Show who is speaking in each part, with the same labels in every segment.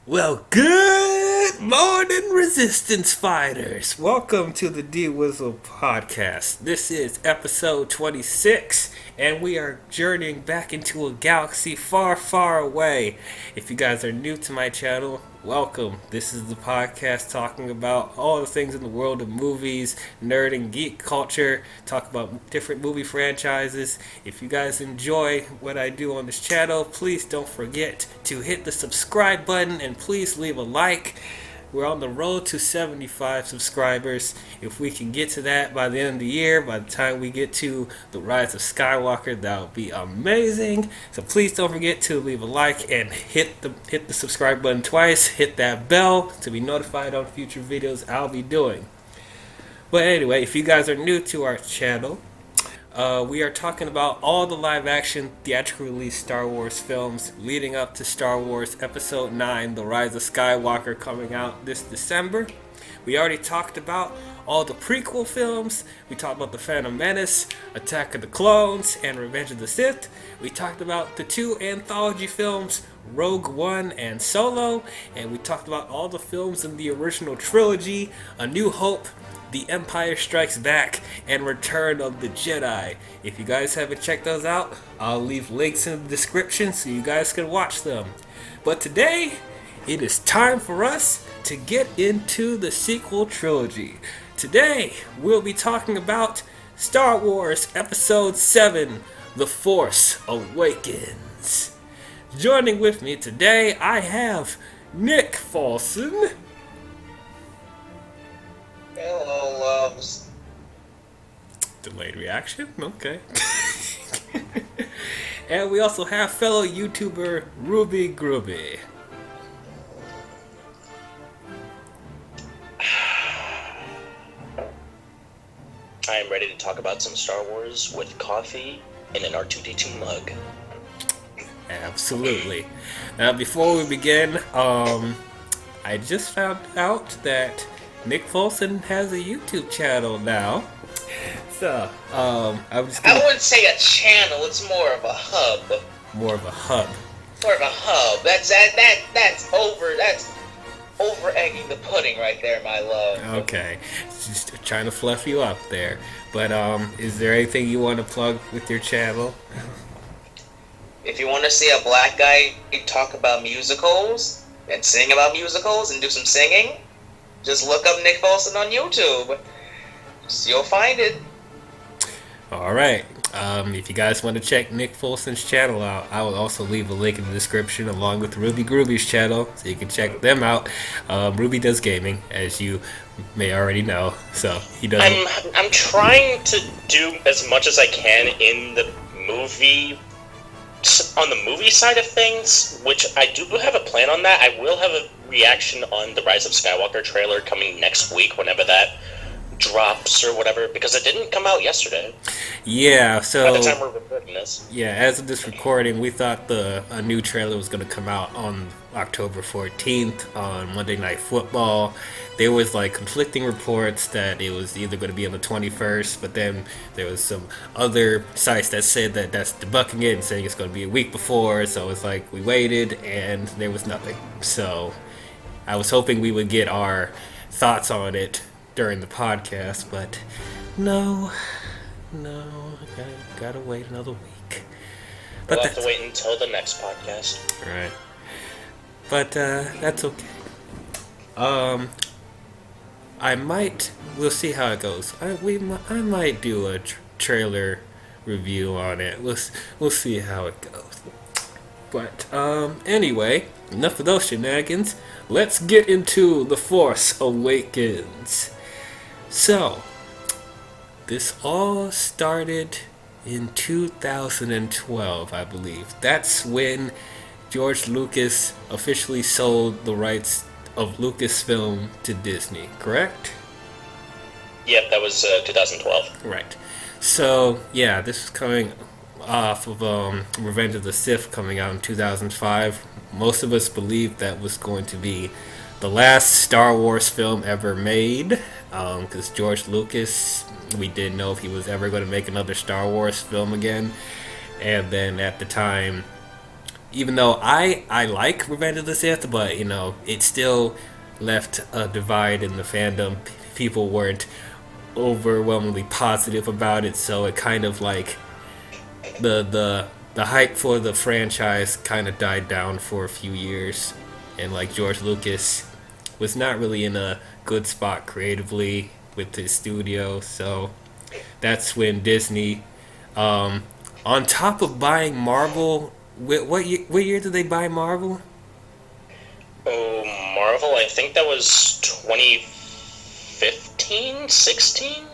Speaker 1: Well, good morning, Resistance Fighters. Welcome to the D-Wizzle podcast. This is episode 26, and we are journeying back into a galaxy far, far away. If you guys are new to my channel, welcome. This is the podcast talking about all the things in the world of movies, nerd and geek culture, talk about different movie franchises. If you guys enjoy what I do on this channel, please don't forget to hit the subscribe button and please leave a like. We're on the road to 75 subscribers. If we can get to that by the end of the year, by the time we get to the Rise of Skywalker, that would be amazing. So please don't forget to leave a like and hit the subscribe button twice. Hit that bell to be notified on future videos I'll be doing. But anyway, if you guys are new to our channel, we are talking about all the live-action theatrical release Star Wars films leading up to Star Wars Episode 9, The Rise of Skywalker, coming out this December. We already talked about all the prequel films. We talked about The Phantom Menace, Attack of the Clones, and Revenge of the Sith. We talked about the two anthology films, Rogue One and Solo. And we talked about all the films in the original trilogy, A New Hope, The Empire Strikes Back, and Return of the Jedi. If you guys haven't checked those out, I'll leave links in the description so you guys can watch them. But today, it is time for us to get into the sequel trilogy. Today, we'll be talking about Star Wars Episode 7, The Force Awakens. Joining with me today, I have Nick Folson.
Speaker 2: Hello, loves.
Speaker 1: Delayed reaction? Okay. And we also have fellow YouTuber Ruby Grooby.
Speaker 2: I am ready to talk about some Star Wars with coffee in an R2-D2 mug.
Speaker 1: Absolutely. Now, before we begin, I just found out that Nick Folson has a YouTube channel now. So, I
Speaker 2: wouldn't say a channel, it's more of a hub.
Speaker 1: More of a hub.
Speaker 2: More of a hub. That's over egging the pudding right there, my love.
Speaker 1: Okay. Just trying to fluff you up there. But is there anything you want to plug with your channel?
Speaker 2: If you want to see a black guy talk about musicals and sing about musicals and do some singing, just look up Nick Folson on YouTube. You'll find it.
Speaker 1: Alright. If you guys want to check Nick Folson's channel out, I will also leave a link in the description along with Ruby Groovy's channel, so you can check them out. Ruby does gaming, as you may already know, so he does.
Speaker 3: I'm trying to do as much as I can in the movie, on the movie side of things, which I do have a plan on that. I will have a reaction on the Rise of Skywalker trailer coming next week, whenever that drops or whatever, because it didn't come out yesterday.
Speaker 1: Yeah, so
Speaker 3: by the time we're recording this.
Speaker 1: Yeah, as of this recording, we thought a new trailer was going to come out on October 14th on Monday Night Football. There was like conflicting reports that it was either going to be on the 21st, but then there was some other sites that said that that's debunking it and saying it's going to be a week before. So it's like we waited and there was nothing. So I was hoping we would get our thoughts on it during the podcast, but no, gotta wait another week.
Speaker 3: We'll have to wait until the next podcast.
Speaker 1: Right. But that's okay. We'll see how it goes. I might do a trailer review on it. We'll see how it goes. But anyway, enough of those shenanigans. Let's get into The Force Awakens. So, this all started in 2012, I believe. That's when George Lucas officially sold the rights of Lucasfilm to Disney, correct?
Speaker 3: Yep, that was 2012.
Speaker 1: Right. So, yeah, this is coming off of Revenge of the Sith coming out in 2005. Most of us believed that was going to be the last Star Wars film ever made, because George Lucas We didn't know if he was ever going to make another Star Wars film again. And then at the time, even though I like Revenge of the Sith, but it still left a divide in the fandom. People weren't overwhelmingly positive about it, so it kind of like the hype for the franchise kind of died down for a few years, and like George Lucas was not really in a good spot creatively with his studio, so that's when Disney, on top of buying Marvel, what year did they buy Marvel?
Speaker 3: Oh, Marvel, I think that was 2015, 16?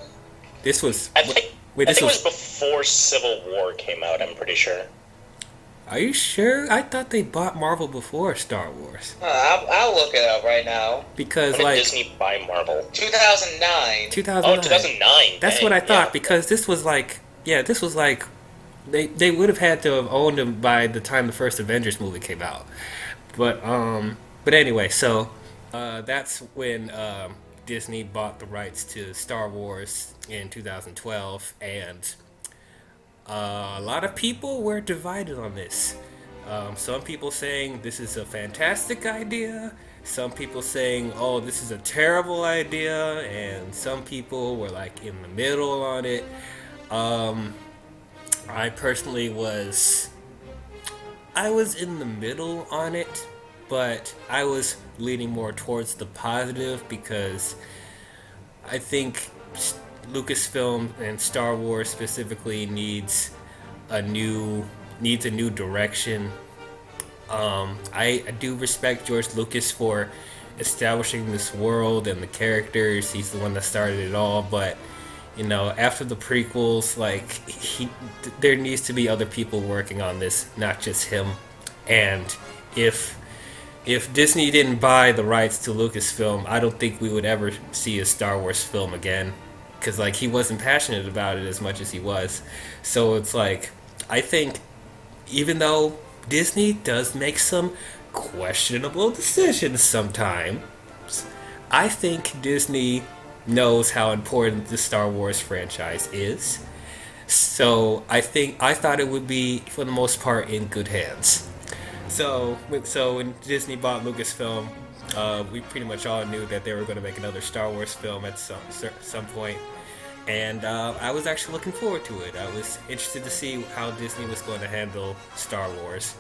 Speaker 1: This was...
Speaker 3: I think it was before Civil War came out, I'm pretty sure.
Speaker 1: Are you sure? I thought they bought Marvel before Star Wars.
Speaker 2: I'll look it up right now.
Speaker 1: Because,
Speaker 3: when did Disney buy Marvel?
Speaker 2: 2009.
Speaker 3: 2009. Oh, 2009.
Speaker 1: That's what I thought, because this was like... Yeah, this was like... They would have had to have owned them by the time the first Avengers movie came out. But anyway, so that's when Disney bought the rights to Star Wars in 2012, and a lot of people were divided on this. Some people saying this is a fantastic idea, some people saying, oh, this is a terrible idea, and some people were like in the middle on it. I personally was in the middle on it, but I was leaning more towards the positive because I think Lucasfilm and Star Wars specifically needs a new direction. I do respect George Lucas for establishing this world and the characters. He's the one that started it all, but after the prequels, like there needs to be other people working on this, not just him. And if Disney didn't buy the rights to Lucasfilm, I don't think we would ever see a Star Wars film again, because like he wasn't passionate about it as much as he was. So it's like, I think even though Disney does make some questionable decisions sometimes, I think Disney knows how important the Star Wars franchise is. So I thought it would be, for the most part, in good hands. So when Disney bought Lucasfilm, we pretty much all knew that they were going to make another Star Wars film at some point. And I was actually looking forward to it. I was interested to see how Disney was going to handle Star Wars.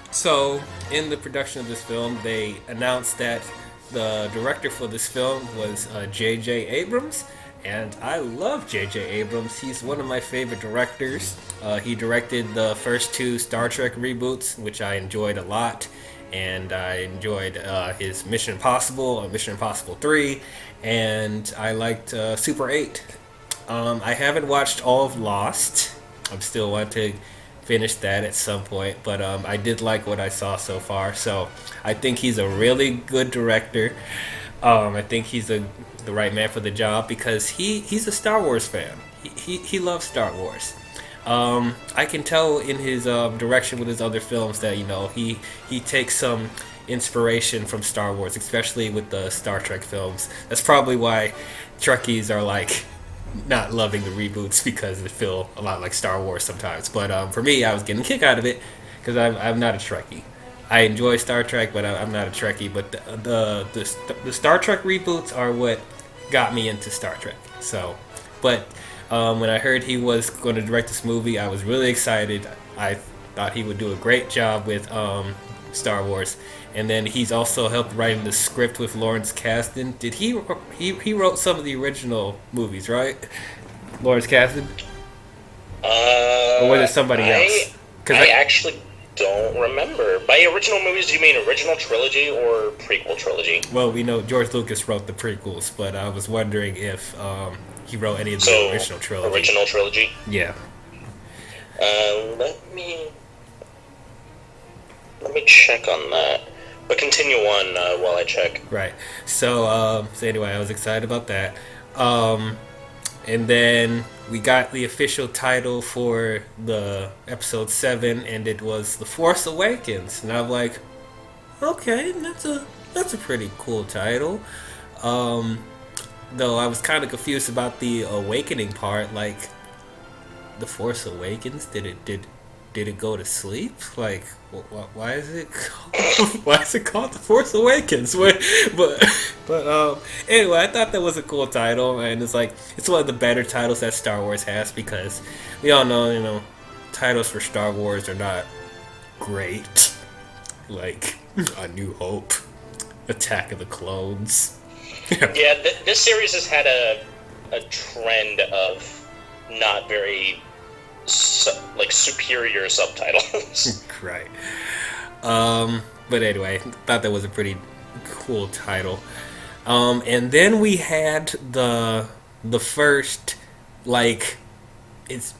Speaker 1: So in the production of this film, they announced that the director for this film was J.J. Abrams, and I love J.J. Abrams. He's one of my favorite directors. He directed the first two Star Trek reboots, which I enjoyed a lot, and I enjoyed his Mission Impossible, Mission Impossible 3, and I liked Super 8. I haven't watched all of Lost. I'm still wanting to finish that at some point, but I did like what I saw so far, so I think he's a really good director. I think he's the right man for the job because he's a Star Wars fan. He loves Star Wars. I can tell in his direction with his other films that he takes some inspiration from Star Wars, especially with the Star Trek films. That's probably why Trekkies are like not loving the reboots, because they feel a lot like Star Wars sometimes. But for me, I was getting a kick out of it because I'm not a Trekkie. I enjoy Star Trek, but I'm not a Trekkie. But the Star Trek reboots are what got me into Star Trek. So, but when I heard he was going to direct this movie, I was really excited. I thought he would do a great job with Star Wars. And then he's also helped writing the script with Lawrence Kasdan. Did he wrote some of the original movies, right? Lawrence Kasdan? Or was it somebody else?
Speaker 3: I actually don't remember. By original movies, do you mean original trilogy or prequel trilogy?
Speaker 1: Well, we know George Lucas wrote the prequels, but I was wondering if he wrote any of the original trilogy.
Speaker 3: Original trilogy?
Speaker 1: Yeah.
Speaker 3: Let me check on that. But continue on while I check.
Speaker 1: Right. So anyway, I was excited about that. And then we got the official title for the episode 7, and it was The Force Awakens. And I'm like, okay, that's a pretty cool title. Though I was kind of confused about the awakening part. Like, the Force Awakens, did it go to sleep? Like, why is it why is it called the Force Awakens? But anyway, I thought that was a cool title, and it's one of the better titles that Star Wars has, because we all know, titles for Star Wars are not great. Like A New Hope, Attack of the Clones.
Speaker 3: Yeah, this series has had a trend of not very superior subtitles.
Speaker 1: Right. But anyway, thought that was a pretty cool title. And then we had the first, like, it's,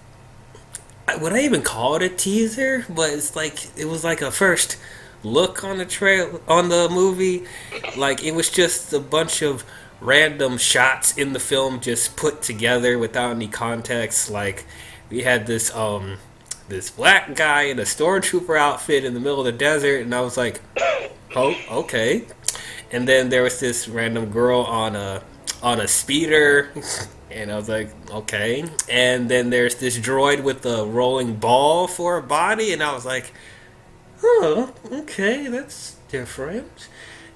Speaker 1: would I even call it a teaser? But it's like, it was like a first look on the movie. Like, it was just a bunch of random shots in the film just put together without any context. Like, we had this black guy in a stormtrooper outfit in the middle of the desert, and I was like, oh, okay. And then there was this random girl on a speeder, and I was like, okay. And then there's this droid with a rolling ball for a body, and I was like, oh, okay, that's different.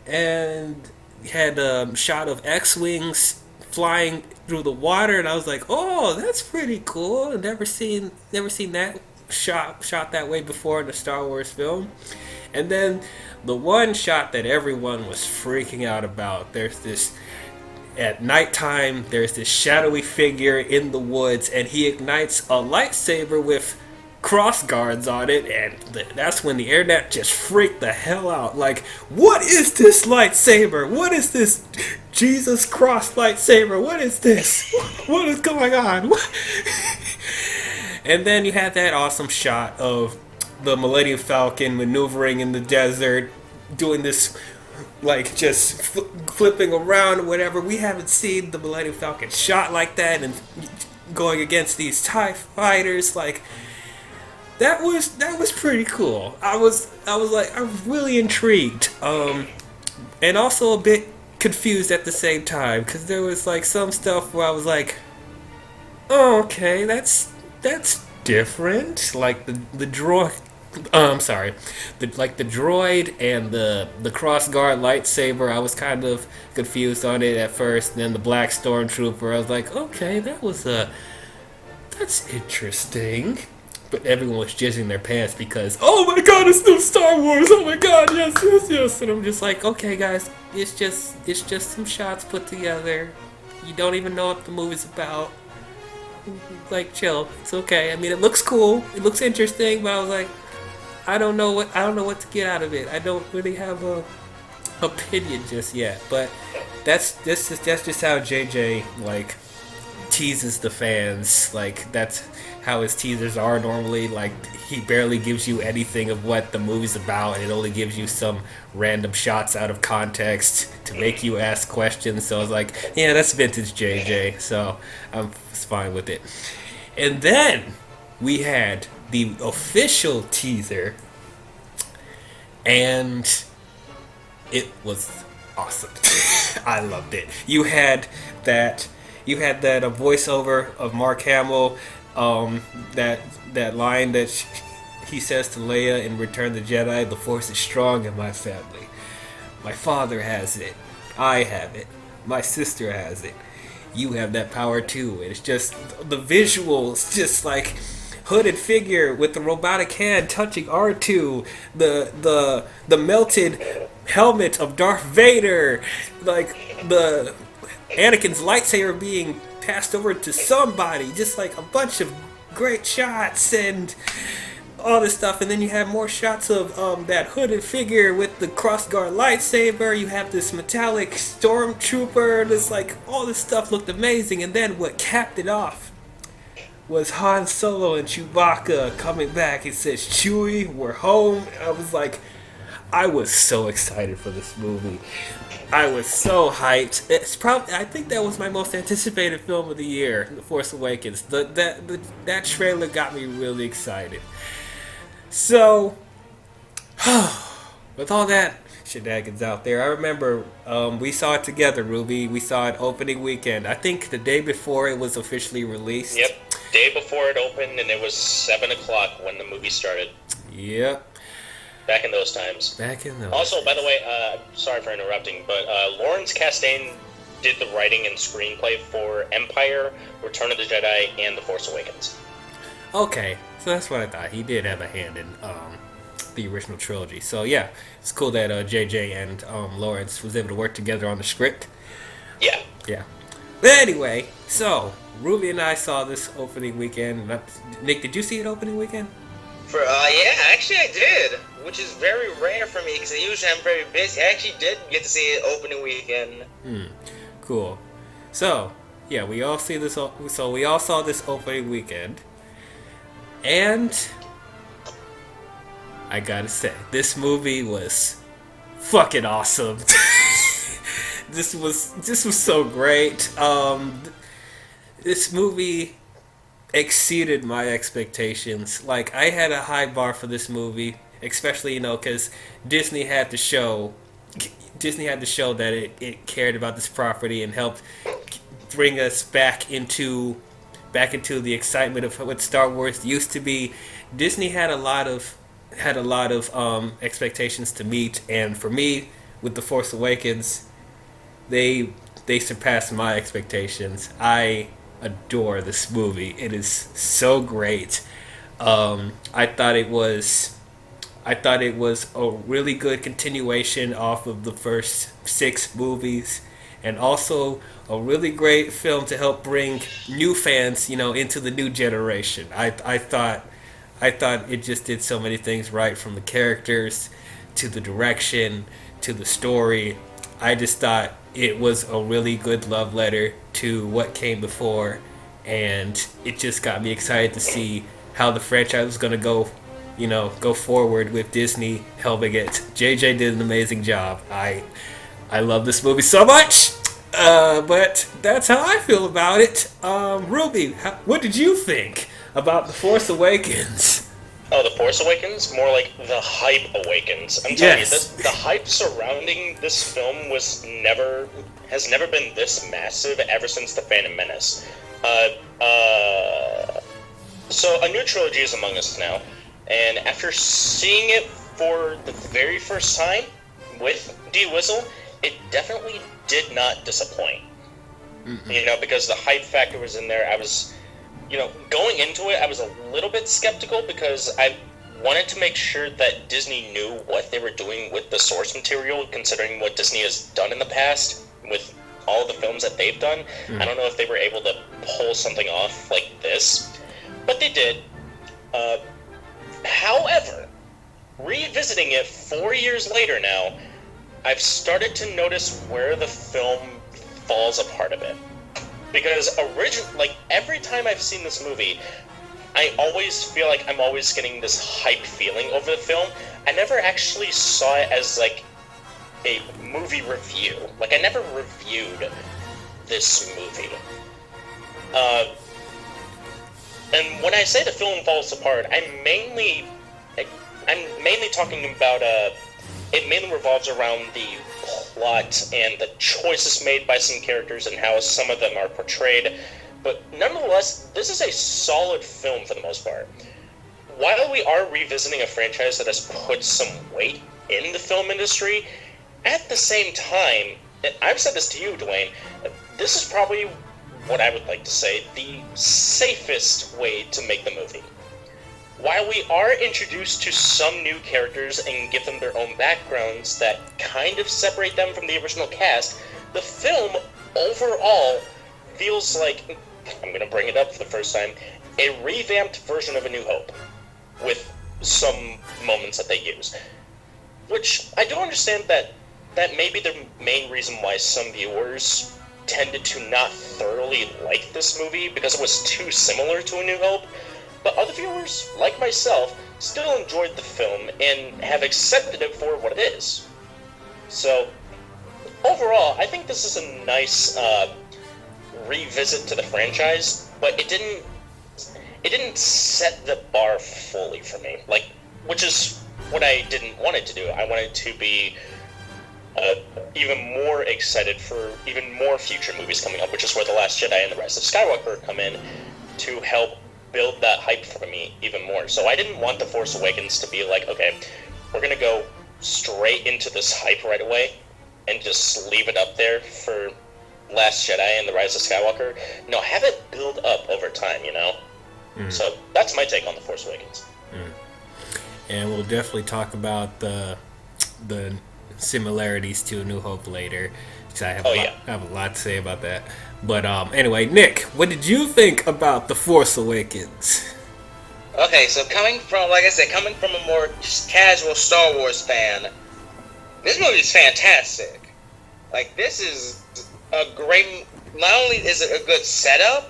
Speaker 1: And we had a shot of X-Wings flying through the water, and I was like, oh, that's pretty cool. I've never seen that shot that way before in a Star Wars film. And then the one shot that everyone was freaking out about, at nighttime, there's this shadowy figure in the woods, and he ignites a lightsaber with cross guards on it, and that's when the internet just freaked the hell out. Like, what is this lightsaber? What is this Jesus cross lightsaber? What is this? What is going on? And then you had that awesome shot of the Millennium Falcon maneuvering in the desert, doing this, like, just flipping around or whatever. We haven't seen the Millennium Falcon shot like that, and going against these TIE fighters. Like, that was pretty cool. I was really intrigued, and also a bit confused at the same time, because there was like some stuff where I was like, oh, okay, that's different. Like the droid, the droid and the cross guard lightsaber. I was kind of confused on it at first. And then the black stormtrooper, I was like, okay, that's interesting. But everyone was jizzing their pants because, oh my god, it's new Star Wars! Oh my god, yes! And I'm just like, okay, guys, it's just some shots put together. You don't even know what the movie's about. Like, chill. It's okay. I mean, it looks cool. It looks interesting, but I was like, I don't know what to get out of it. I don't really have a opinion just yet. But that's just how JJ like teases the fans. Like, that's how his teasers are normally. Like, he barely gives you anything of what the movie's about, and it only gives you some random shots out of context to make you ask questions. So I was like, yeah, that's vintage JJ, so I'm fine with it. And then we had the official teaser, and it was awesome. I loved it. You had that a voiceover of Mark Hamill, that line that he says to Leia in Return of the Jedi, "The Force is strong in my family. My father has it. I have it. My sister has it. You have that power too." And it's just the visuals, just like hooded figure with the robotic hand touching R2, the melted helmet of Darth Vader, like the Anakin's lightsaber being passed over to somebody, just like a bunch of great shots and all this stuff. And then you have more shots of that hooded figure with the crossguard lightsaber. You have this metallic stormtrooper. This, like, all this stuff looked amazing. And then what capped it off was Han Solo and Chewbacca coming back. It says, "Chewie, we're home." I was like, I was so excited for this movie. I was so hyped. I think that was my most anticipated film of the year, The Force Awakens. That trailer got me really excited. So, with all that shenanigans out there. I remember we saw it together, Ruby. We saw it opening weekend. I think the day before it was officially released.
Speaker 3: Yep, day before it opened, and it was 7 o'clock when the movie started.
Speaker 1: Yep.
Speaker 3: Back in those times. Also, by the way, sorry for interrupting, but Lawrence Kasdan did the writing and screenplay for Empire, Return of the Jedi, and The Force Awakens.
Speaker 1: Okay, so that's what I thought. He did have a hand in the original trilogy. So yeah, it's cool that JJ and Lawrence was able to work together on the script.
Speaker 3: Yeah.
Speaker 1: Yeah. But anyway, so Ruby and I saw this opening weekend. Nick, did you see it opening weekend?
Speaker 2: Yeah, actually I did, which is very rare for me because usually I'm very busy. I actually did get to see it opening weekend.
Speaker 1: Cool. So yeah, we all see this. So we all saw this opening weekend, and I gotta say, this movie was fucking awesome. This was so great. This movie exceeded my expectations. Like, I had a high bar for this movie, especially, because Disney had to show that it cared about this property and helped bring us back into the excitement of what Star Wars used to be. Disney had a lot of expectations to meet, and for me, with The Force Awakens, they surpassed my expectations. I adore this movie. It is so great. I thought it was a really good continuation off of the first 6 movies, and also a really great film to help bring new fans, into the new generation. I thought it just did so many things right, from the characters to the direction to the story. I just thought it was a really good love letter to what came before, and it just got me excited to see how the franchise was going to go forward with Disney helping it. JJ did an amazing job. I love this movie so much, but that's how I feel about it. Ruby, what did you think about The Force Awakens?
Speaker 3: Oh, The Force Awakens? More like the hype awakens. I'm telling you, the hype surrounding this film has never been this massive ever since The Phantom Menace. So a new trilogy is among us now, and after seeing it for the very first time with D-Wizzle, it definitely did not disappoint. Mm-hmm. Because the hype factor was in there. I was, going into it, I was a little bit skeptical because I wanted to make sure that Disney knew what they were doing with the source material, considering what Disney has done in the past with all the films that they've done. I don't know if they were able to pull something off like this, but they did. However, revisiting it 4 years later now, I've started to notice where the film falls apart a bit. Because every time I've seen this movie, I always feel like I'm always getting this hype feeling over the film. I never actually saw it as like a movie review. Like, I never reviewed this movie. And when I say the film falls apart, I'm mainly talking about it mainly revolves around the plot and the choices made by some characters and how some of them are portrayed. But nonetheless, this is a solid film for the most part. While we are revisiting a franchise that has put some weight in the film industry, at the same time, and I've said this to you, Dwayne, this is probably what I would like to say the safest way to make the movie. While we are introduced to some new characters and give them their own backgrounds that kind of separate them from the original cast, the film overall feels like, I'm going to bring it up for the first time, a revamped version of A New Hope, with some moments that they use. Which, I do understand that may be the main reason why some viewers tended to not thoroughly like this movie, because it was too similar to A New Hope. But other viewers, like myself, still enjoyed the film and have accepted it for what it is. So, overall, I think this is a nice revisit to the franchise, but it didn't set the bar fully for me. Which is what I didn't want it to do. I wanted it to be even more excited for even more future movies coming up, which is where The Last Jedi and The Rise of Skywalker come in to help build that hype for me even more. So I didn't want The Force Awakens to be like, okay, we're going to go straight into this hype right away and just leave it up there for Last Jedi and The Rise of Skywalker. No, have it build up over time, you know? So that's my take on The Force Awakens.
Speaker 1: And we'll definitely talk about the similarities to A New Hope later. So I have a lot to say about that. But anyway, Nick, what did you think about The Force Awakens?
Speaker 2: Okay, so coming from a more just casual Star Wars fan, this movie is fantastic. Like, this is a great. Not only is it a good setup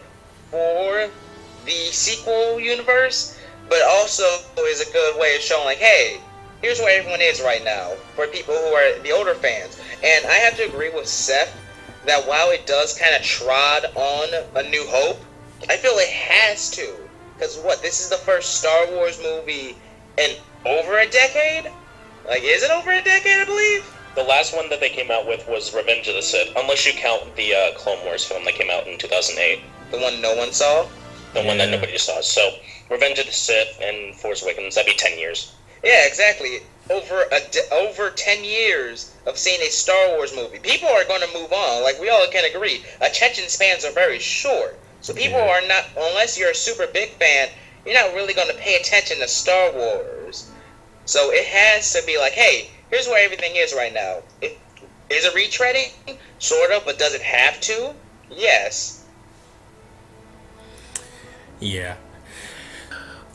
Speaker 2: for the sequel universe, but also is a good way of showing, like, hey, here's where everyone is right now for people who are the older fans. And I have to agree with Seth that while it does kind of trod on A New Hope, I feel it has to. Because this is the first Star Wars movie in over a decade? Like, is it over a decade, I believe?
Speaker 3: The last one that they came out with was Revenge of the Sith, unless you count the Clone Wars film that came out in 2008.
Speaker 2: The one no one saw?
Speaker 3: The one that nobody saw. So, Revenge of the Sith and Force Awakens, that'd be 10 years.
Speaker 2: Yeah, exactly. Over 10 years of seeing a Star Wars movie. People are going to move on. Like, we all can agree. Attention spans are very short. So people are not, unless you're a super big fan, you're not really going to pay attention to Star Wars. So it has to be like, hey, here's where everything is right now. Is it retreading? Sort of, but does it have to? Yes.
Speaker 1: Yeah.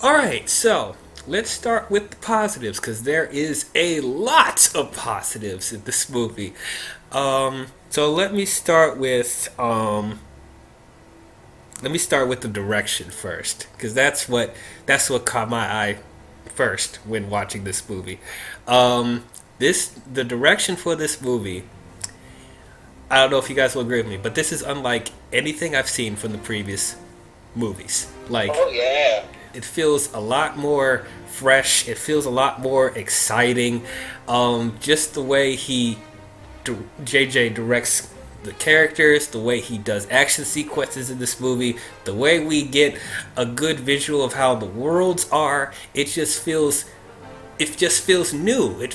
Speaker 1: Alright, so let's start with the positives, because there is a lot of positives in this movie. So let me start with the direction first, because that's what caught my eye first when watching this movie. The direction for this movie, I don't know if you guys will agree with me, but this is unlike anything I've seen from the previous movies. Like,
Speaker 2: oh yeah,
Speaker 1: it feels a lot more fresh. It feels a lot more exciting. Just the way JJ directs the characters, the way he does action sequences in this movie, the way we get a good visual of how the worlds are, it just feels new. It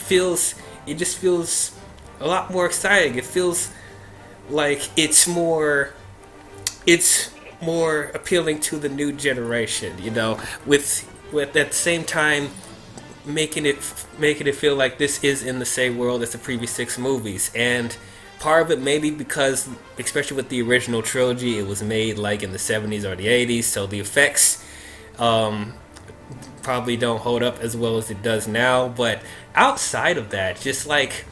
Speaker 1: just feels a lot more exciting. It feels like it's more appealing to the new generation, you know, with at the same time making it feel like this is in the same world as the previous 6 movies. And part of it maybe because, especially with the original trilogy, it was made like in the 70s or the 80s, so the effects probably don't hold up as well as it does now. But outside of that, just like,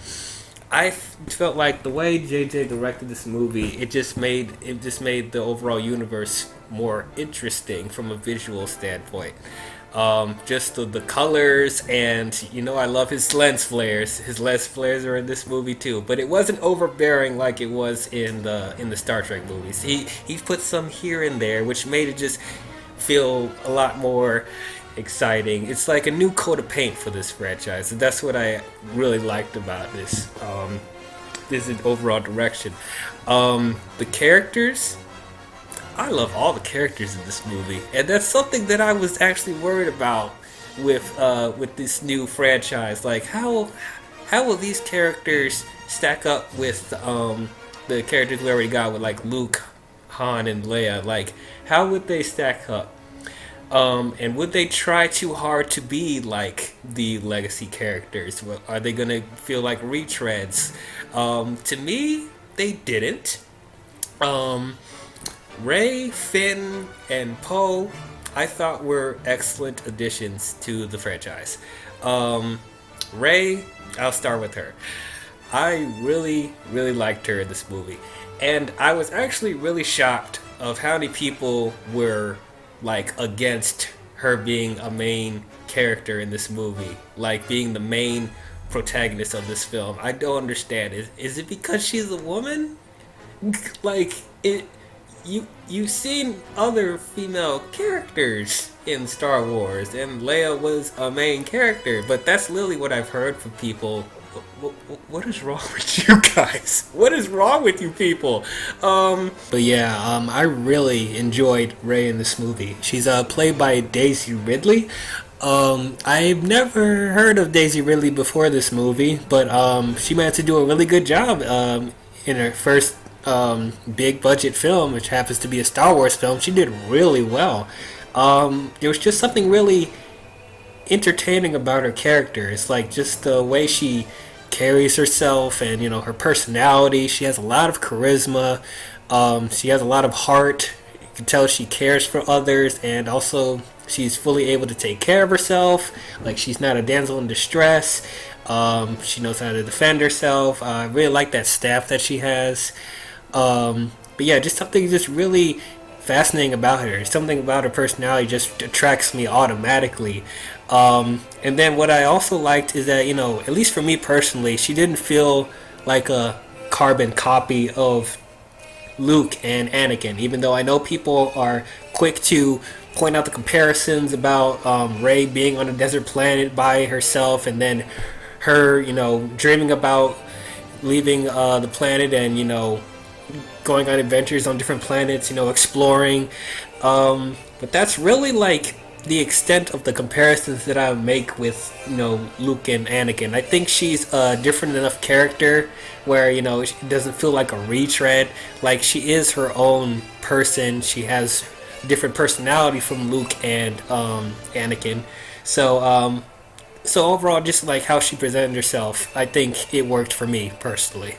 Speaker 1: I felt like the way JJ directed this movie, it just made the overall universe more interesting from a visual standpoint. Just the colors, and you know, I love his lens flares. His lens flares are in this movie too, but it wasn't overbearing like it was in the Star Trek movies. He put some here and there, which made it just feel a lot more exciting. It's like a new coat of paint for this franchise, and that's what I really liked about this. This is overall direction. The characters, I love all the characters in this movie, and that's something that I was actually worried about with this new franchise. Like, how will these characters stack up with the characters we already got with, like, Luke, Han, and Leia? Like, how would they stack up? And would they try too hard to be like the legacy characters? Are they gonna feel like retreads? To me, they didn't. Rey, Finn, and Poe, I thought were excellent additions to the franchise. Rey, I'll start with her. I really, really liked her in this movie. And I was actually really shocked of how many people were like against her being a main character in this movie, like being the main protagonist of this film. I don't understand. Is it because she's a woman? Like, you've seen other female characters in Star Wars, and Leia was a main character, but that's literally what I've heard from people What is wrong with you guys? What is wrong with you people? But yeah, I really enjoyed Rey in this movie. She's played by Daisy Ridley. I've never heard of Daisy Ridley before this movie, but she managed to do a really good job in her first big budget film, which happens to be a Star Wars film. She did really well. There was just something really entertaining about her character. It's like just the way she carries herself and her personality. She has a lot of charisma. She has a lot of heart. You can tell she cares for others, and also she's fully able to take care of herself. Like, she's not a damsel in distress. She knows how to defend herself. I really like that staff that she has. But yeah, just something just really fascinating about her. Something about her personality just attracts me automatically. And then what I also liked is that, at least for me personally, she didn't feel like a carbon copy of Luke and Anakin, even though I know people are quick to point out the comparisons about Rey being on a desert planet by herself, and then her, dreaming about leaving the planet and, going on adventures on different planets, exploring. But that's really like the extent of the comparisons that I make with, Luke and Anakin. I think she's a different enough character where, she doesn't feel like a retread. Like, she is her own person. She has different personality from Luke and Anakin. So overall, just like how she presented herself, I think it worked for me personally.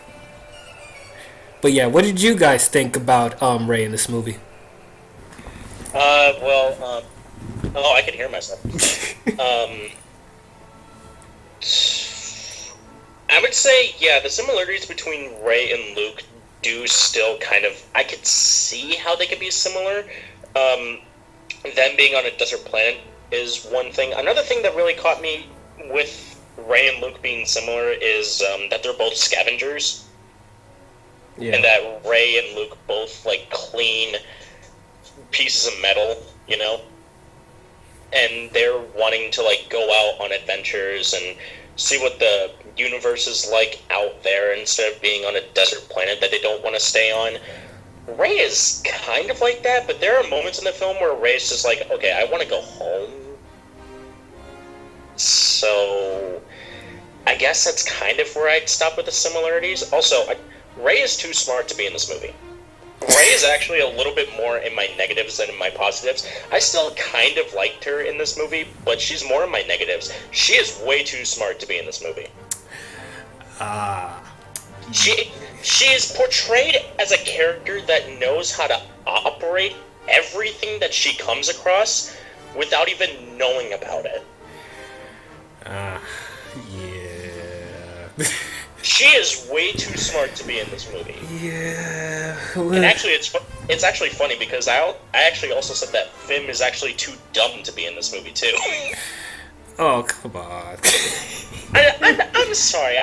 Speaker 1: But yeah, what did you guys think about Rey in this movie?
Speaker 3: Oh, I can hear myself. I would say, yeah, the similarities between Rey and Luke do still kind of... I could see how they could be similar. Them being on a desert planet is one thing. Another thing that really caught me with Rey and Luke being similar is that they're both scavengers. Yeah. And that Rey and Luke both, like, clean pieces of metal, And they're wanting to, like, go out on adventures and see what the universe is like out there instead of being on a desert planet that they don't want to stay on. Rey is kind of like that, but there are moments in the film where Rey's just like, okay, I want to go home. So I guess that's kind of where I'd stop with the similarities. Also, Rey is too smart to be in this movie. Rey is actually a little bit more in my negatives than in my positives. I still kind of liked her in this movie, but she's more in my negatives. She is way too smart to be in this movie. She is portrayed as a character that knows how to operate everything that she comes across without even knowing about it.
Speaker 1: Yeah.
Speaker 3: She is way too smart to be in this movie.
Speaker 1: Yeah.
Speaker 3: And actually, it's actually funny because I actually also said that Finn is actually too dumb to be in this movie too.
Speaker 1: Oh, come on.
Speaker 3: I'm sorry.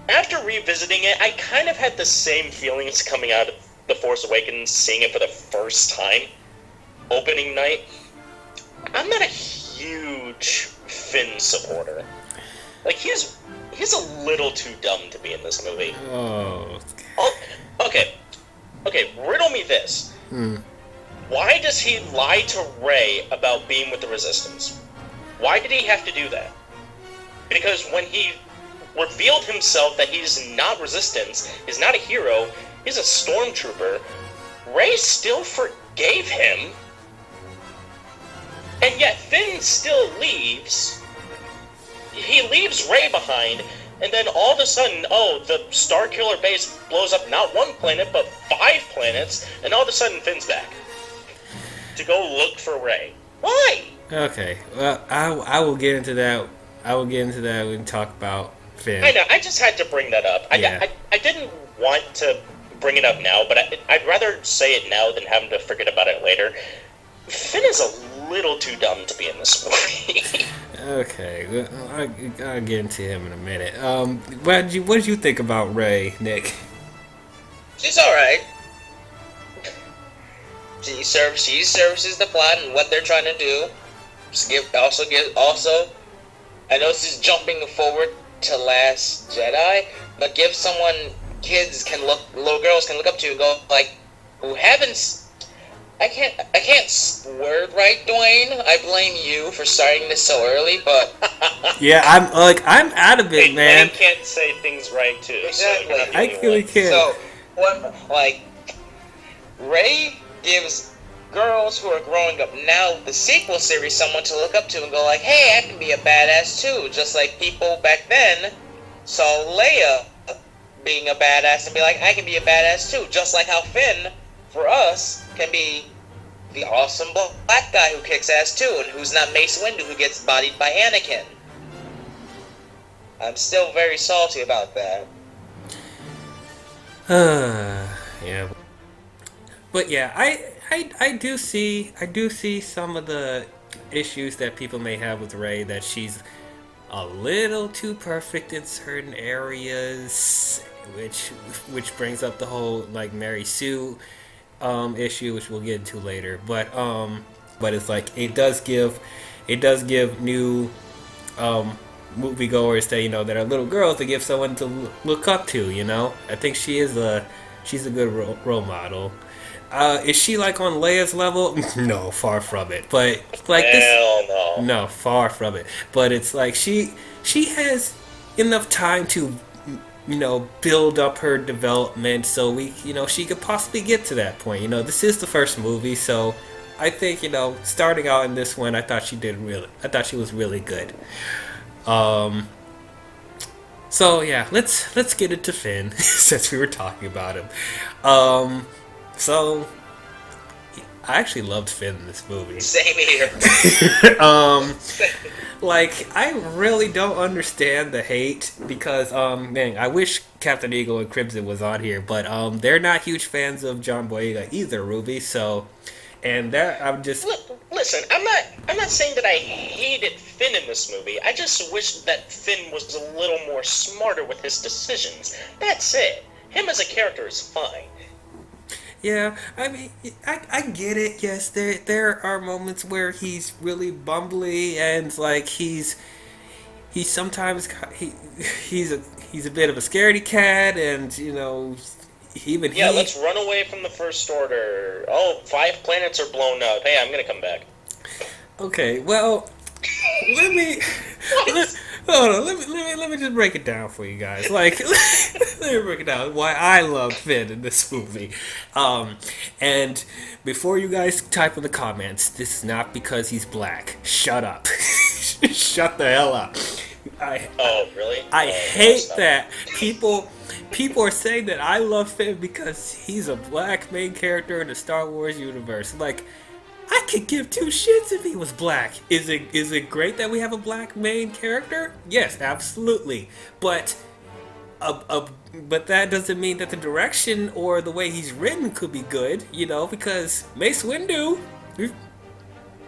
Speaker 3: After revisiting it, I kind of had the same feelings coming out of The Force Awakens, seeing it for the first time, opening night. I'm not a huge Finn supporter. Like, he's a little too dumb to be in this movie.
Speaker 1: Oh.
Speaker 3: Okay, riddle me this. Why does he lie to Rey about being with the Resistance? Why did he have to do that? Because when he revealed himself that he's not Resistance, he's not a hero, he's a stormtrooper, Rey still forgave him, and yet Finn still leaves. He leaves Rey behind, and then all of a sudden, the Starkiller base blows up not one planet, but 5 planets, and all of a sudden Finn's back to go look for Rey. Why?
Speaker 1: Okay, well, I will get into that. I will get into that when we talk about Finn.
Speaker 3: I know, I just had to bring that up.
Speaker 1: Yeah.
Speaker 3: I didn't want to bring it up now, but I'd rather say it now than having to forget about it later. Finn is a little too dumb to be in this movie.
Speaker 1: Okay, well, I'll get into him in a minute. What did you think about Rey, Nick?
Speaker 2: She's alright. She services the plot and what they're trying to do. Also, I know she's jumping forward to Last Jedi, but give someone little girls can look up to and go like, who haven't. I can't word right, Dwayne. I blame you for starting this so early, but
Speaker 1: Yeah, I'm out of it, man.
Speaker 3: Dwayne can't say things right too.
Speaker 2: Exactly.
Speaker 3: So
Speaker 1: I really can't.
Speaker 2: So what? Like, Rey gives girls who are growing up now, the sequel series, someone to look up to and go like, hey, I can be a badass too, just like people back then saw Leia being a badass and be like, I can be a badass too, just like how Finn, for us, can be the awesome black guy who kicks ass too, and who's not Mace Windu who gets bodied by Anakin. I'm still very salty about that.
Speaker 1: Yeah. But yeah, I do see some of the issues that people may have with Rey, that she's a little too perfect in certain areas, which brings up the whole like Mary Sue issue, which we'll get into later. But it's like it does give new moviegoers that that are little girls to give someone to look up to. I think she's a good role model. Is she like on Leia's level? No, far from it. But like no, far from it. But it's like she has enough time to build up her development, so she could possibly get to that point. This is the first movie, so I think starting out in this one, I thought she was really good. So yeah, let's get into Finn since we were talking about him. So I actually loved Finn in this movie.
Speaker 2: Same here.
Speaker 1: Like, I really don't understand the hate because, man, I wish Captain Eagle and Crimson was on here, but they're not huge fans of John Boyega either, Ruby. So, and that I'm just
Speaker 3: listen. I'm not saying that I hated Finn in this movie. I just wish that Finn was a little more smarter with his decisions. That's it. Him as a character is fine.
Speaker 1: Yeah, I mean, I get it. Yes, there are moments where he's really bumbly and like he's sometimes he's a bit of a scaredy cat, and
Speaker 3: let's run away from the First Order. Oh, 5 planets are blown up. Hey, I'm gonna come back.
Speaker 1: Okay, well, let me just break it down for you guys. Like, let me break it down why I love Finn in this movie. And before you guys type in the comments, this is not because he's black. Shut up. Shut the hell up.
Speaker 3: Really?
Speaker 1: I hate that people are saying that I love Finn because he's a black main character in the Star Wars universe. Like, I could give 2 shits if he was black. Is it great that we have a black main character? Yes, absolutely. But that doesn't mean that the direction or the way he's written could be good, because Mace Windu,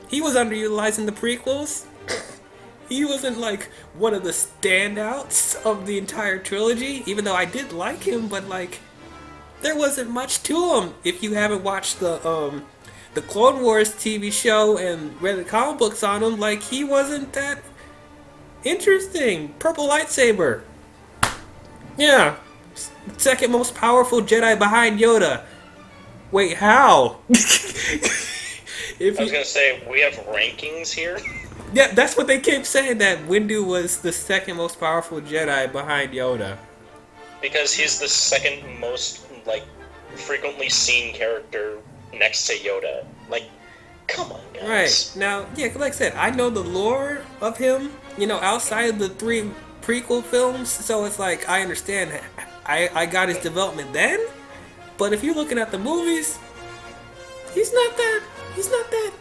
Speaker 1: he was underutilized in the prequels. He wasn't like one of the standouts of the entire trilogy, even though I did like him, but like there wasn't much to him. If you haven't watched the Clone Wars TV show and read the comic books on him, like, he wasn't that interesting. Purple lightsaber. Yeah. Second most powerful Jedi behind Yoda. Wait, how?
Speaker 3: I was gonna say, we have rankings here.
Speaker 1: Yeah, that's what they kept saying, that Windu was the second most powerful Jedi behind Yoda.
Speaker 3: Because he's the second most, frequently seen character next to Yoda. Like, come on, guys.
Speaker 1: Right. Now, yeah, like I said, I know the lore of him, outside of the 3 prequel films, so it's like, I understand. I got his development then, but if you're looking at the movies, he's not that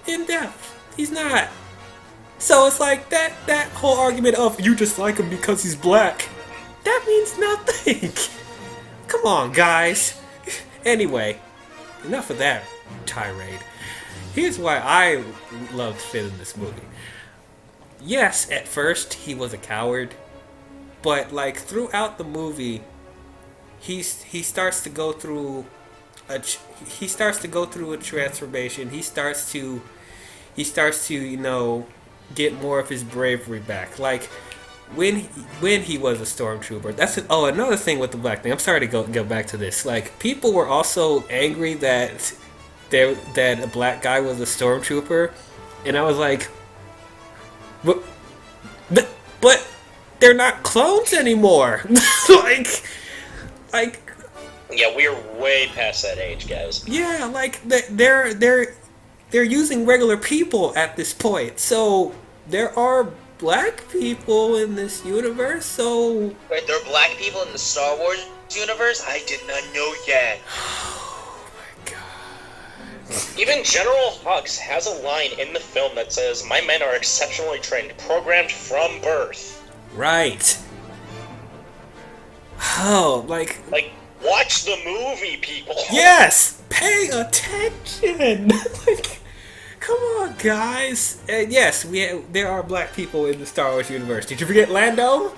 Speaker 1: in-depth. He's not. So it's like, that whole argument of, you just like him because he's black, that means nothing. Come on, guys. Anyway, enough of that tirade. Here's why I loved Finn in this movie. Yes, at first he was a coward, but like throughout the movie, he starts to go through a transformation. He starts to get more of his bravery back. Like when he was a stormtrooper. Another thing with the black thing. I'm sorry to go back to this. Like, people were also angry that a black guy was a stormtrooper, and I was like, but they're not clones anymore. like.
Speaker 3: Yeah, we're way past that age, guys.
Speaker 1: Yeah, like they're using regular people at this point. So there are black people in this universe. So
Speaker 2: Wait, there are black people in the Star Wars universe? I did not know yet.
Speaker 1: oh my god.
Speaker 3: Even General Hux has a line in the film that says, "My men are exceptionally trained, programmed from birth."
Speaker 1: Right. Oh, like
Speaker 3: watch the movie, people.
Speaker 1: yes, pay attention. Like, come on, guys. And yes, there are black people in the Star Wars universe. Did you forget Lando?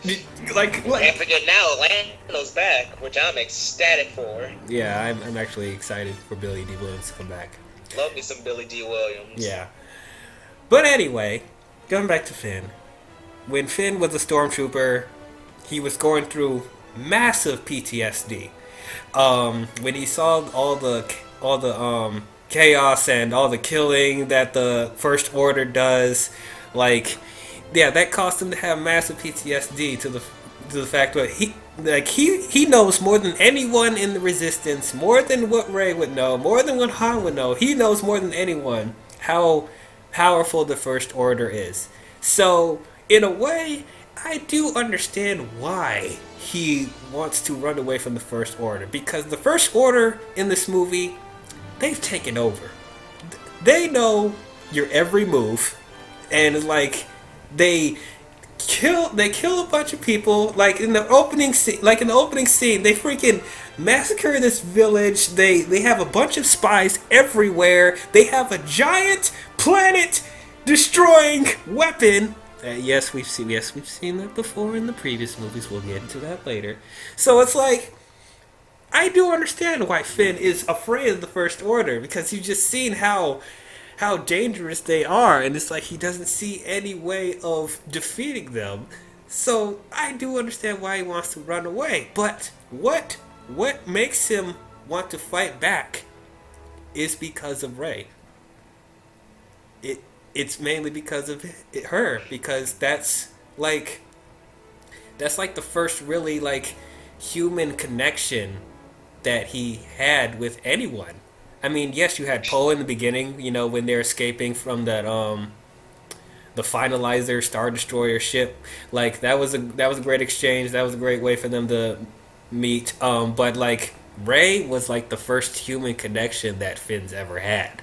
Speaker 2: Can't forget now, Lando's back, which I'm ecstatic for.
Speaker 1: Yeah, I'm actually excited for Billy D. Williams to come back.
Speaker 2: Love me some Billy D. Williams.
Speaker 1: Yeah. But anyway, going back to Finn. When Finn was a stormtrooper, he was going through massive PTSD. When he saw all the chaos and all the killing that the First Order does, like, yeah, that caused him to have massive PTSD to the fact that he knows more than anyone in the Resistance, more than what Rey would know, more than what Han would know. He knows more than anyone how powerful the First Order is. So, in a way, I do understand why he wants to run away from the First Order, because the First Order in this movie, they've taken over. They know your every move, and like they kill a bunch of people. Like in the opening scene, they freaking massacre this village. They have a bunch of spies everywhere. They have a giant planet destroying weapon. Yes, we've seen that before in the previous movies. We'll get into that later. So it's like, I do understand why Finn is afraid of the First Order, because you've just seen how dangerous they are, and it's like he doesn't see any way of defeating them. So I do understand why he wants to run away. But what makes him want to fight back is because of Rey. It's mainly because of her, because that's like the first really like human connection that he had with anyone. I mean, yes, you had Poe in the beginning, you know, when they're escaping from that the Finalizer Star Destroyer ship. Like that was a great exchange. That was a great way for them to meet. But like Rey was like the first human connection that Finn's ever had.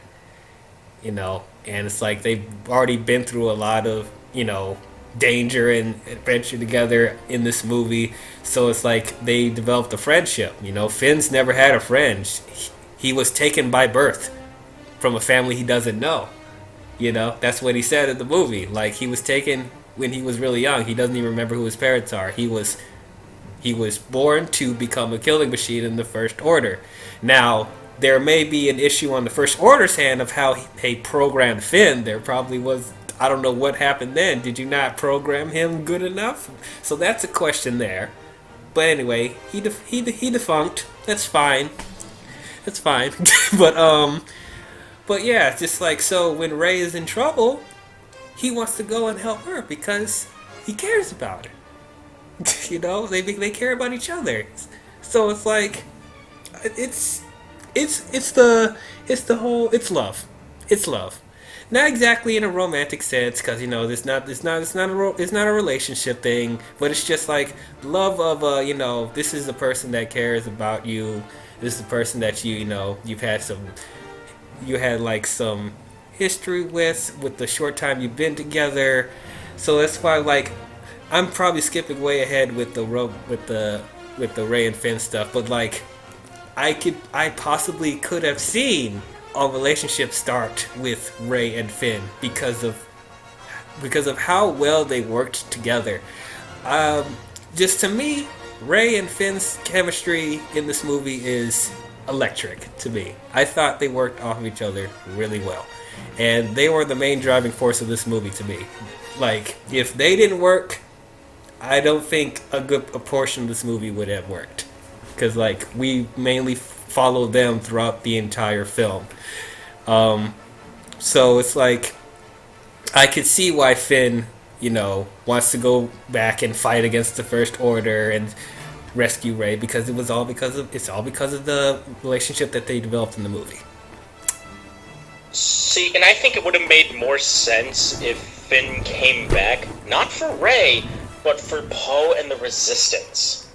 Speaker 1: You know, and it's like they've already been through a lot of, you know, danger and adventure together in this movie. So it's like they developed a friendship. You know, Finn's never had a friend. He was taken by birth from a family he doesn't know. You know, that's what he said in the movie. Like, he was taken when he was really young. He doesn't even remember who his parents are. He was born to become a killing machine in the First Order. Now, there may be an issue on the First Order's hand of how they programmed Finn. There probably was, I don't know what happened then. Did you not program him good enough? So that's a question there. But anyway, he defunct. That's fine. That's fine. But yeah, just like, so when Rey is in trouble, he wants to go and help her because he cares about her. You know, they care about each other. So it's like, it's love. It's love. Not exactly in a romantic sense, because you know, it's not a relationship thing, but it's just like love of you know, this is the person that cares about you. This is the person that you know you had like some history with the short time you've been together. So that's why, like, I'm probably skipping way ahead with the Rey and Finn stuff, but like, I possibly could have seen a relationship start with Rey and Finn because of how well they worked together. Just to me, Rey and Finn's chemistry in this movie is electric to me. I thought they worked off of each other really well. And they were the main driving force of this movie to me. Like, if they didn't work, I don't think a portion of this movie would have worked. Because, like, we mainly follow them throughout the entire film. So it's like, I could see why Finn, wants to go back and fight against the First Order and rescue Rey, because it's all because of the relationship that they developed in the movie.
Speaker 3: See, and I think it would have made more sense if Finn came back, not for Rey, but for Poe and the Resistance.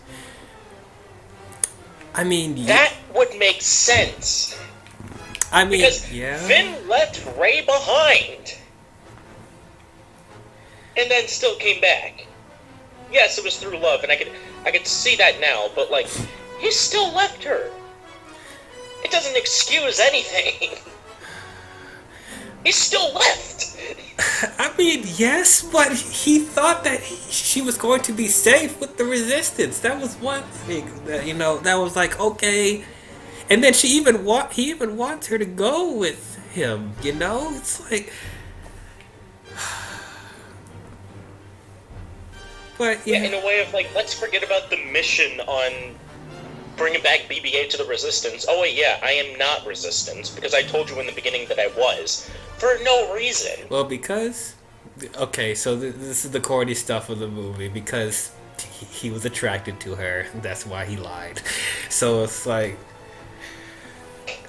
Speaker 1: I mean,
Speaker 3: that would make sense.
Speaker 1: I mean,
Speaker 3: because
Speaker 1: yeah.
Speaker 3: Finn left Rey behind, and then still came back. Yes, it was through love, and I could see that now. But like, he still left her. It doesn't excuse anything. He still left.
Speaker 1: I mean, yes, but he thought that she was going to be safe with the Resistance. That was one thing that that was like, okay. And then he even wants her to go with him. It's like, but
Speaker 3: yeah, in a way of like, let's forget about the mission on bringing back BB-8 to the Resistance. Oh wait, yeah, I am not Resistance because I told you in the beginning that I was. For no reason.
Speaker 1: Well, because... Okay, so this is the corny stuff of the movie. Because he was attracted to her. That's why he lied. So it's like...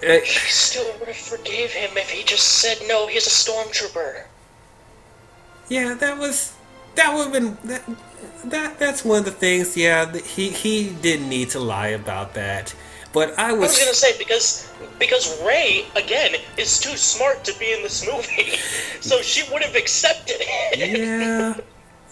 Speaker 3: I still would have forgave him if he just said, no, he's a stormtrooper.
Speaker 1: Yeah, that would have been... That's one of the things, yeah, he didn't need to lie about that. But I was
Speaker 3: gonna say, because Rey, again, is too smart to be in this movie, so she would have accepted it.
Speaker 1: Yeah.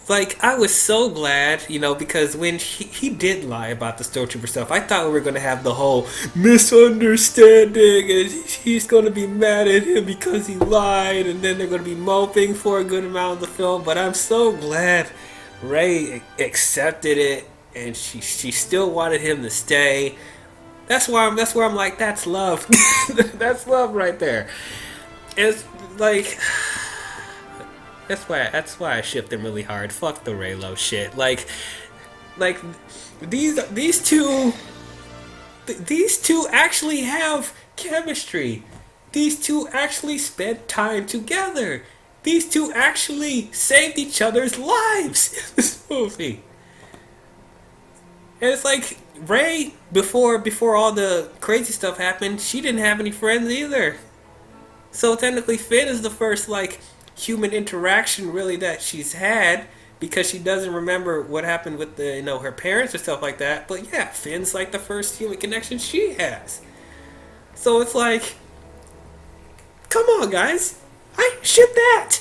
Speaker 1: Like, I was so glad, because when he did lie about the Stormtrooper stuff, I thought we were going to have the whole misunderstanding, and he's going to be mad at him because he lied, and then they're going to be moping for a good amount of the film. But I'm so glad Rey accepted it, and she still wanted him to stay. That's where I'm like, that's love. That's love right there. It's like, that's why I shipped them really hard. Fuck the Reylo shit. Like these two actually have chemistry. These two actually spent time together. These two actually saved each other's lives in this movie. And it's like, Rey, before all the crazy stuff happened, she didn't have any friends either. So technically Finn is the first, like, human interaction really that she's had, because she doesn't remember what happened with the, her parents or stuff like that. But yeah, Finn's like the first human connection she has. So it's like, come on guys, I ship that.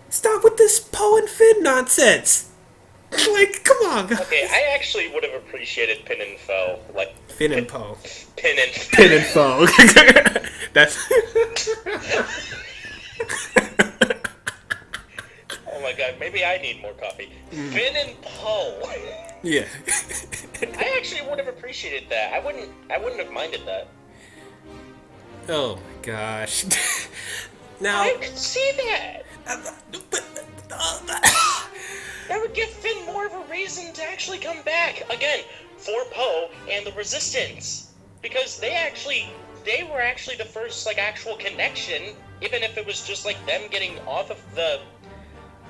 Speaker 1: Stop with this Poe and Finn nonsense. Like, come on, guys.
Speaker 3: Okay, I actually would have appreciated Pin and Foe. Like,
Speaker 1: Finn and Poe.
Speaker 3: Pin and
Speaker 1: Foe. That's...
Speaker 3: Oh my god, maybe I need more coffee. Finn and Poe.
Speaker 1: Yeah.
Speaker 3: I actually would have appreciated that. I wouldn't have minded that.
Speaker 1: Oh my gosh. Now...
Speaker 3: I could see that. That would give Finn more of a reason to actually come back again for Poe and the Resistance, because they were actually the first like actual connection, even if it was just like them getting off of the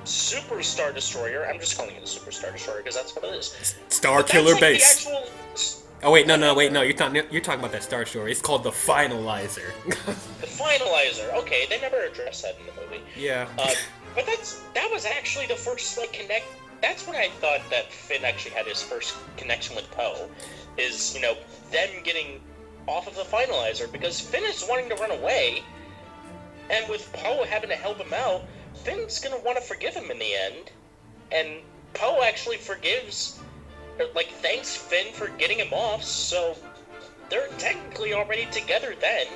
Speaker 3: Super Star Destroyer. I'm just calling it the Super Star Destroyer because that's what it is.
Speaker 1: Star Killer
Speaker 3: like
Speaker 1: Base. Oh wait, no, you're talking about that Star Destroyer. It's called the Finalizer.
Speaker 3: The Finalizer. Okay, they never addressed that in the movie.
Speaker 1: Yeah.
Speaker 3: But that was actually the first like connect. That's when I thought that Finn actually had his first connection with Poe, is them getting off of the Finalizer, because Finn is wanting to run away, and with Poe having to help him out, Finn's gonna want to forgive him in the end, and Poe actually forgives, like thanks Finn for getting him off, so they're technically already together then.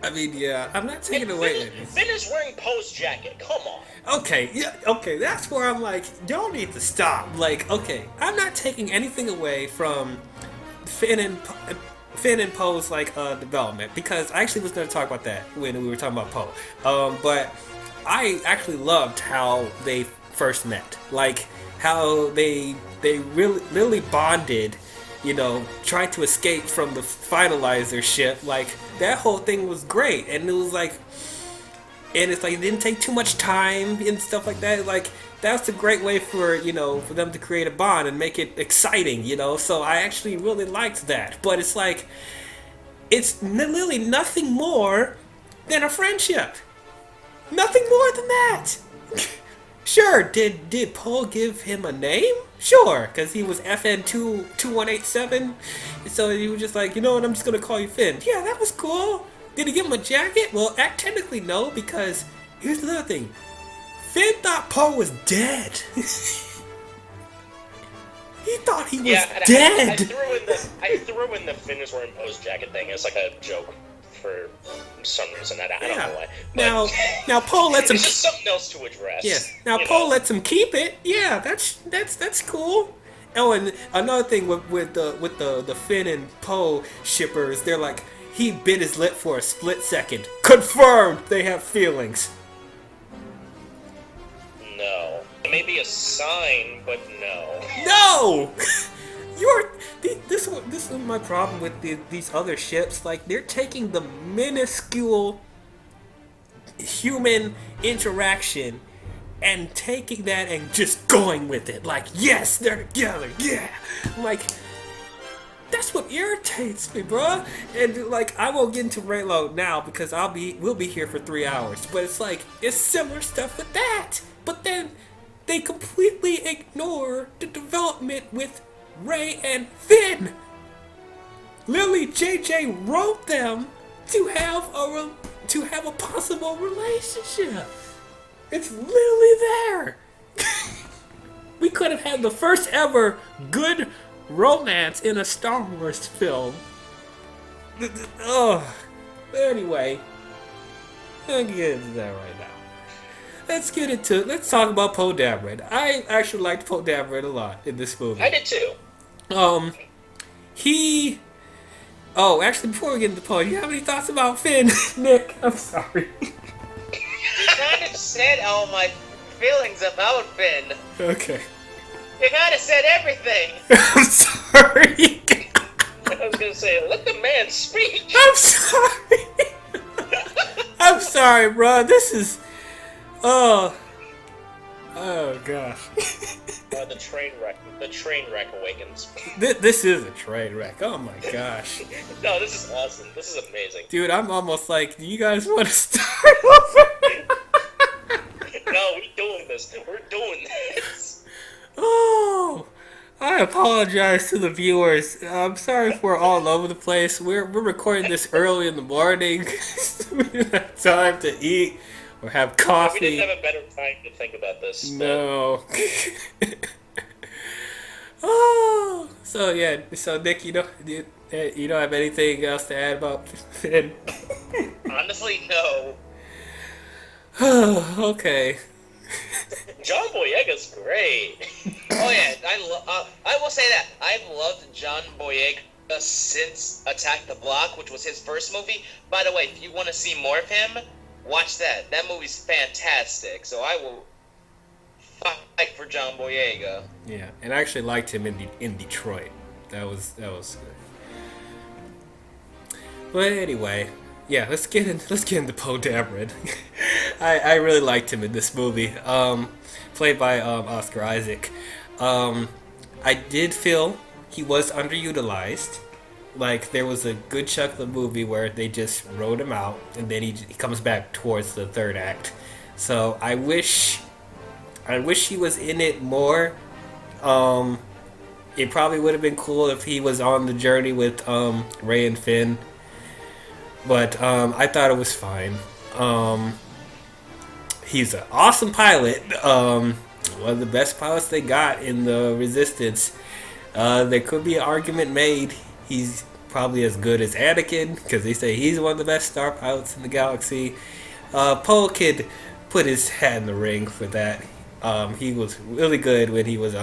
Speaker 1: I mean, yeah, I'm not taking away.
Speaker 3: Finn is wearing Poe's jacket. Come on.
Speaker 1: Okay, yeah, okay, that's where I'm like, y'all need to stop. Like, okay, I'm not taking anything away from Finn Finn and Poe's like development, because I actually was going to talk about that when we were talking about Poe. But I actually loved how they first met, like how they really bonded. You know, tried to escape from the finalizer ship. Like that whole thing was great, and it was like, and it's like it didn't take too much time and stuff like that. Like that's a great way for for them to create a bond and make it exciting. So I actually really liked that. But it's like it's literally nothing more than a friendship. Nothing more than that. Sure, did Paul give him a name? Sure, because he was FN2187. So he was just like, you know what, I'm just going to call you Finn. Yeah, that was cool. Did he give him a jacket? Well, technically no, because here's the other thing. Finn thought Paul was dead. He thought he was dead.
Speaker 3: I threw in the Finn is wearing Poe's jacket thing as like a joke for some reason. I don't know why.
Speaker 1: Now Poe lets him.
Speaker 3: It's just something else to address.
Speaker 1: Yes. Now Poe lets him keep it. Yeah, that's cool. Oh, and another thing with the Finn and Poe shippers, they're like, he bit his lip for a split second. Confirmed, they have feelings.
Speaker 3: No, it may be a sign, but no.
Speaker 1: No. This is my problem with these other ships. Like, they're taking the minuscule human interaction and taking that and just going with it. Like, yes, they're together. Yeah. Like, that's what irritates me, bruh. And like, I won't get into Raylo now because we'll be here for 3 hours. But it's like, it's similar stuff with that. But then they completely ignore the development with Ray and Finn. Lily JJ wrote them to have a possible relationship. It's literally there. We could have had the first ever good romance in a Star Wars film. Oh, anyway, I'll get into that right now. Let's talk about Poe Dameron. I actually liked Poe Dameron a lot in this movie.
Speaker 3: I did too.
Speaker 1: Actually, before we get into Poe, you have any thoughts about Finn? Nick, I'm sorry.
Speaker 2: You kind of said all my feelings about Finn.
Speaker 1: Okay.
Speaker 2: You kind of said everything.
Speaker 1: I'm sorry.
Speaker 3: I was gonna say, let the man speak.
Speaker 1: I'm sorry. I'm sorry, bro. This is... Oh gosh.
Speaker 3: The train wreck awakens.
Speaker 1: This is a train wreck. Oh my gosh.
Speaker 3: No, this is awesome. This is amazing.
Speaker 1: Dude, I'm almost like, do you guys want to start over?
Speaker 3: No, we're doing this. We're doing this.
Speaker 1: Oh, I apologize to the viewers. I'm sorry if we're all over the place. We're recording this early in the morning. We didn't have time to eat or have coffee.
Speaker 3: We didn't have a better time to think about this.
Speaker 1: No. Oh, so yeah. So Nick, you don't have anything else to add about Finn?
Speaker 2: Honestly, no.
Speaker 1: Okay.
Speaker 3: John Boyega's great.
Speaker 2: Oh yeah, I will say that I've loved John Boyega since Attack the Block, which was his first movie. By the way, if you want to see more of him, watch that. That movie's fantastic. So I will fight for John Boyega.
Speaker 1: Yeah, and I actually liked him in Detroit. That was good. But anyway, yeah, let's get into Poe Dameron. I really liked him in this movie. Played by Oscar Isaac. I did feel he was underutilized. Like, there was a good chunk of the movie where they just wrote him out, and then he comes back towards the third act. So I wish he was in it more. It probably would have been cool if he was on the journey with Ray and Finn. But I thought it was fine. He's an awesome pilot. One of the best pilots they got in the Resistance. There could be an argument made he's probably as good as Anakin, because they say he's one of the best star pilots in the galaxy. Poe could put his hat in the ring for that. He was really good when he was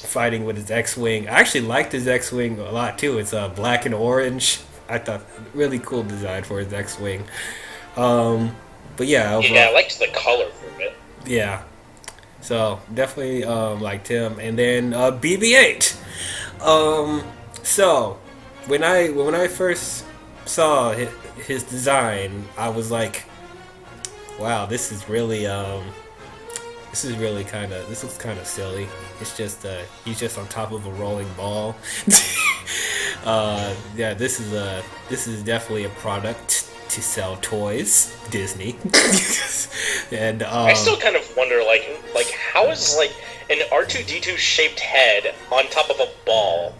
Speaker 1: fighting with his X-wing. I actually liked his X-wing a lot too. It's black and orange. I thought really cool design for his X-wing. But yeah, overall,
Speaker 3: yeah, I liked the color for it.
Speaker 1: yeah. So definitely liked him, and then BB-8. So when I first saw his design, I was like, wow, this is really kind of, this looks kind of silly. It's just he's just on top of a rolling ball. Yeah, this is definitely a product to sell toys, Disney. And
Speaker 3: I still kind of wonder, like how is like an R2-D2 shaped head on top of a ball?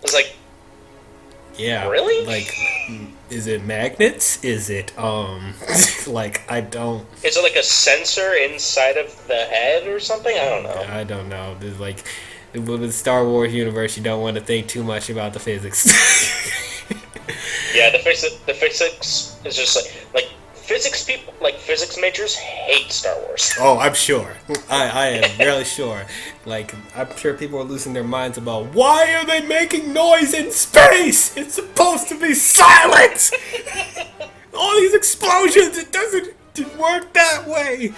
Speaker 3: It's like,
Speaker 1: yeah,
Speaker 3: really?
Speaker 1: Like, is it magnets? Is it like, I don't.
Speaker 3: Is it like a sensor inside of the head or something? I don't know.
Speaker 1: I don't know. There's like, with the Star Wars universe, you don't want to think too much about the physics.
Speaker 3: Yeah, the physics is just like physics people, like physics majors hate Star Wars.
Speaker 1: Oh, I'm sure. I am really sure. Like, I'm sure people are losing their minds about why are they making noise in space? It's supposed to be silent. All these explosions, it doesn't work that way.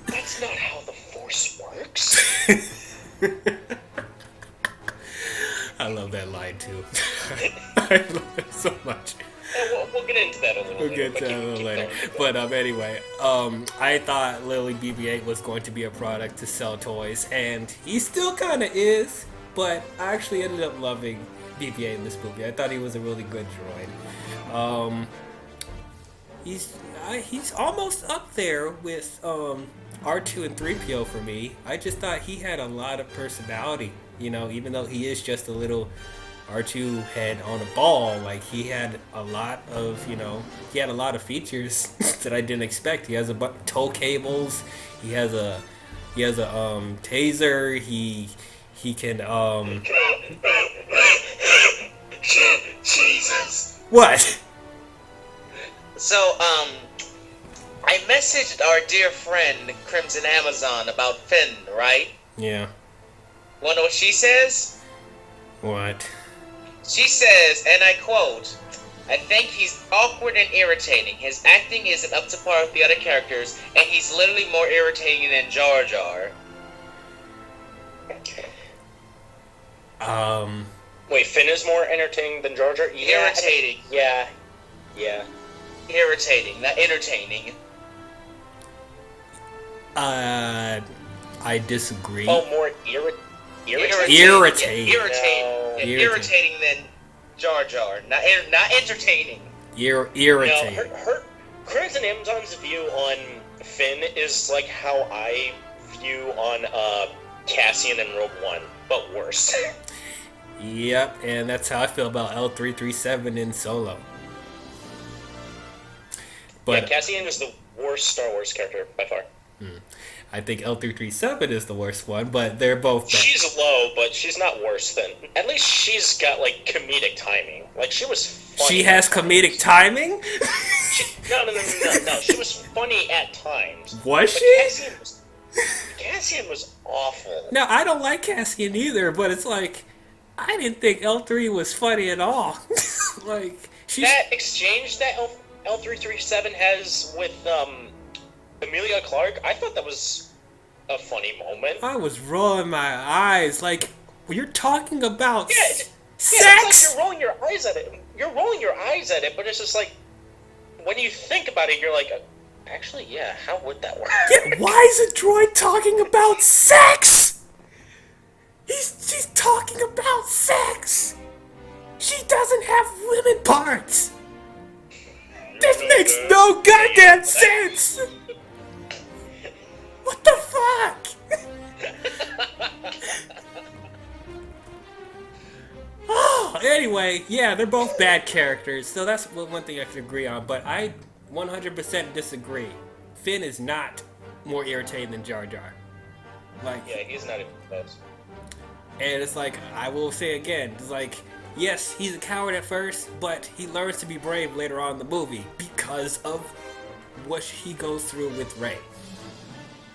Speaker 3: That's not how the Force works.
Speaker 1: I love that line too. I love it so much.
Speaker 3: Yeah, we'll get into that a little
Speaker 1: We'll get to that a little later. But anyway, I thought Lily BB-8 was going to be a product to sell toys, and he still kind of is. But I actually ended up loving BB-8 in this movie. I thought he was a really good droid. He's almost up there with R2 and 3PO for me. I just thought he had a lot of personality. You know, even though he is just a little R2 head on a ball, like he had a lot of features that I didn't expect. He has a tow cables. He has a taser. He can
Speaker 2: Jesus.
Speaker 1: What?
Speaker 2: So, I messaged our dear friend Crimson Amazon about Finn, right?
Speaker 1: Yeah.
Speaker 2: Wanna know what she says?
Speaker 1: What?
Speaker 2: She says, and I quote, "I think he's awkward and irritating. His acting isn't up to par with the other characters, and he's literally more irritating than Jar Jar."
Speaker 3: Wait, Finn is more entertaining than Jar Jar? Yeah,
Speaker 2: Irritating.
Speaker 3: Yeah.
Speaker 2: Irritating, not entertaining.
Speaker 1: I disagree.
Speaker 3: Oh, more irritating.
Speaker 1: Irritating.
Speaker 2: Irritating than Jar Jar. Not entertaining.
Speaker 1: Irritating.
Speaker 3: No, her Crimson Amazon's view on Finn is like how I view on Cassian and Rogue One, but worse.
Speaker 1: Yep, and that's how I feel about L337 in Solo. But
Speaker 3: yeah, Cassian is the worst Star Wars character by far.
Speaker 1: I think L337 is the worst one, but they're both bad.
Speaker 3: She's low, but she's not worse than... At least she's got, like, comedic timing. Like, she was funny.
Speaker 1: She has comedic timing?
Speaker 3: No. She was funny at times.
Speaker 1: Was she?
Speaker 3: Cassian was awful.
Speaker 1: No, I don't like Cassian either, but it's like, I didn't think L3 was funny at all. Like, she's...
Speaker 3: That exchange that L337 has with, Amelia Clark, I thought that was a funny moment.
Speaker 1: I was rolling my eyes, like, you're talking about sex?
Speaker 3: It's like you're rolling your eyes at it. You're rolling your eyes at it, but it's just like, when you think about it, you're like, actually, yeah, how would that work?
Speaker 1: Yeah, why is a droid talking about sex? She's talking about sex. She doesn't have women parts. This makes no goddamn sense. What the fuck? Oh, anyway, yeah, they're both bad characters, so that's one thing I can agree on, but I 100% disagree. Finn is not more irritating than Jar Jar. Like,
Speaker 3: Yeah, he's not even close.
Speaker 1: and it's like, I will say again, it's like, yes, he's a coward at first, but he learns to be brave later on in the movie because of what he goes through with Rey.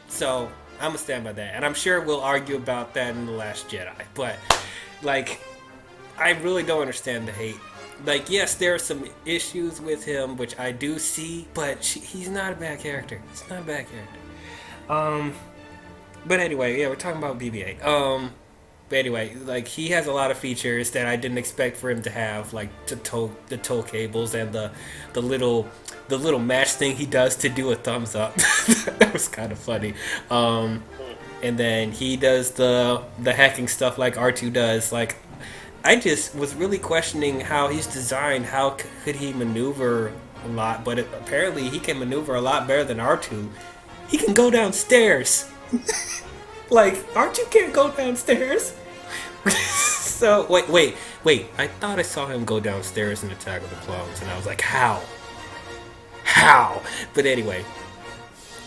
Speaker 1: So, I'm gonna stand by that, and I'm sure we'll argue about that in The Last Jedi. But like, I really don't understand the hate. Like, yes, there are some issues with him, which I do see, but he's not a bad character. He's not a bad character. But anyway, yeah, we're talking about BB-8. But anyway, like, he has a lot of features that I didn't expect for him to have, like the tow cables and the little match thing he does to do a thumbs up. That was kind of funny. And then he does the hacking stuff like R2 does. Like, I just was really questioning how he's designed. How could he maneuver a lot? But apparently he can maneuver a lot better than R2. He can go downstairs. Like, R2 can't go downstairs. So, wait. I thought I saw him go downstairs in Attack of the Clones, and I was like, how? But anyway,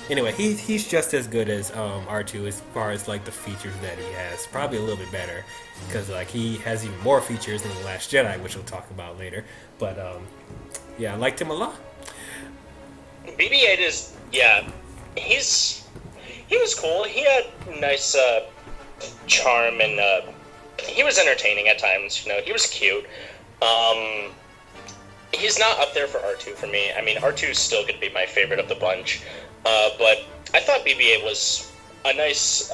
Speaker 1: he's just as good as R2 as far as, like, the features that he has. Probably a little bit better, because, like, he has even more features than The Last Jedi, which we'll talk about later. But, yeah, I liked him a lot.
Speaker 3: BB-8 is, yeah, he was cool. He had nice charm, and he was entertaining at times. You know, he was cute. He's not up there for R2 for me. I mean, R2 is still going to be my favorite of the bunch. But I thought BB-8 was a nice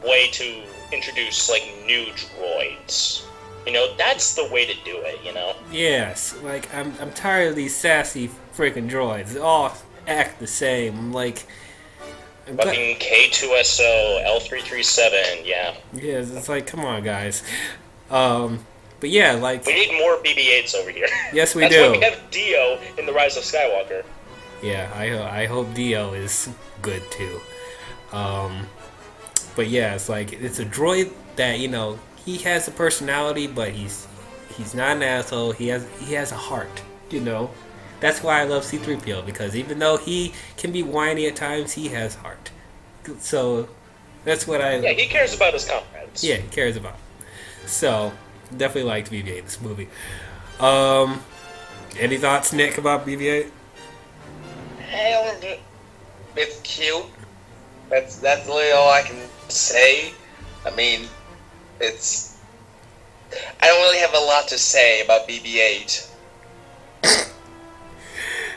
Speaker 3: way to introduce, like, new droids. You know, that's the way to do it, you know?
Speaker 1: Yes, like, I'm tired of these sassy freaking droids. They all act the same. Like,
Speaker 3: fucking K2SO, L337, yeah.
Speaker 1: Yeah, it's like, come on, guys. But yeah, like,
Speaker 3: we need more BB-8s over here.
Speaker 1: Yes, we
Speaker 3: That's
Speaker 1: do.
Speaker 3: why we have Dio in The Rise of Skywalker.
Speaker 1: Yeah, I hope Dio is good too. But yeah, it's like, it's a droid that, you know, he has a personality, but he's not an asshole. He has a heart, you know. That's why I love C-3PO, because even though he can be whiny at times, he has heart. So that's what I...
Speaker 3: Yeah, he cares about his comrades.
Speaker 1: Yeah, he cares about them. So, definitely liked BB-8 in this movie. Any thoughts, Nick, about BB-8?
Speaker 2: It's cute. That's literally all I can say. I mean, it's... I don't really have a lot to say about BB-8.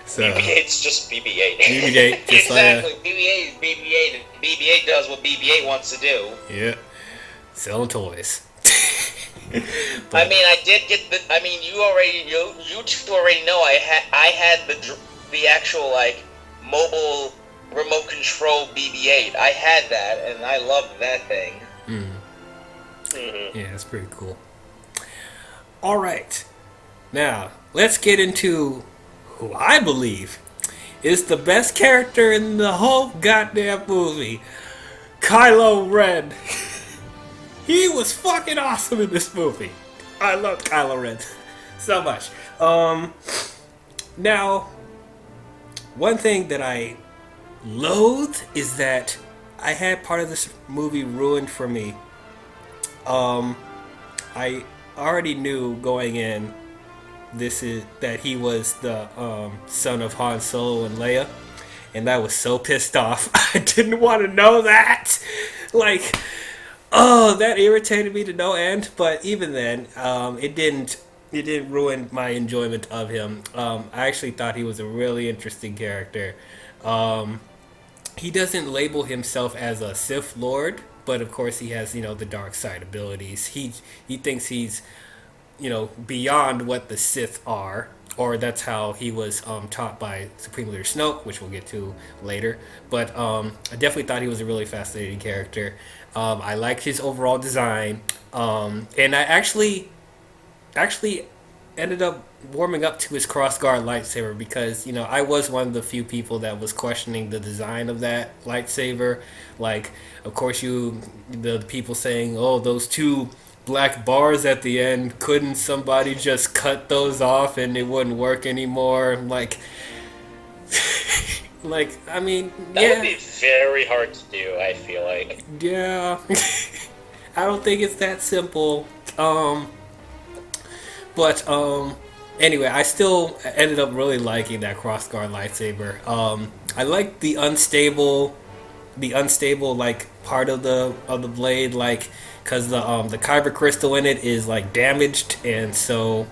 Speaker 1: So,
Speaker 3: BB-8's just BB-8.
Speaker 1: BB-8, just
Speaker 2: exactly. BB-8 is BB-8, and BB-8 does what BB-8 wants to do.
Speaker 1: Yeah. Selling toys.
Speaker 2: I mean, I did get the... I mean, you two already know I had the actual, like, mobile remote control BB-8. I had that, and I loved that thing.
Speaker 3: Mm-hmm.
Speaker 1: Yeah, that's pretty cool. Alright. Now, let's get into who I believe is the best character in the whole goddamn movie. Kylo Ren. He was fucking awesome in this movie. I loved Kylo Ren so much. Now, one thing that I loathe is that I had part of this movie ruined for me. I already knew going in that he was the son of Han Solo and Leia, and I was so pissed off. I didn't want to know that. Like, oh, that irritated me to no end. But even then, it didn't ruin my enjoyment of him. I actually thought he was a really interesting character. He doesn't label himself as a Sith Lord, but of course he has, you know, the dark side abilities. He thinks he's, you know, beyond what the Sith are, or that's how he was taught by Supreme Leader Snoke, which we'll get to later. But I definitely thought he was a really fascinating character. I liked his overall design, and I actually ended up warming up to his crossguard lightsaber, because, you know, I was one of the few people that was questioning the design of that lightsaber. Like, of course, the people saying, oh, those two black bars at the end, couldn't somebody just cut those off and it wouldn't work anymore? Like, I mean,
Speaker 3: that would be very hard to do, I feel like.
Speaker 1: Yeah. I don't think it's that simple. But anyway, I still ended up really liking that crossguard lightsaber. I like the unstable the unstable like part of the blade, like because the kyber crystal in it is like damaged, and so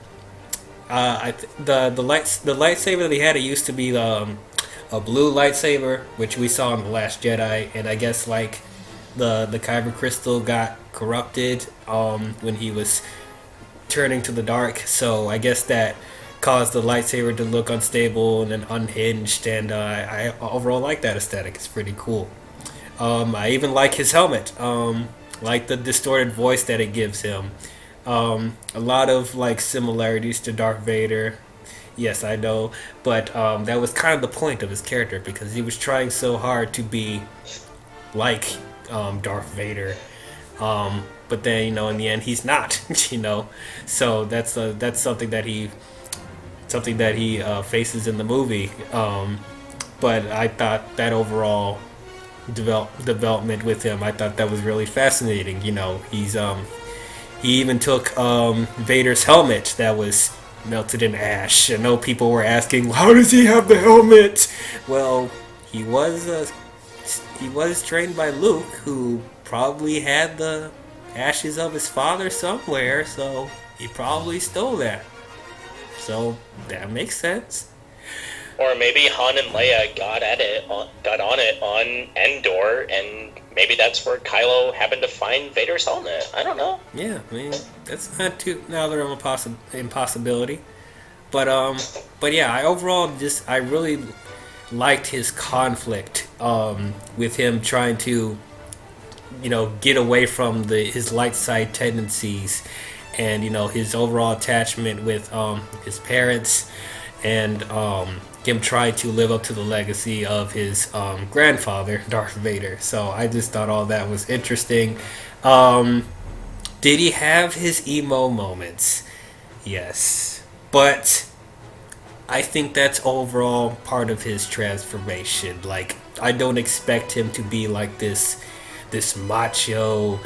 Speaker 1: the lightsaber that he had, it used to be a blue lightsaber, which we saw in the Last Jedi, and I guess like the kyber crystal got corrupted when he was turning to the dark. So I guess that caused the lightsaber to look unstable and then unhinged. And I overall like that aesthetic. It's pretty cool. I even like his helmet. Like the distorted voice that it gives him. A lot of like similarities to Darth Vader. Yes, I know, but that was kind of the point of his character because he was trying so hard to be like Darth Vader. But then in the end he's not. So that's something that he faces in the movie. But I thought that overall development with him, I thought that was really fascinating. He even took Vader's helmet that was melted in ash. I know people were asking, how does he have the helmet? Well, he was trained by Luke, who probably had the ashes of his father somewhere, so he probably stole that. So that makes sense.
Speaker 3: Or maybe Han and Leia got on it on Endor, and maybe that's where Kylo happened to find Vader's helmet. I don't know.
Speaker 1: Yeah, I mean that's not too another impossibility. But yeah, I really liked his conflict with him trying to get away from his light side tendencies, and his overall attachment with his parents, and him trying to live up to the legacy of his grandfather, Darth Vader. So I just thought all that was interesting. Did he have his emo moments? Yes. But I think that's overall part of his transformation. Like, I don't expect him to be like this macho,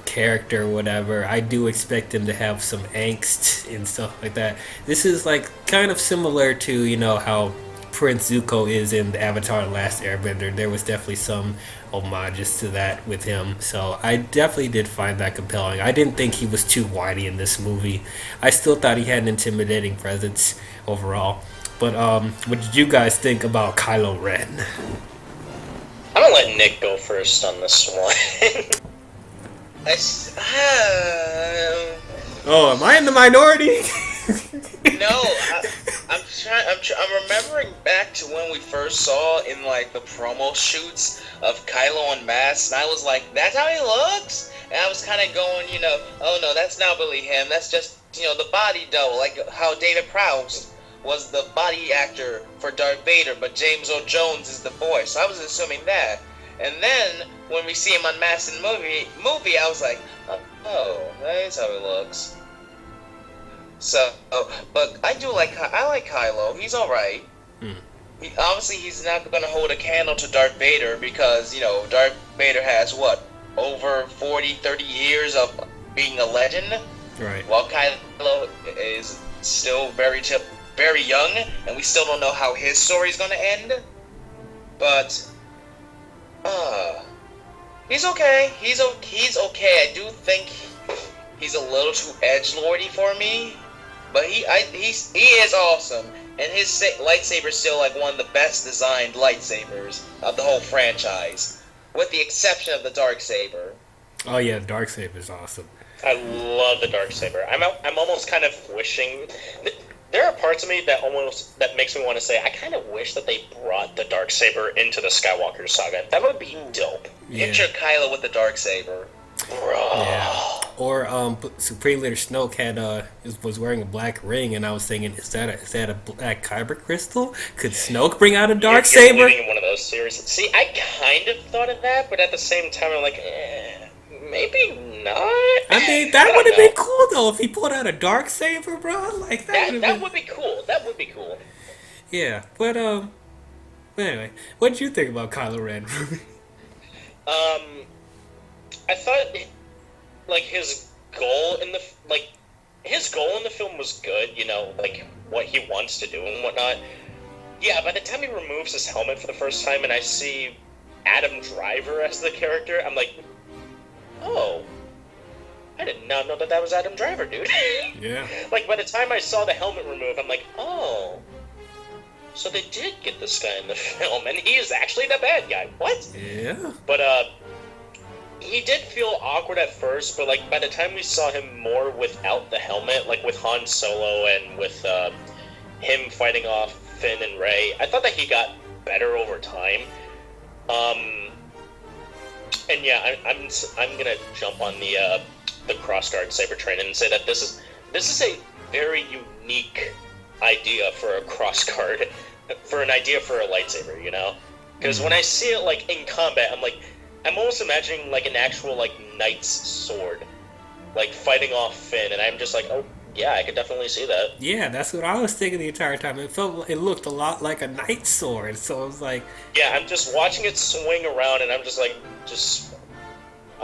Speaker 1: character or whatever. I do expect him to have some angst and stuff like that. This is like kind of similar to, how Prince Zuko is in the Avatar: The Last Airbender. There was definitely some homages to that with him. So I definitely did find that compelling. I didn't think he was too whiny in this movie. I still thought he had an intimidating presence overall. But what did you guys think about Kylo Ren?
Speaker 3: I'm gonna let Nick go first on this one.
Speaker 1: Oh, am I in the minority?
Speaker 2: No, I'm remembering back to when we first saw in like the promo shoots of Kylo Unmasked, and I was like, that's how he looks? And I was kind of going, oh no, that's not really him. That's just, the body double, like how David Prowse was the body actor for Darth Vader, but James Earl Jones is the voice. So I was assuming that. And then when we see him unmasked in the movie, I was like, oh, that is how he looks. So, but I like Kylo. He's all right. Obviously, he's not gonna hold a candle to Darth Vader because Darth Vader has over 30 years of being a legend.
Speaker 1: Right. While
Speaker 2: Kylo is still very young, and we still don't know how his story is gonna end. But he's okay. He's okay. I do think he's a little too edgelordy for me, but he is awesome, and his lightsaber is still like one of the best designed lightsabers of the whole franchise, with the exception of the Darksaber.
Speaker 1: Oh yeah, the Darksaber is awesome.
Speaker 3: I love the Darksaber. I'm almost kind of wishing. There are parts of me that makes me want to say, I kind of wish that they brought the Darksaber into the Skywalker saga. That would be dope.
Speaker 1: Yeah.
Speaker 2: Picture Kylo with the Darksaber.
Speaker 3: Bro.
Speaker 1: Yeah. Or Supreme Leader Snoke was wearing a black ring, and I was thinking, is that a black kyber crystal? Could Snoke bring out a Darksaber?
Speaker 3: You're in one of those series. See, I kind of thought of that, but at the same time, I'm like, maybe not.
Speaker 1: I mean, that would have been cool though if he pulled out a Darksaber, bro. Like
Speaker 3: that would be cool. That would be cool.
Speaker 1: Yeah, but anyway, what did you think about Kylo Ren?
Speaker 3: I thought like his goal in the film was good. Like what he wants to do and whatnot. Yeah, by the time he removes his helmet for the first time, and I see Adam Driver as the character, I'm like, oh, I did not know that was Adam Driver, dude.
Speaker 1: Yeah.
Speaker 3: Like, by the time I saw the helmet remove, I'm like, oh, so they did get this guy in the film, and he is actually the bad guy. What?
Speaker 1: Yeah.
Speaker 3: But, he did feel awkward at first, but, like, by the time we saw him more without the helmet, like with Han Solo and with, him fighting off Finn and Rey, I thought that he got better over time. And yeah, I'm gonna jump on the crossguard saber train and say that this is a very unique idea for a crossguard, for an idea for a lightsaber, you know? Because when I see it like in combat, I'm almost imagining like an actual like knight's sword, like fighting off Finn, and I'm just like, oh yeah, I could definitely see that.
Speaker 1: Yeah, that's what I was thinking the entire time. It looked a lot like a knight's sword, so I was like,
Speaker 3: yeah, I'm just watching it swing around, and I'm just like,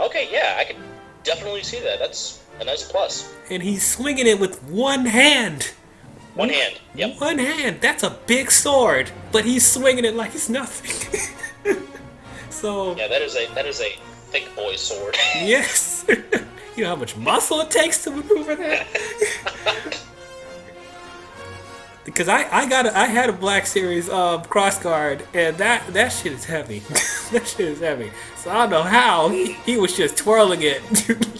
Speaker 3: okay, yeah, I could definitely see that. That's a nice plus.
Speaker 1: And he's swinging it with one hand.
Speaker 3: One hand. Yep.
Speaker 1: One hand. That's a big sword, but he's swinging it like it's nothing. So
Speaker 3: yeah, that is a thick boy sword.
Speaker 1: Yes. You know how much muscle it takes to maneuver that? Because I had a Black Series crossguard, and that shit is heavy. That shit is heavy. So I don't know how he was just twirling it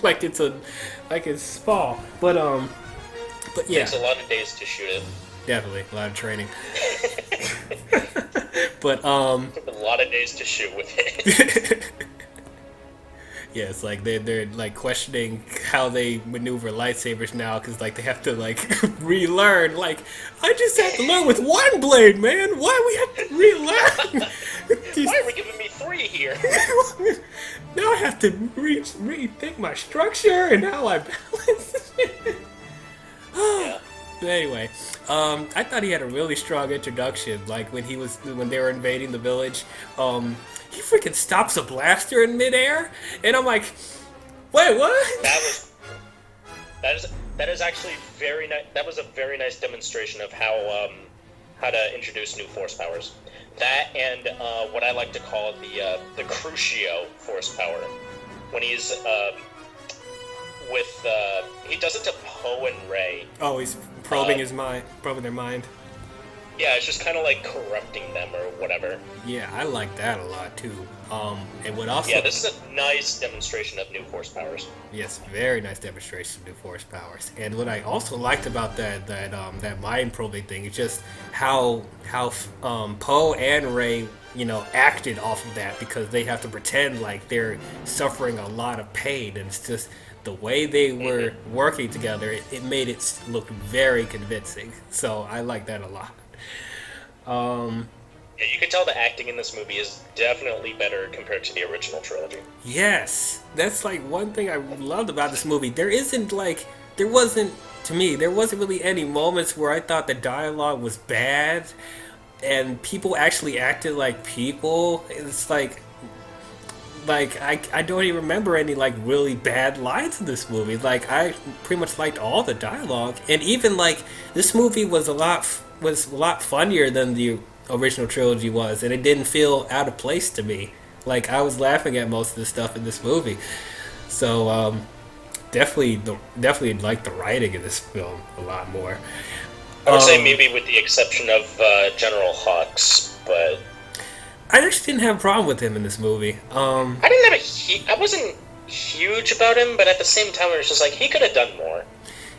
Speaker 1: like it's small. But yeah.
Speaker 3: Takes a lot of days to shoot it.
Speaker 1: Definitely a lot of training. But
Speaker 3: a lot of days to shoot with it.
Speaker 1: Yeah, it's like they're like questioning how they maneuver lightsabers now, because like they have to like relearn. Like, I just have to learn with one blade, man. Why we have to relearn?
Speaker 3: Why are we giving me 3 here?
Speaker 1: Now I have to rethink my structure and how I balance.
Speaker 3: Yeah.
Speaker 1: But anyway, I thought he had a really strong introduction. Like when they were invading the village, he freaking stops a blaster in midair, and I'm like, wait, what?
Speaker 3: That is actually very nice. That was a very nice demonstration of how to introduce new force powers. That and what I like to call the Crucio force power, when he's he does it to Poe and Rey.
Speaker 1: Oh, he's probing their mind.
Speaker 3: Yeah, it's just kind of like corrupting them or whatever.
Speaker 1: Yeah, I like that a lot too. And what also?
Speaker 3: Yeah, this is a nice demonstration of new force powers.
Speaker 1: Yes, very nice demonstration of new force powers. And what I also liked about that mind probing thing is just how Poe and Rey, you know, acted off of that, because they have to pretend like they're suffering a lot of pain, and it's just the way they were working together. It made it look very convincing. So I like that a lot.
Speaker 3: Yeah, you can tell the acting in this movie is definitely better compared to the original trilogy.
Speaker 1: Yes, that's like one thing I loved about this movie. There wasn't really any moments where I thought the dialogue was bad and people actually acted like people. It's like I don't even remember any like really bad lines in this movie. Like, I pretty much liked all the dialogue, and even like this movie was a lot funnier than the original trilogy was, and it didn't feel out of place to me. Like, I was laughing at most of the stuff in this movie. So definitely like the writing in this film a lot more.
Speaker 3: I would say maybe with the exception of General Hux, but
Speaker 1: I actually didn't have a problem with him in this movie.
Speaker 3: I wasn't huge about him, but at the same time, it was just like he could have done more.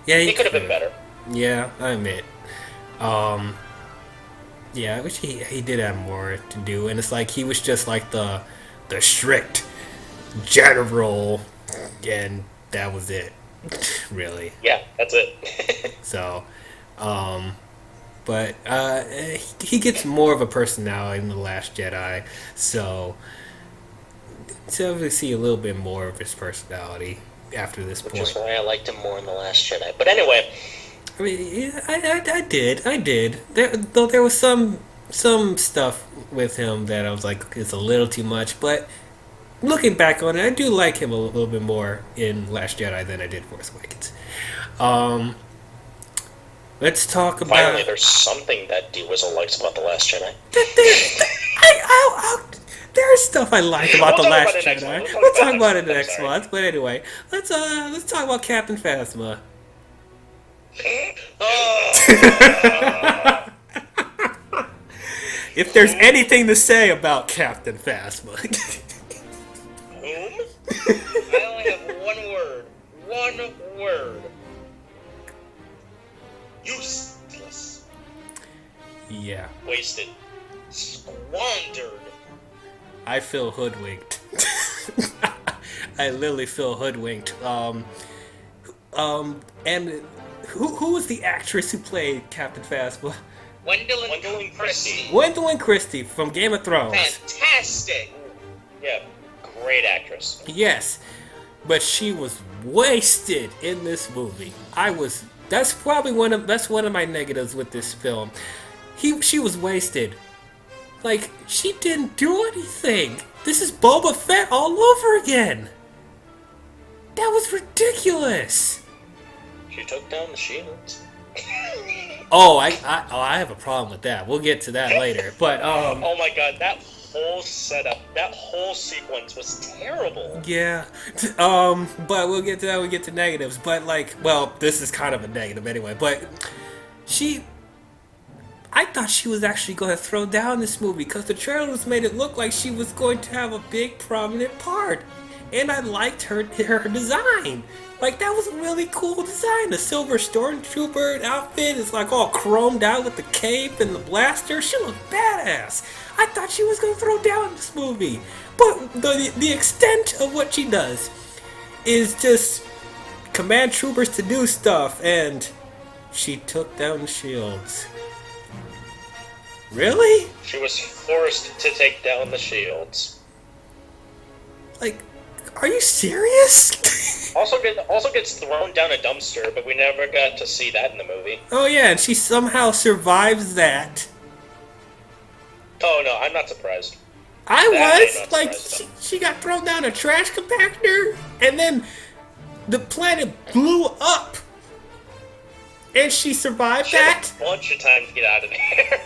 Speaker 1: Yeah,
Speaker 3: he could have been better.
Speaker 1: Yeah, I admit. Yeah, I wish he did have more to do, and it's like he was just like the strict general, and that was it, really.
Speaker 3: Yeah, that's it.
Speaker 1: So, but he gets more of a personality in The Last Jedi, so definitely see a little bit more of his personality after this point.
Speaker 3: Which is why I liked him more in The Last Jedi. But anyway,
Speaker 1: I mean, I did. There was some stuff with him that I was like, it's a little too much. But looking back on it, I do like him a little bit more in Last Jedi than I did Force Awakens. Let's talk about.
Speaker 3: Finally, there's something that D-Wizzle likes about The Last Jedi.
Speaker 1: there's stuff I like about
Speaker 3: We'll
Speaker 1: The
Speaker 3: talk
Speaker 1: Last
Speaker 3: about it next
Speaker 1: Jedi.
Speaker 3: month.
Speaker 1: We'll talk about it
Speaker 3: I'm
Speaker 1: next
Speaker 3: sorry.
Speaker 1: month. But anyway, let's talk about Captain Phasma. If there's anything to say about Captain Phasma.
Speaker 3: Whom?
Speaker 2: I only have one word. One word.
Speaker 3: Useless.
Speaker 1: Yeah,
Speaker 3: Wasted.
Speaker 2: Squandered.
Speaker 1: I feel hoodwinked. I literally feel hoodwinked. And who was the actress who played Captain Phasma?
Speaker 2: Gwendolyn Christie.
Speaker 1: Gwendolyn Christie from Game of Thrones.
Speaker 2: Fantastic.
Speaker 3: Yeah, great actress.
Speaker 1: Yes, but she was wasted in this movie. That's probably one of my negatives with this film. She was wasted. Like, she didn't do anything. This is Boba Fett all over again. That was ridiculous.
Speaker 3: She took down the shields.
Speaker 1: Oh, I have a problem with that. We'll get to that later. But
Speaker 3: Oh my god, that whole setup, that whole sequence was terrible.
Speaker 1: yeah. But we'll get to that. We'll get to negatives. But this is kind of a negative anyway. But I thought she was actually going to throw down this movie because the trailers made it look like she was going to have a big prominent part, and I liked her design. Like, that was a really cool design. The silver stormtrooper outfit is like all chromed out with the cape and the blaster. She looked badass. I thought she was going to throw down this movie, but the extent of what she does is just command troopers to do stuff, and she took down the shields. Really?
Speaker 3: She was forced to take down the shields.
Speaker 1: Like, are you serious?
Speaker 3: Also gets thrown down a dumpster, but we never got to see that in the movie.
Speaker 1: Oh yeah, and she somehow survives that.
Speaker 3: Oh no, I'm not surprised.
Speaker 1: I
Speaker 3: That
Speaker 1: was
Speaker 3: I'm not
Speaker 1: like,
Speaker 3: surprised
Speaker 1: she got thrown down a trash compactor, and then the planet blew up, and she survived
Speaker 3: She had
Speaker 1: that.
Speaker 3: a bunch of time to get out of there.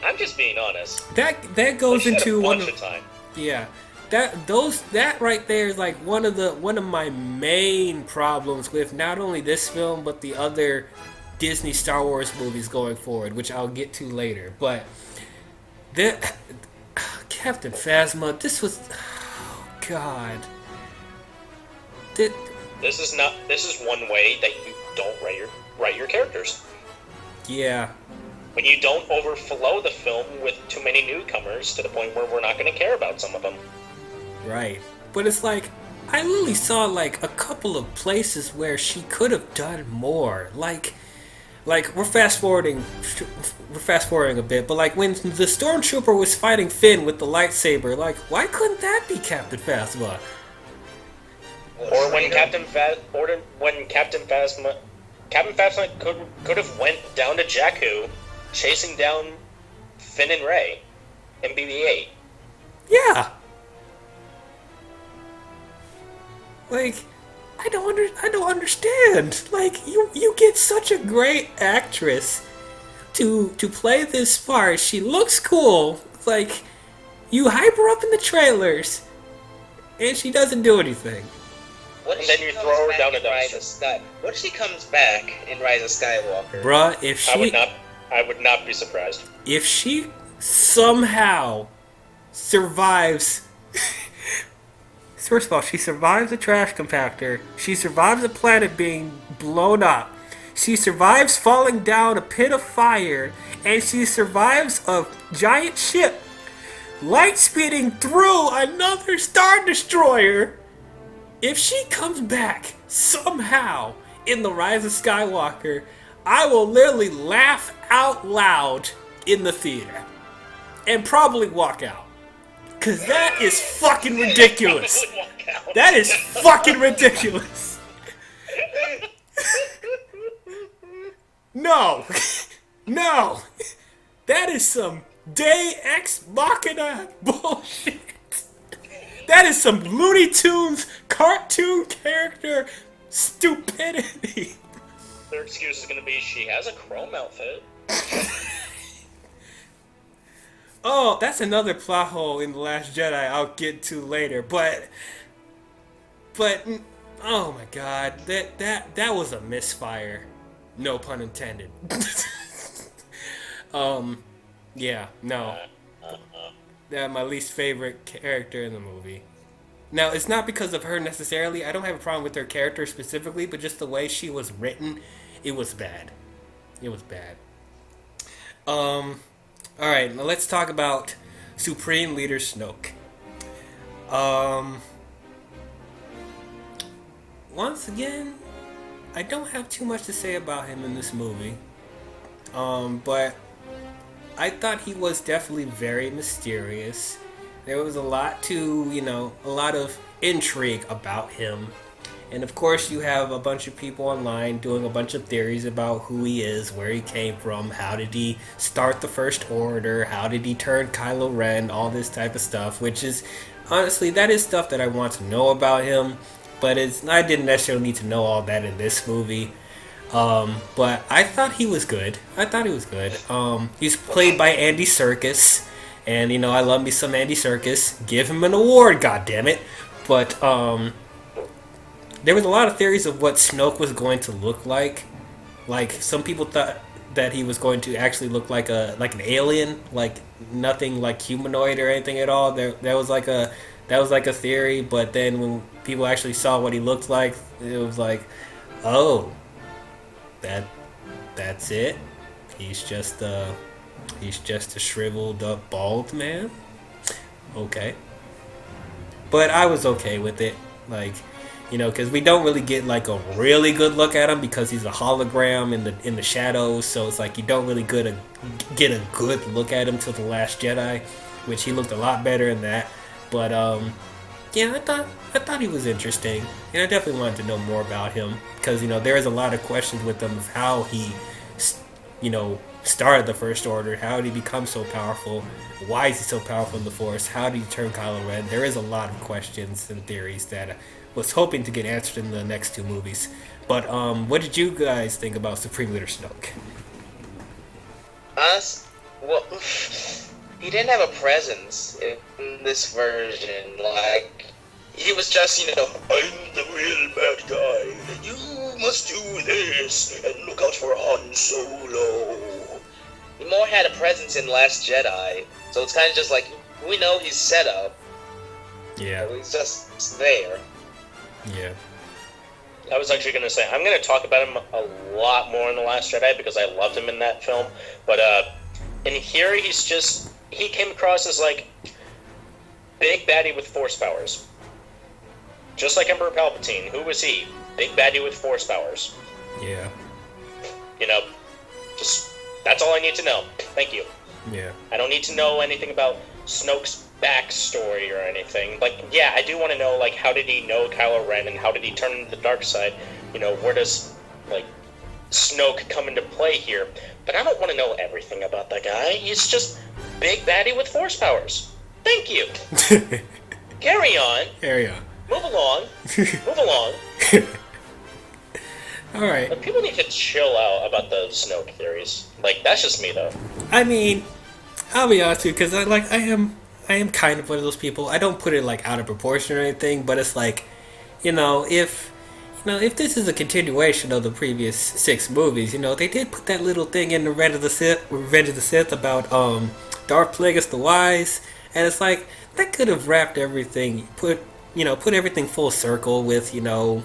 Speaker 3: I'm just being honest.
Speaker 1: That goes
Speaker 3: She had
Speaker 1: into
Speaker 3: a
Speaker 1: one
Speaker 3: bunch
Speaker 1: of
Speaker 3: of time.
Speaker 1: yeah. That right there is like one of my main problems with not only this film but the other Disney Star Wars movies going forward, which I'll get to later. But Captain Phasma, this was, oh God.
Speaker 3: This is one way that you don't write your characters.
Speaker 1: Yeah.
Speaker 3: When you don't overflow the film with too many newcomers to the point where we're not going to care about some of them.
Speaker 1: Right. But it's like, I literally saw like a couple of places where she could have done more. Like we're fast forwarding a bit, but like when the stormtrooper was fighting Finn with the lightsaber, like why couldn't that be Captain Phasma?
Speaker 3: Or when Captain Phasma could have went down to Jakku, chasing down Finn and Rey in BB-8.
Speaker 1: Yeah. Like, I don't understand. Like, you get such a great actress to play this part. She looks cool. Like, you hype her up in the trailers, and she doesn't do anything.
Speaker 2: What
Speaker 3: And
Speaker 2: if
Speaker 3: then
Speaker 2: she
Speaker 3: you
Speaker 2: comes
Speaker 3: throw her
Speaker 2: back
Speaker 3: down a
Speaker 2: in Rise
Speaker 3: dumpster?
Speaker 2: of Sky? What if she comes back in Rise of Skywalker?
Speaker 1: Bruh, if
Speaker 3: I would not be surprised.
Speaker 1: if she somehow survives. First of all, she survives the trash compactor. She survives the planet being blown up. She survives falling down a pit of fire. And she survives a giant ship light speeding through another Star Destroyer. If she comes back somehow in The Rise of Skywalker, I will literally laugh out loud in the theater. And probably walk out. Because that is fucking ridiculous. That is fucking ridiculous. No. No. That is some Deus Ex Machina bullshit. That is some Looney Tunes cartoon character stupidity.
Speaker 3: Their excuse is going to be she has a chrome outfit.
Speaker 1: Oh, that's another plot hole in The Last Jedi I'll get to later. But oh my god, that was a misfire. No pun intended. um yeah, no. That's my least favorite character in the movie. Now, it's not because of her necessarily. I don't have a problem with her character specifically, but just the way she was written, it was bad. It was bad. All right, now let's talk about Supreme Leader Snoke. Um, Once again, I don't have too much to say about him in this movie. But I thought he was definitely very mysterious. There was a lot a lot of intrigue about him. And of course, you have a bunch of people online doing a bunch of theories about who he is, where he came from, how did he start the First Order, how did he turn Kylo Ren, all this type of stuff, which is, honestly, that is stuff that I want to know about him, but I didn't necessarily need to know all that in this movie. But I thought he was good. He's played by Andy Serkis, and I love me some Andy Serkis. Give him an award, goddammit. But there was a lot of theories of what Snoke was going to look like. Like some people thought that he was going to actually look like an alien, like nothing like humanoid or anything at all. That was like a theory, but then when people actually saw what he looked like, it was like, oh, that's it. He's just a shriveled up bald man. Okay, but I was okay with it, like. Because we don't really get like a really good look at him because he's a hologram in the shadows. So it's like you don't really get a good look at him till The Last Jedi, which he looked a lot better in that. But yeah, I thought he was interesting, and I definitely wanted to know more about him because there is a lot of questions with him of how he, started the First Order. How did he become so powerful? Why is he so powerful in the Force? How did he turn Kylo Ren? There is a lot of questions and theories that was hoping to get answered in the next two movies. But what did you guys think about Supreme Leader Snoke?
Speaker 2: Us? Well, he didn't have a presence in this version. Like, he was just, I'm the real bad guy. You must do this and look out for Han Solo. He more had a presence in Last Jedi, so it's kind of just like, we know he's set up.
Speaker 1: Yeah.
Speaker 2: He's just there.
Speaker 1: Yeah.
Speaker 3: I was actually going to say, I'm going to talk about him a lot more in The Last Jedi because I loved him in that film. But in here, he came across as like big baddie with force powers. Just like Emperor Palpatine. Who was he? Big baddie with force powers.
Speaker 1: Yeah.
Speaker 3: Just, that's all I need to know. Thank you.
Speaker 1: Yeah.
Speaker 3: I don't need to know anything about Snoke's backstory or anything. Like, yeah, I do want to know, like, how did he know Kylo Ren and how did he turn into the dark side? Where does, like, Snoke come into play here? But I don't want to know everything about that guy. He's just big baddie with force powers. Thank you. Carry on.
Speaker 1: Carry on.
Speaker 3: Move along. Move along.
Speaker 1: All right.
Speaker 3: Like, people need to chill out about the Snoke theories. Like, that's just me, though.
Speaker 1: I mean, I'll be honest with you, because I am kind of one of those people. I don't put it like out of proportion or anything, but it's like, if this is a continuation of the previous 6 movies, they did put that little thing in the Revenge of the Sith about Darth Plagueis the Wise, and it's like that could have wrapped everything, put everything full circle with
Speaker 3: Yeah,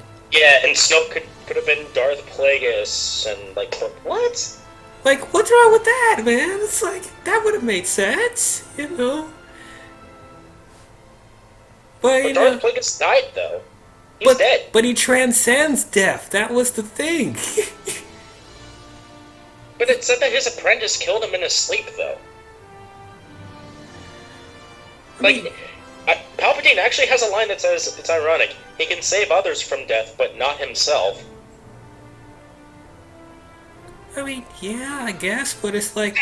Speaker 3: and Snoke could have been Darth Plagueis, and like, what?
Speaker 1: Like, what's wrong with that, man? It's like, that would have made sense, But
Speaker 3: Darth Plagueis died, though. He's dead.
Speaker 1: But he transcends death. That was the thing.
Speaker 3: But it said that his apprentice killed him in his sleep, though. Palpatine actually has a line that says, it's ironic, he can save others from death, but not himself.
Speaker 1: I mean, yeah, I guess, but it's like,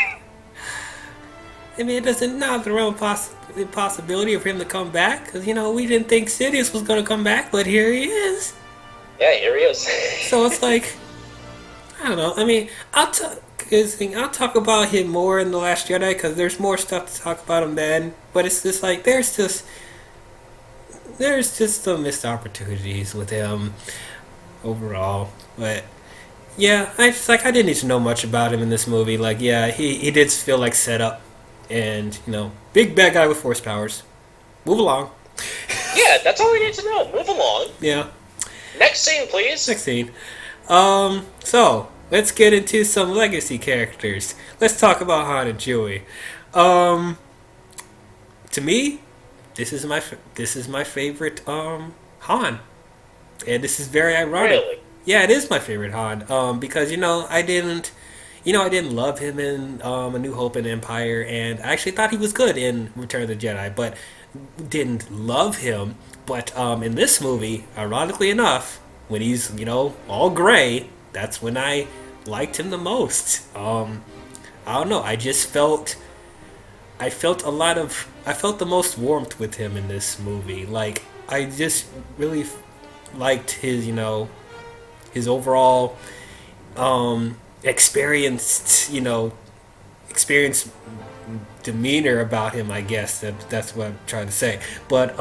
Speaker 1: it doesn't not the realm of the possibility of him to come back, because we didn't think Sidious was going to come back, but here he is.
Speaker 3: Yeah, here he is.
Speaker 1: So it's like, I don't know. I mean, Because I'll talk about him more in The Last Jedi because there's more stuff to talk about him then. But it's just like there's just some missed opportunities with him overall. But yeah, I didn't need to know much about him in this movie. Like, yeah, he did feel like set up, and big bad guy with force powers. Move along.
Speaker 3: Yeah, that's all we need to know. Move along.
Speaker 1: Yeah.
Speaker 3: Next scene, please.
Speaker 1: Next scene. So let's get into some legacy characters. Let's talk about Han and Chewie. To me, this is my favorite Han, and this is very ironic.
Speaker 3: Really?
Speaker 1: Yeah, it is my favorite Han. Because I didn't love him in A New Hope and Empire, and I actually thought he was good in Return of the Jedi, but didn't love him. But in this movie, ironically enough, when he's all gray, that's when I liked him the most. I don't know. I felt the most warmth with him in this movie. Like, I just really liked his his overall experienced demeanor about him. I guess that's what I'm trying to say. But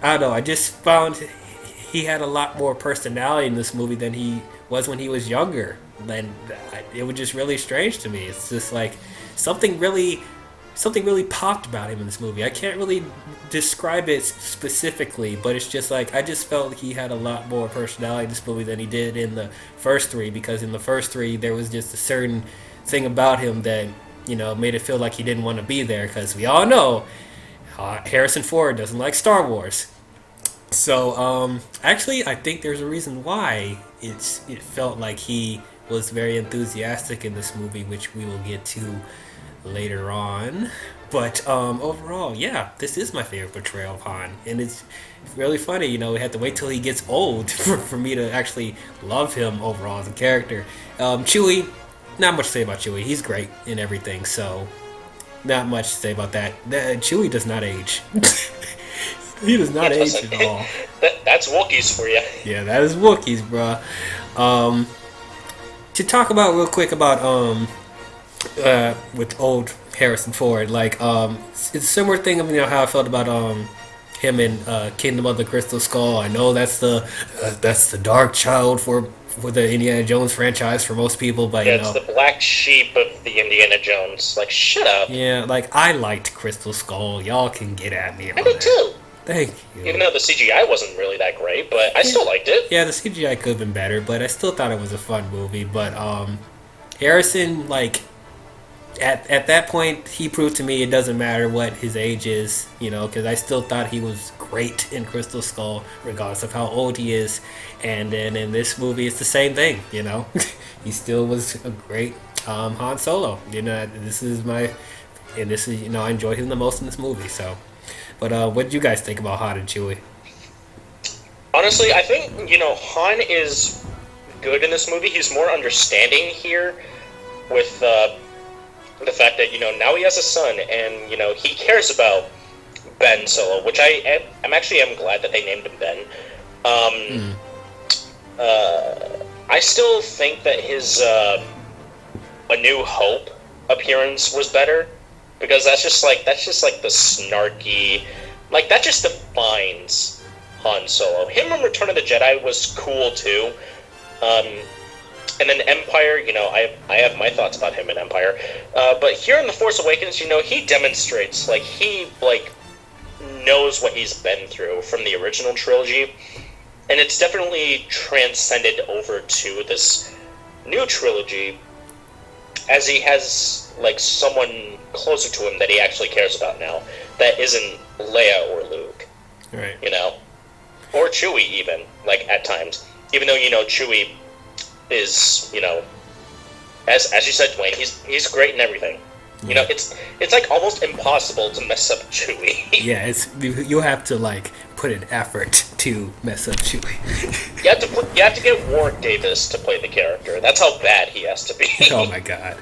Speaker 1: I don't know. I just found he had a lot more personality in this movie than he was when he was younger, and it was just really strange to me. It's just like something really popped about him in this movie. I can't really describe it specifically, but it's just like I just felt he had a lot more personality in this movie than he did in the first three, because in the first three there was just a certain thing about him that made it feel like he didn't want to be there, because we all know Harrison Ford doesn't like Star Wars. So actually I think there's a reason why it felt like he was very enthusiastic in this movie, which we will get to later on. But overall, yeah, this is my favorite portrayal of Han, and it's really funny. We have to wait till he gets old for me to actually love him overall as a character. Chewie, not much to say about Chewie. He's great in everything, so not much to say about that. Chewie does not age. He does not age at all.
Speaker 3: That's Wookiees for you.
Speaker 1: Yeah, that is Wookiees, bruh. To talk about real quick about with old Harrison Ford, like it's a similar thing of how I felt about him in Kingdom of the Crystal Skull. I know that's the dark child for the Indiana Jones franchise for most people, but
Speaker 3: it's the black sheep of the Indiana Jones. Like, shut up.
Speaker 1: Yeah, like I liked Crystal Skull. Y'all can get at me.
Speaker 3: I did too.
Speaker 1: Thank you.
Speaker 3: Even though the CGI wasn't really that great, but I still liked it.
Speaker 1: Yeah, the CGI could have been better, but I still thought it was a fun movie. But Harrison, like, at that point, he proved to me it doesn't matter what his age is, because I still thought he was great in Crystal Skull, regardless of how old he is. And then in this movie, it's the same thing, He still was a great Han Solo. This is I enjoyed him the most in this movie, so. But what did you guys think about Han and Chewie?
Speaker 3: Honestly, I think, Han is good in this movie. He's more understanding here with the fact that, now he has a son, and, he cares about Ben Solo, which I'm glad that they named him Ben. I still think that his A New Hope appearance was better, because that's just like the snarky, like, that just defines Han Solo. Him in Return of the Jedi was cool too. And then Empire, I have my thoughts about him in Empire. But here in The Force Awakens, he demonstrates, like, he knows what he's been through from the original trilogy. And it's definitely transcended over to this new trilogy, as he has, like, someone closer to him that he actually cares about now, that isn't Leia or Luke.
Speaker 1: Right.
Speaker 3: Or Chewie even, like, at times. Even though, Chewie is, as you said, Dwayne, he's great in everything.
Speaker 1: Yeah.
Speaker 3: It's like almost impossible to mess up Chewie.
Speaker 1: Yeah, you have to, like, put an effort to mess up Chewie.
Speaker 3: You have to get Warwick Davis to play the character. That's how bad he has to be.
Speaker 1: Oh my god.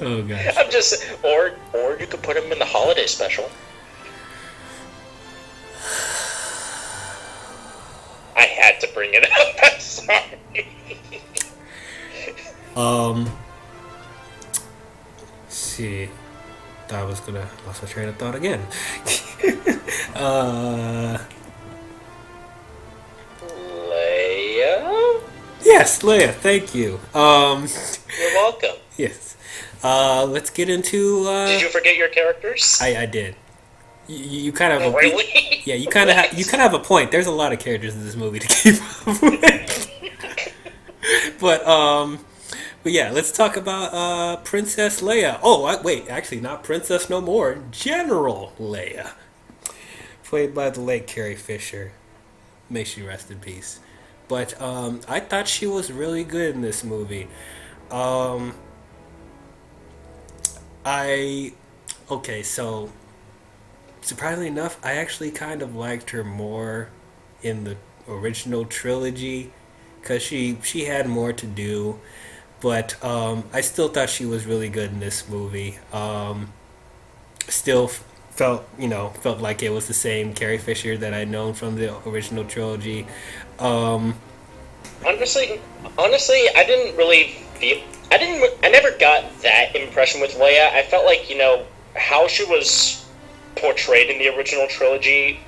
Speaker 1: Oh gosh.
Speaker 3: I'm just, or you could put him in the holiday special. I had to bring it up. I'm sorry.
Speaker 1: Let's see. Thought I was gonna lost my train of thought again.
Speaker 3: Leia?
Speaker 1: Yes, Leia. Thank you.
Speaker 3: You're welcome.
Speaker 1: Yes. Let's get into.
Speaker 3: Did you forget your characters?
Speaker 1: I did. You kind of
Speaker 3: really?
Speaker 1: Yeah, you kind of have a point. There's a lot of characters in this movie to keep up with. But yeah, let's talk about Princess Leia. Oh, wait, actually, not Princess no more. General Leia, played by the late Carrie Fisher. May she rest in peace. But I thought she was really good in this movie. Okay, so surprisingly enough, I actually kind of liked her more in the original trilogy because she had more to do. But I still thought she was really good in this movie. Still felt like it was the same Carrie Fisher that I'd known from the original trilogy.
Speaker 3: Honestly, I didn't really feel. I never got that impression with Leia. I felt like how she was portrayed in the original trilogy,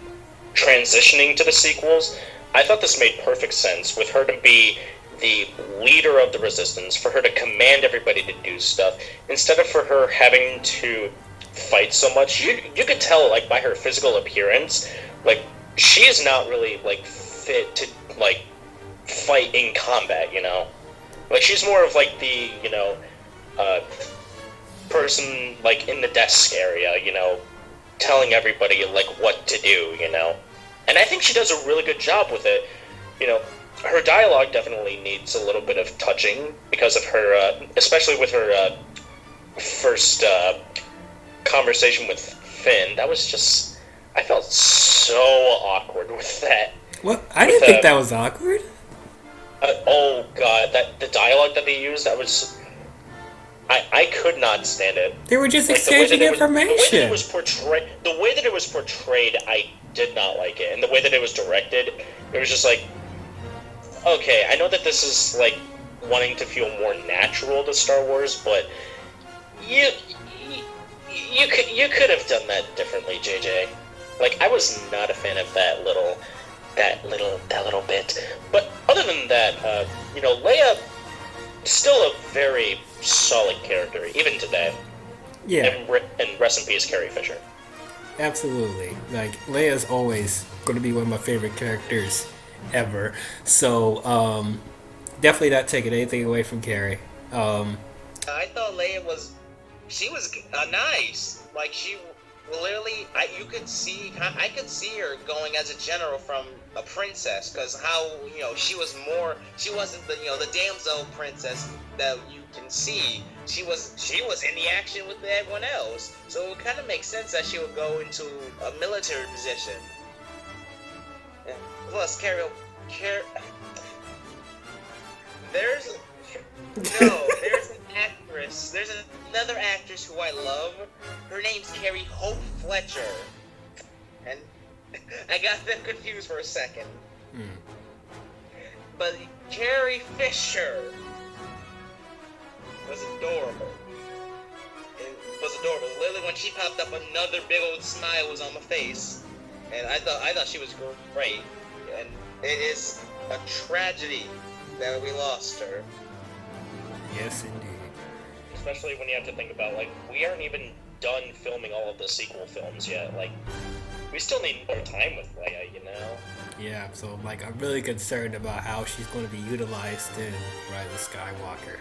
Speaker 3: transitioning to the sequels. I thought this made perfect sense with her to be the leader of the Resistance, for her to command everybody to do stuff, instead of for her having to fight so much. You could tell, like, by her physical appearance, like, she is not really, like, fit to, like, fight in combat, Like, she's more of, like, the, person, like, in the desk area, telling everybody, like, what to do, And I think she does a really good job with it, Her dialogue definitely needs a little bit of touching because of her, especially with her first conversation with Finn. That was just, I felt so awkward with that.
Speaker 1: What? I didn't think that was awkward.
Speaker 3: Oh god, the dialogue that they used, that was, I could not stand it.
Speaker 1: They were just exchanging information.
Speaker 3: The way that it was portrayed, I did not like it, and the way that it was directed, it was just like, okay, I know that this is, like, wanting to feel more natural to Star Wars, but you could have done that differently, JJ. Like, I was not a fan of that little bit. But other than that, Leia, still a very solid character, even today.
Speaker 1: Yeah.
Speaker 3: And rest in peace, Carrie Fisher.
Speaker 1: Absolutely. Like, Leia's always going to be one of my favorite characters ever. So, definitely not taking anything away from Carrie.
Speaker 2: I thought Leia was nice. Like, she literally, I could see her going as a general from a princess, because how, she wasn't the damsel princess that you can see. She was in the action with everyone else. So it kind of makes sense that she would go into a military position. Plus, there's another actress who I love. Her name's Carrie Hope Fletcher. And I got them confused for a second. But Carrie Fisher was adorable. Literally, when she popped up, another big old smile was on my face. And I thought she was great. And it is a tragedy that we lost her.
Speaker 1: Yes, indeed.
Speaker 3: Especially when you have to think about, like, we aren't even done filming all of the sequel films yet. Like, we still need more time with Leia,
Speaker 1: Yeah, so, like, I'm really concerned about how she's going to be utilized in Rise of Skywalker.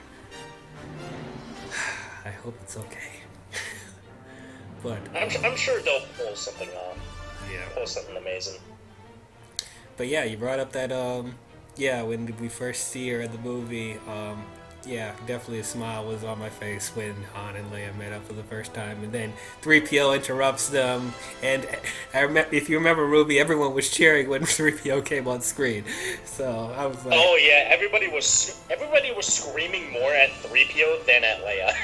Speaker 1: I hope it's okay. But
Speaker 3: I'm sure they'll pull something off.
Speaker 1: Yeah.
Speaker 3: Pull something amazing.
Speaker 1: But yeah, you brought up that, when we first see her in the movie, definitely a smile was on my face when Han and Leia met up for the first time, and then 3PO interrupts them, and if you remember, Ruby, everyone was cheering when 3PO came on screen, so I was like...
Speaker 3: Oh yeah, everybody was screaming more at 3PO than at Leia.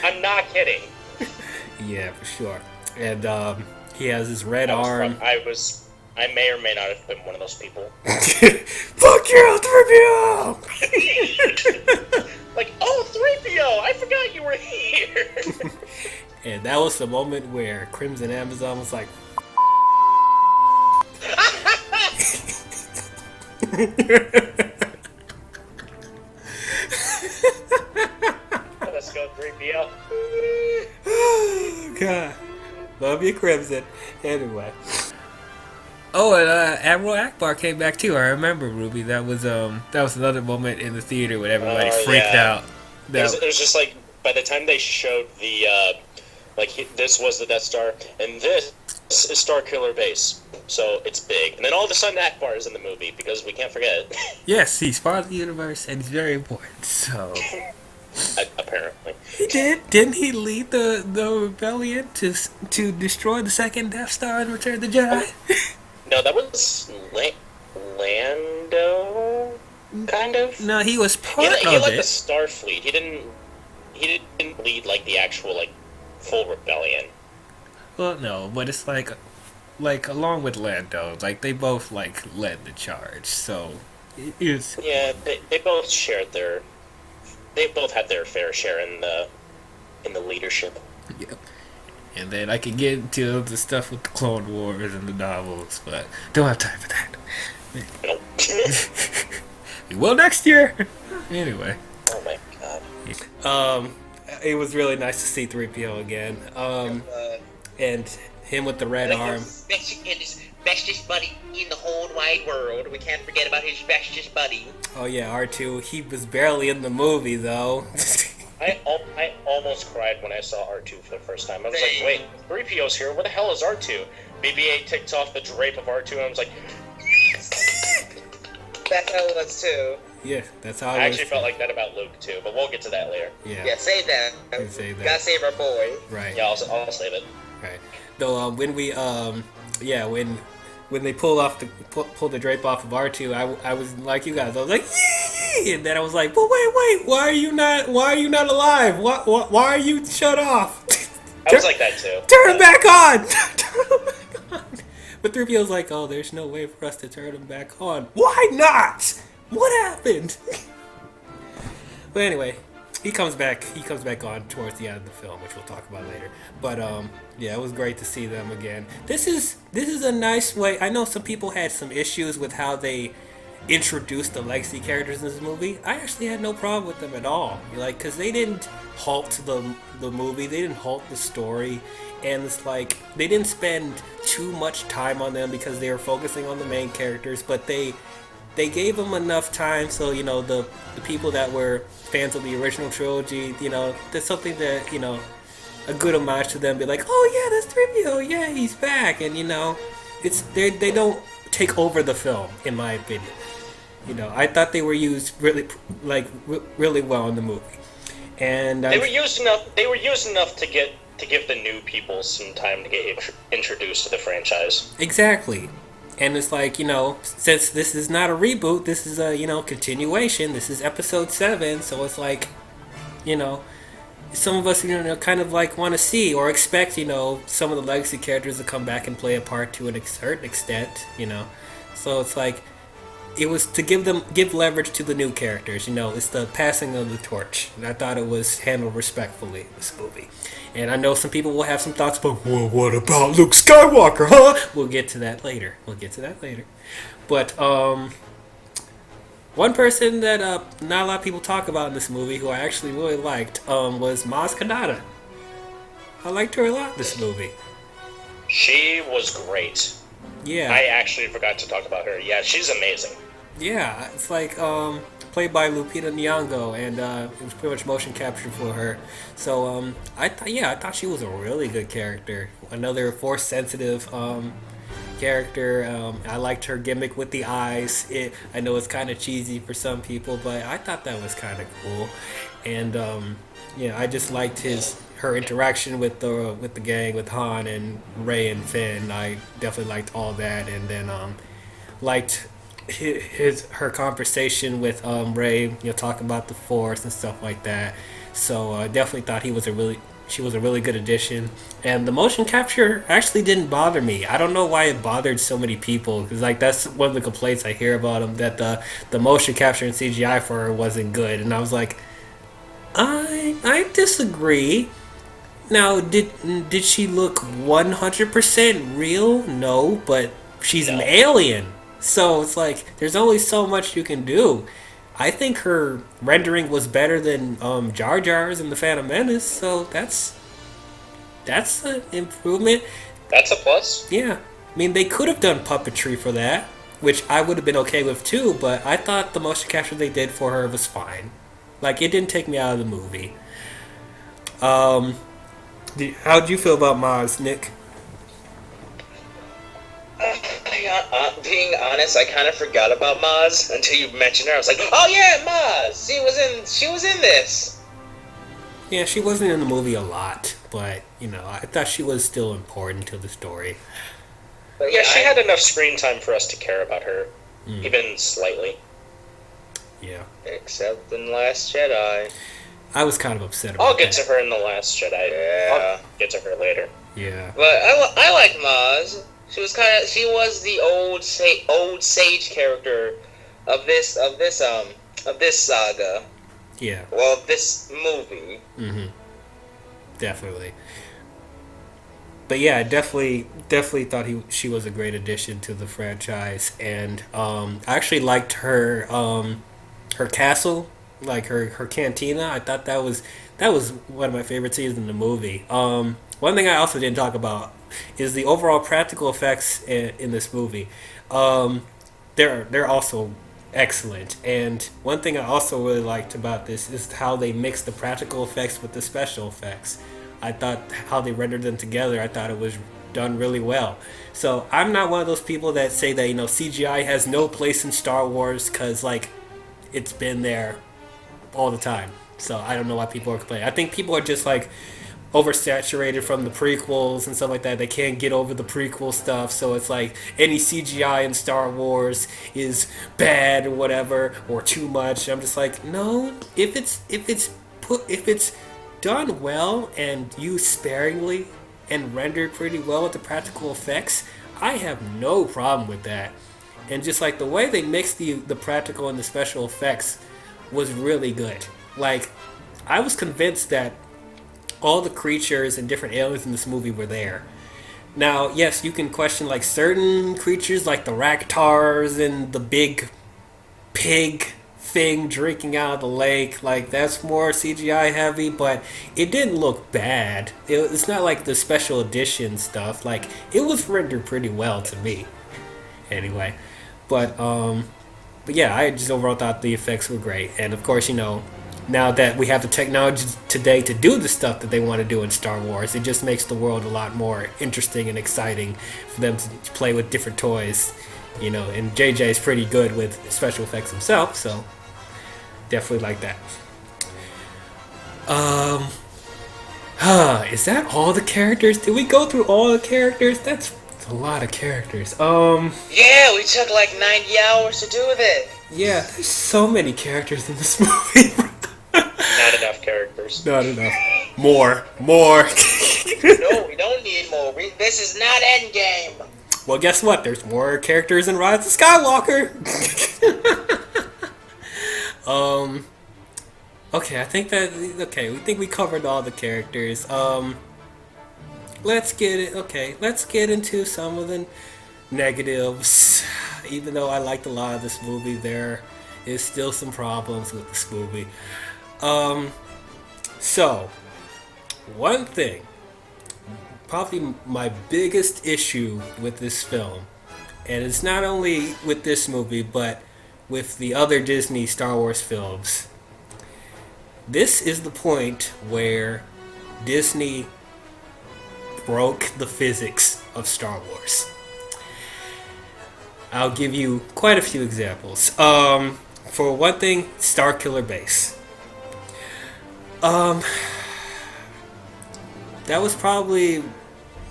Speaker 3: I'm not kidding.
Speaker 1: Yeah, for sure. And he has his red arm.
Speaker 3: I may or may not have been one of those people.
Speaker 1: Fuck you, 3PO! And that was the moment where Crimson Amazon was like,
Speaker 3: Let's go 3PO.
Speaker 1: God, love you, Crimson. Anyway. Oh, and Admiral Akbar came back too. I remember, Ruby. That was another moment in the theater when everybody freaked out.
Speaker 3: It was just like by the time they showed the this was the Death Star and this is Starkiller Base, so it's big. And then all of a sudden Akbar is in the movie because we can't forget.
Speaker 1: Yes, he's part of the universe and he's very important. So
Speaker 3: apparently
Speaker 1: he did. Didn't he lead the rebellion to destroy the second Death Star and Return the Jedi?
Speaker 3: No, that was Lando, kind of.
Speaker 1: No, he was part
Speaker 3: he
Speaker 1: of
Speaker 3: led
Speaker 1: it.
Speaker 3: the Starfleet. He didn't lead like the actual like full rebellion.
Speaker 1: Well, no, but it's like along with Lando, like they both like led the charge. So it is.
Speaker 3: Yeah, they both shared their. They both had their fair share in the leadership.
Speaker 1: Yep. And then I could get into the stuff with the Clone Wars and the novels, but don't have time for that.
Speaker 3: Nope.
Speaker 1: We will next year. Anyway.
Speaker 3: Oh my god.
Speaker 1: It was really nice to see 3PO again. And him with the red arm.
Speaker 2: His bestest buddy in the whole wide world. We can't forget about his bestest buddy.
Speaker 1: Oh yeah, R2. He was barely in the movie though.
Speaker 3: I almost cried when I saw R2 for the first time. I was like, wait, 3PO's here. Where the hell is R2? BB-8 takes off the drape of R2 and I was like...
Speaker 2: That's how it was too.
Speaker 1: Yeah, that's how
Speaker 3: I actually felt like that about Luke too, but we'll get to that later.
Speaker 2: Yeah, save that.
Speaker 1: Save that.
Speaker 2: Gotta save our boy.
Speaker 1: Right.
Speaker 3: Yeah, I'll save it.
Speaker 1: Right. Though when we when they pull the drape off of R2, I was like you guys. I was like, yee! And then I was like, but wait, why are you not alive? Why are you shut off?
Speaker 3: I was like that too.
Speaker 1: Turn him back on. Turn him back on. But 3PO's like, oh, there's no way for us to turn him back on. Why not? What happened? But anyway, he comes back on towards the end of the film, which we'll talk about later. But yeah, it was great to see them again. This is a nice way. I know some people had some issues with how they introduced the legacy characters in this movie. I actually had no problem with them at all. Like, because they didn't halt the movie, they didn't halt the story, and it's like they didn't spend too much time on them because they were focusing on the main characters, but they gave them enough time so, you know, the people that were fans of the original trilogy, you know, there's something that, you know, a good homage to them, be like, oh yeah, that's 3PO, yeah, he's back, and you know, it's they don't take over the film, in my opinion. You know, I thought they were used really well in the movie, and
Speaker 3: they were used enough to give the new people some time to get introduced to the franchise.
Speaker 1: Exactly. And it's like, you know, since this is not a reboot, this is a, you know, continuation. This is episode 7, so it's like, you know, some of us, you know, kind of like want to see or expect, you know, some of the legacy characters to come back and play a part to a certain extent, you know. So it's like, it was to give leverage to the new characters, you know. It's the passing of the torch. And I thought it was handled respectfully in this movie. And I know some people will have some thoughts, but well, what about Luke Skywalker, huh? We'll get to that later. But one person that not a lot of people talk about in this movie, who I actually really liked, was Maz Kanata. I liked her a lot in this movie.
Speaker 3: She was great.
Speaker 1: Yeah.
Speaker 3: I actually forgot to talk about her. Yeah, she's amazing.
Speaker 1: Yeah, it's like played by Lupita Nyong'o, and it was pretty much motion capture for her. So I thought she was a really good character. Another force sensitive character. I liked her gimmick with the eyes. I know it's kind of cheesy for some people, but I thought that was kind of cool. And I just liked her interaction with the gang, with Han and Rey and Finn. I definitely liked all that, and then liked her conversation with Rey, you know, talking about the Force and stuff like that. So I definitely thought she was a really good addition. And the motion capture actually didn't bother me. I don't know why it bothered so many people, because like that's one of the complaints I hear about them, that the motion capture and CGI for her wasn't good. And I was like, I disagree. Now, did she look 100% real? No, but she's an alien. So it's like, there's only so much you can do. I think her rendering was better than Jar Jar's in The Phantom Menace, so that's an improvement.
Speaker 3: That's a plus.
Speaker 1: Yeah. I mean, they could have done puppetry for that, which I would have been okay with too, but I thought the motion capture they did for her was fine. Like, it didn't take me out of the movie. How'd you feel about Maz, Nick?
Speaker 2: Being honest, I kind of forgot about Maz until you mentioned her. I was like, oh yeah, Maz! She was in this!
Speaker 1: Yeah, she wasn't in the movie a lot, but, I thought she was still important to the story.
Speaker 3: But yeah, she had enough screen time for us to care about her, even slightly.
Speaker 1: Yeah.
Speaker 2: Except in Last Jedi.
Speaker 1: I was kind of upset about
Speaker 3: I'll get to her in The Last Jedi.
Speaker 2: Yeah.
Speaker 3: I'll get to her later.
Speaker 1: Yeah.
Speaker 2: But I like Maz. She was the old sage character of this saga.
Speaker 1: Yeah.
Speaker 2: Well, this movie.
Speaker 1: Mm-hmm. Definitely. But yeah, definitely thought she was a great addition to the franchise, and I actually liked her castle, like her cantina. I thought that was one of my favorite scenes in the movie. One thing I also didn't talk about is the overall practical effects in this movie. They're also excellent, and one thing I also really liked about this is how they mix the practical effects with the special effects. I thought how they rendered them together, I thought it was done really well. So I'm not one of those people that say that CGI has no place in Star Wars, because like it's been there all the time. So I don't know why people are complaining. I think people are just like oversaturated from the prequels and stuff like that. They can't get over the prequel stuff, so it's like any CGI in Star Wars is bad or whatever, or too much. I'm just like, no, if it's done well and used sparingly and rendered pretty well with the practical effects, I have no problem with that. And just like the way they mixed the practical and the special effects was really good. Like, I was convinced that all the creatures and different aliens in this movie were there. Now, yes, you can question like certain creatures like the Raktars and the big pig thing drinking out of the lake. Like, that's more CGI heavy, but it didn't look bad. It's not like the special edition stuff. Like, it was rendered pretty well to me. Anyway, but yeah, I just overall thought the effects were great. And of course, now that we have the technology today to do the stuff that they want to do in Star Wars, it just makes the world a lot more interesting and exciting for them to play with different toys, and JJ is pretty good with special effects himself, so definitely like that. Is that all the characters? Did we go through all the characters? That's a lot of characters.
Speaker 2: Yeah, we took like 90 hours to do it.
Speaker 1: Yeah, there's so many characters in this movie.
Speaker 3: Not enough characters.
Speaker 1: Not enough. More.
Speaker 2: No, we don't need more. This is not Endgame.
Speaker 1: Well, guess what? There's more characters in Rise of Skywalker. Okay, we think we covered all the characters. Let's get into some of the negatives. Even though I liked a lot of this movie, there is still some problems with this movie. So, one thing, probably my biggest issue with this film, and it's not only with this movie, but with the other Disney Star Wars films, this is the point where Disney broke the physics of Star Wars. I'll give you quite a few examples. For one thing, Starkiller Base. That was probably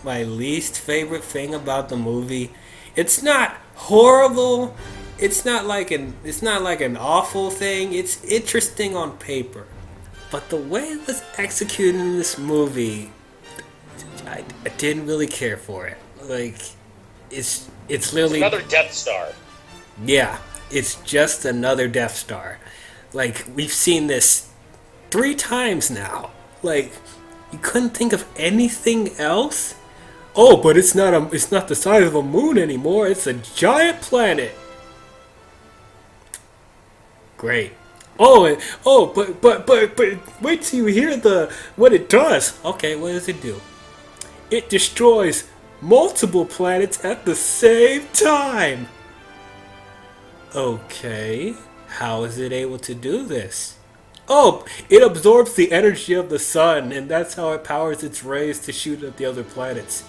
Speaker 1: my least favorite thing about the movie. It's not horrible. It's not like an awful thing. It's interesting on paper, but the way it was executed in this movie, I didn't really care for it. Like, it's literally
Speaker 3: another Death Star.
Speaker 1: Yeah, it's just another Death Star. Like, we've seen this 3 times now. Like, You couldn't think of anything else? Oh, but it's not the size of a moon anymore. It's a giant planet. Great. But wait till you hear what it does. Okay, what does it do? It destroys multiple planets at the same time. Okay, how is it able to do this? Oh, it absorbs the energy of the sun, and that's how it powers its rays to shoot at the other planets.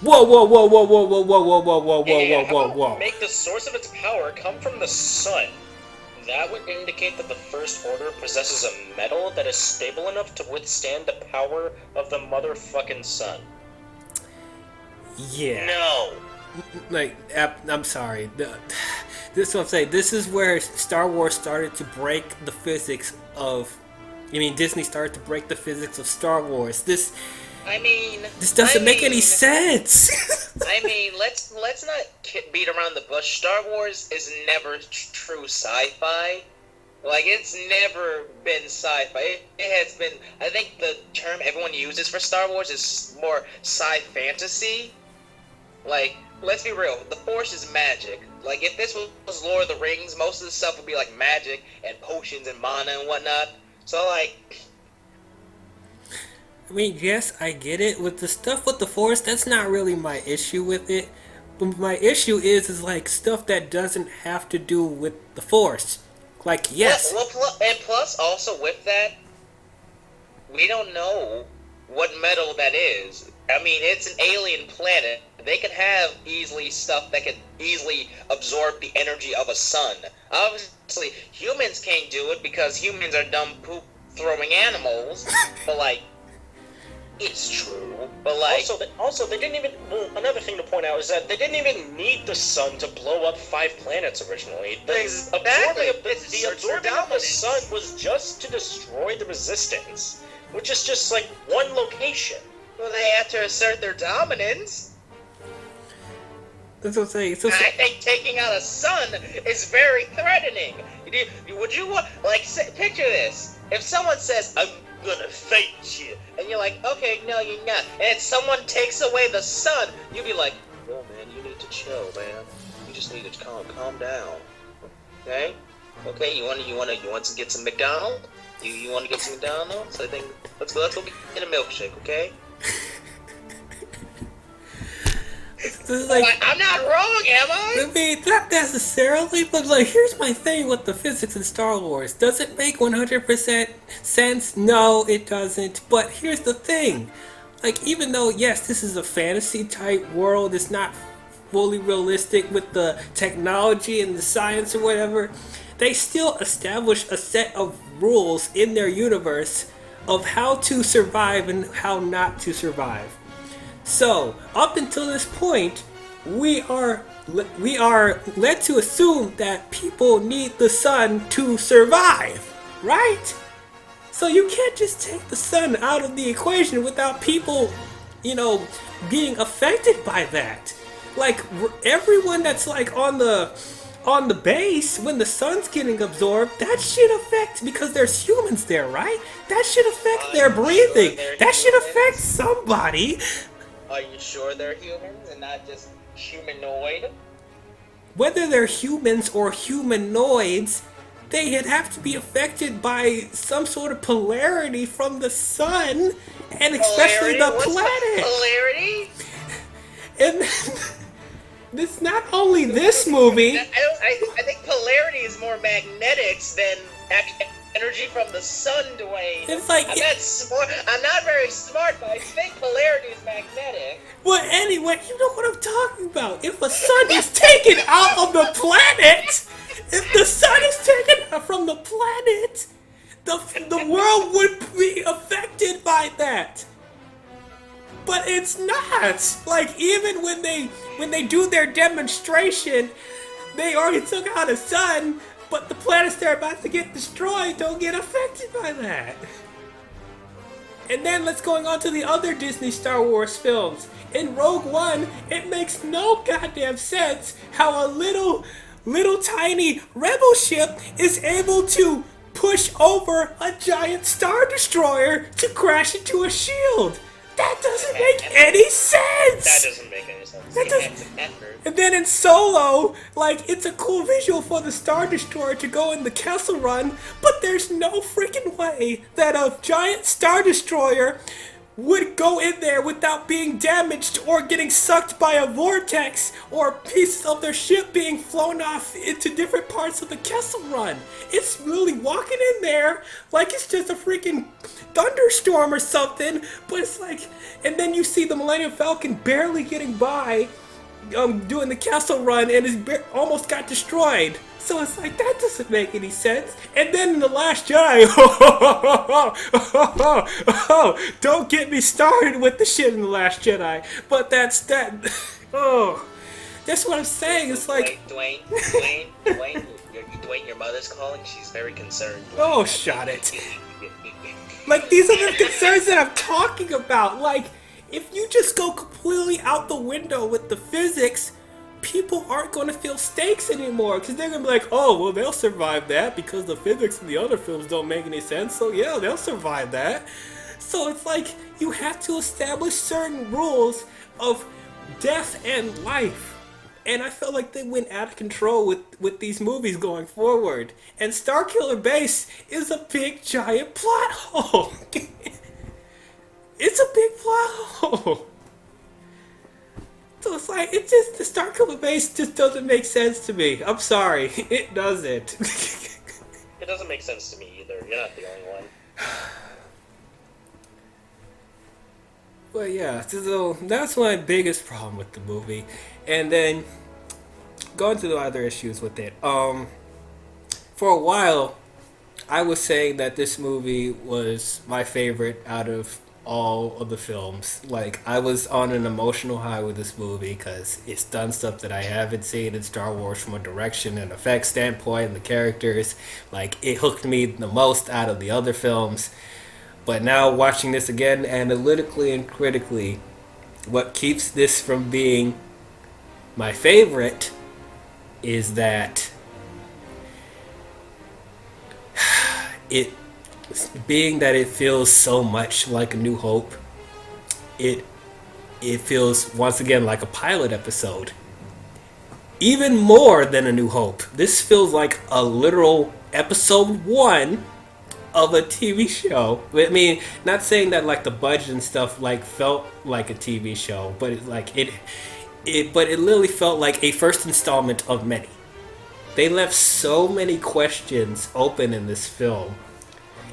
Speaker 1: Whoa, whoa, whoa, whoa, whoa, whoa, whoa, whoa, whoa, whoa, whoa, whoa, whoa.
Speaker 3: Make the source of its power come from the sun. That would indicate that the First Order possesses a metal that is stable enough to withstand the power of the motherfucking sun.
Speaker 1: Yeah.
Speaker 3: No.
Speaker 1: Like, I'm sorry. This is what I'm saying. This is where Star Wars started to break the physics of... Disney started to break the physics of Star Wars. This doesn't make any sense.
Speaker 2: Let's not beat around the bush. Star Wars is never true sci-fi. Like, it's never been sci-fi. It has been... I think the term everyone uses for Star Wars is more sci-fantasy. Like, let's be real. The Force is magic. Like, if this was Lord of the Rings, most of the stuff would be like magic and potions and mana and whatnot. So, like...
Speaker 1: Yes, I get it. With the stuff with the Force, that's not really my issue with it. But my issue is like stuff that doesn't have to do with the Force. Like, yes.
Speaker 2: And plus, also with that, we don't know what metal that is. It's an alien planet. They could have easily stuff that could easily absorb the energy of a sun. Obviously, humans can't do it because humans are dumb poop-throwing animals. But, like, it's true. But, like...
Speaker 3: Also, they didn't even... Well, another thing to point out is that they didn't even need the sun to blow up 5 planets originally. The absorbing of the sun was just to destroy the Resistance, which is just, like, one location.
Speaker 2: Well, they have to assert their dominance.
Speaker 1: That's what I'm saying.
Speaker 2: I think taking out a sun is very threatening. Would you want... Like, picture this. If someone says, I'm gonna fight you, and you're like, okay, no, you're not. And if someone takes away the sun, you'd be like, yo, man, you need to chill, man. You just need to calm down. Okay? Okay, you want to get some McDonald's? You want to get some McDonald's? I think let's go get a milkshake, okay?
Speaker 1: Like,
Speaker 2: I'm not wrong, am I?
Speaker 1: Not necessarily, but like, here's my thing with the physics in Star Wars. Does it make 100% sense? No, it doesn't. But here's the thing. Like, even though, yes, this is a fantasy type world, it's not fully realistic with the technology and the science or whatever, they still establish a set of rules in their universe of how to survive and how not to survive. So, up until this point, we are led to assume that people need the sun to survive, right? So you can't just take the sun out of the equation without people, being affected by that. Like, everyone that's like on the base, when the sun's getting absorbed, that should affect, because there's humans there, right? That should affect their breathing. That should affect somebody.
Speaker 2: Are you sure they're humans and not just humanoid?
Speaker 1: Whether they're humans or humanoids, they'd have to be affected by some sort of polarity from the sun, and especially the planet.
Speaker 2: Polarity?
Speaker 1: And it's not only this movie.
Speaker 2: I think polarity is more magnetics than energy from the sun, Dwayne.
Speaker 1: It's like
Speaker 2: I'm not very smart, but I think polarity is magnetic.
Speaker 1: Well, anyway, you know what I'm talking about. If a sun is taken out of the planet, if the sun is taken out from the planet, the world would be affected by that. But it's not. Like, even when they do their demonstration, they already took out a sun. But the planets they're about to get destroyed don't get affected by that. And then let's going on to the other Disney Star Wars films. In Rogue One, it makes no goddamn sense how a little tiny rebel ship is able to push over a giant Star Destroyer to crash into a shield. That doesn't make any sense!
Speaker 3: That doesn't make any sense.
Speaker 1: That doesn't... And then in Solo, like, it's a cool visual for the Star Destroyer to go in the Kessel Run, but there's no freaking way that a giant Star Destroyer would go in there without being damaged or getting sucked by a vortex or pieces of their ship being flown off into different parts of the Kessel Run. It's really walking in there like it's just a freaking thunderstorm or something, but it's like, and then you see the Millennium Falcon barely getting by doing the Kessel Run and almost got destroyed. So it's like, that doesn't make any sense. And then in The Last Jedi, don't get me started with the shit in The Last Jedi. But that's that. Oh, that's what I'm saying. It's like,
Speaker 2: Dwayne, your mother's calling. She's very concerned.
Speaker 1: Oh, shut it. Like, these are the concerns that I'm talking about. Like, if you just go completely out the window with the physics, people aren't going to feel stakes anymore, because they're going to be like, oh, well, they'll survive that because the physics in the other films don't make any sense, so yeah, they'll survive that. So it's like, you have to establish certain rules of death and life. And I felt like they went out of control with these movies going forward. And Starkiller Base is a big, giant plot hole. It's a big plot hole. So it's like, it just, the Starkiller Base just doesn't make sense to me. I'm sorry, it doesn't.
Speaker 3: It doesn't make sense to me either. You're not the only one.
Speaker 1: But yeah, so that's my biggest problem with the movie. And then, going to the other issues with it. For a while, I was saying that this movie was my favorite out of all of the films. Like, I was on an emotional high with this movie because it's done stuff that I haven't seen in Star Wars from a direction and effects standpoint, and the characters. Like, it hooked me the most out of the other films. But now watching this again analytically and critically, what keeps this from being my favorite is that it feels so much like A New Hope. It feels once again like a pilot episode. Even more than A New Hope. This feels like a literal episode 1 of a TV show. I mean, not saying that like the budget and stuff like felt like a TV show, but it literally felt like a first installment of many. They left so many questions open in this film.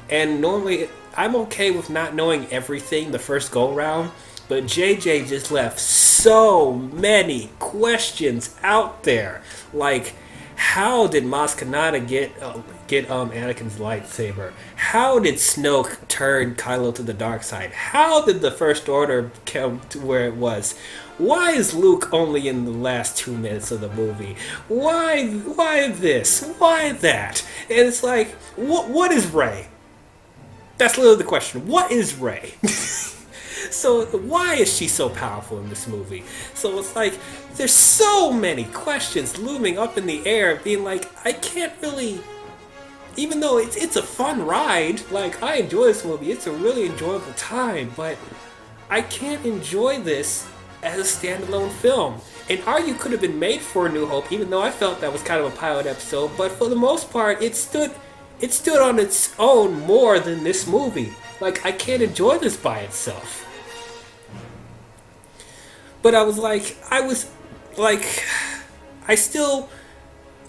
Speaker 1: And normally, I'm okay with not knowing everything the first go-round, but JJ just left so many questions out there. Like, how did Maz Kanata get Anakin's lightsaber? How did Snoke turn Kylo to the dark side? How did the First Order come to where it was? Why is Luke only in the last 2 minutes of the movie? Why this? Why that? And it's like, what is Rey? That's literally the question. What is Rey? So why is she so powerful in this movie? So it's like, there's so many questions looming up in the air, being like, I can't really, even though it's a fun ride, like, I enjoy this movie, it's a really enjoyable time, but I can't enjoy this as a standalone film. An argue could have been made for A New Hope, even though I felt that was kind of a pilot episode, but for the most part, it stood on its own more than this movie. Like, I can't enjoy this by itself. But I still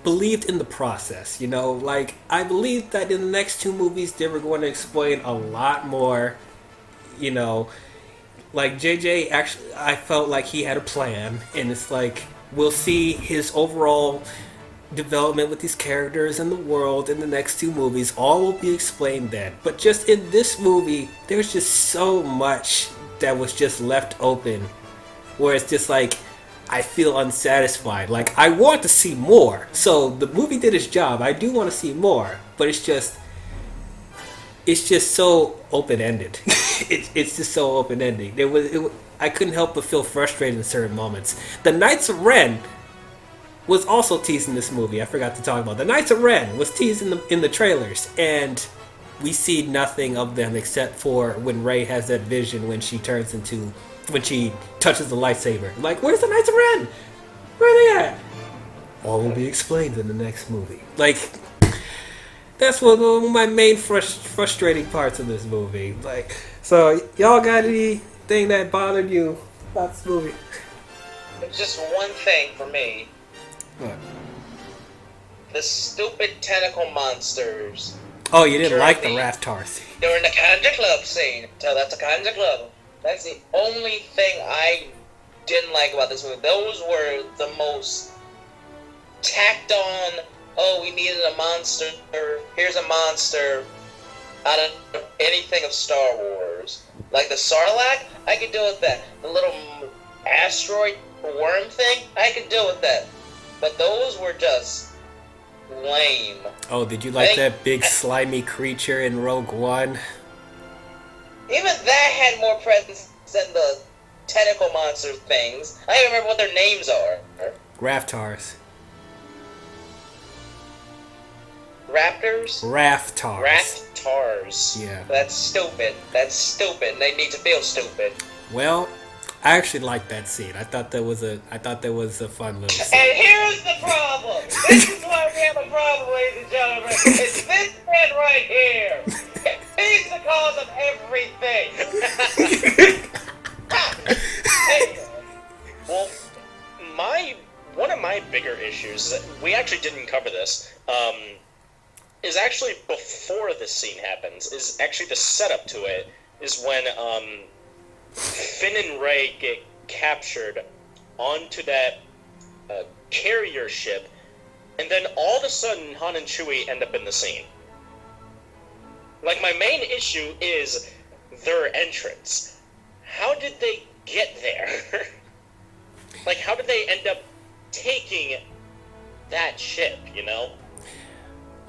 Speaker 1: believed in the process, you know? Like, I believed that in the next 2 movies they were going to explain a lot more, you know? Like, JJ, actually, I felt like he had a plan, and it's like, we'll see his overall development with these characters and the world in the next 2 movies. All will be explained then. But just in this movie, there's just so much that was just left open, where it's just like, I feel unsatisfied. Like, I want to see more. So the movie did its job. I do want to see more, but it's just so open-ended. it's just so open-ended. I couldn't help but feel frustrated in certain moments. The Knights of Ren was also teased in this movie. I forgot to talk about. The Knights of Ren was teased in the trailers, and we see nothing of them except for when Rey has that vision when she touches the lightsaber. Like, where's the Knights of Ren? Where are they at? All will be explained in the next movie. Like, that's one of my main frustrating parts of this movie. Like, so y'all got anything that bothered you about this movie?
Speaker 2: It's just one thing for me.
Speaker 1: What?
Speaker 2: The stupid tentacle monsters.
Speaker 1: Oh, you didn't like the Raftar scene.
Speaker 2: During the Kanja Club scene. So that's a Kanja Club. That's the only thing I didn't like about this movie. Those were the most tacked on, oh, we needed a monster, here's a monster, out of anything of Star Wars. Like the Sarlacc, I could deal with that. The little asteroid worm thing, I could deal with that. But those were just lame.
Speaker 1: Oh, did you like that big slimy creature in Rogue One?
Speaker 2: Even that had more presence than the tentacle monster things. I don't even remember what their names are.
Speaker 1: Raftars.
Speaker 2: Raptors?
Speaker 1: Raftars.
Speaker 2: Raftars.
Speaker 1: Yeah.
Speaker 2: That's stupid. That's stupid. They need to feel stupid.
Speaker 1: Well, I actually liked that scene. I thought that was a fun little scene.
Speaker 2: And here's the problem. This is why we have a problem, ladies and gentlemen. It's this man right here. He's the cause of everything.
Speaker 3: Well, one of my bigger issues, we actually didn't cover this, is actually before this scene happens, is actually the setup to it, is when Finn and Rey get captured onto that carrier ship, and then all of a sudden Han and Chewie end up in the scene. Like, my main issue is their entrance. How did they get there? Like, how did they end up taking that ship, you know?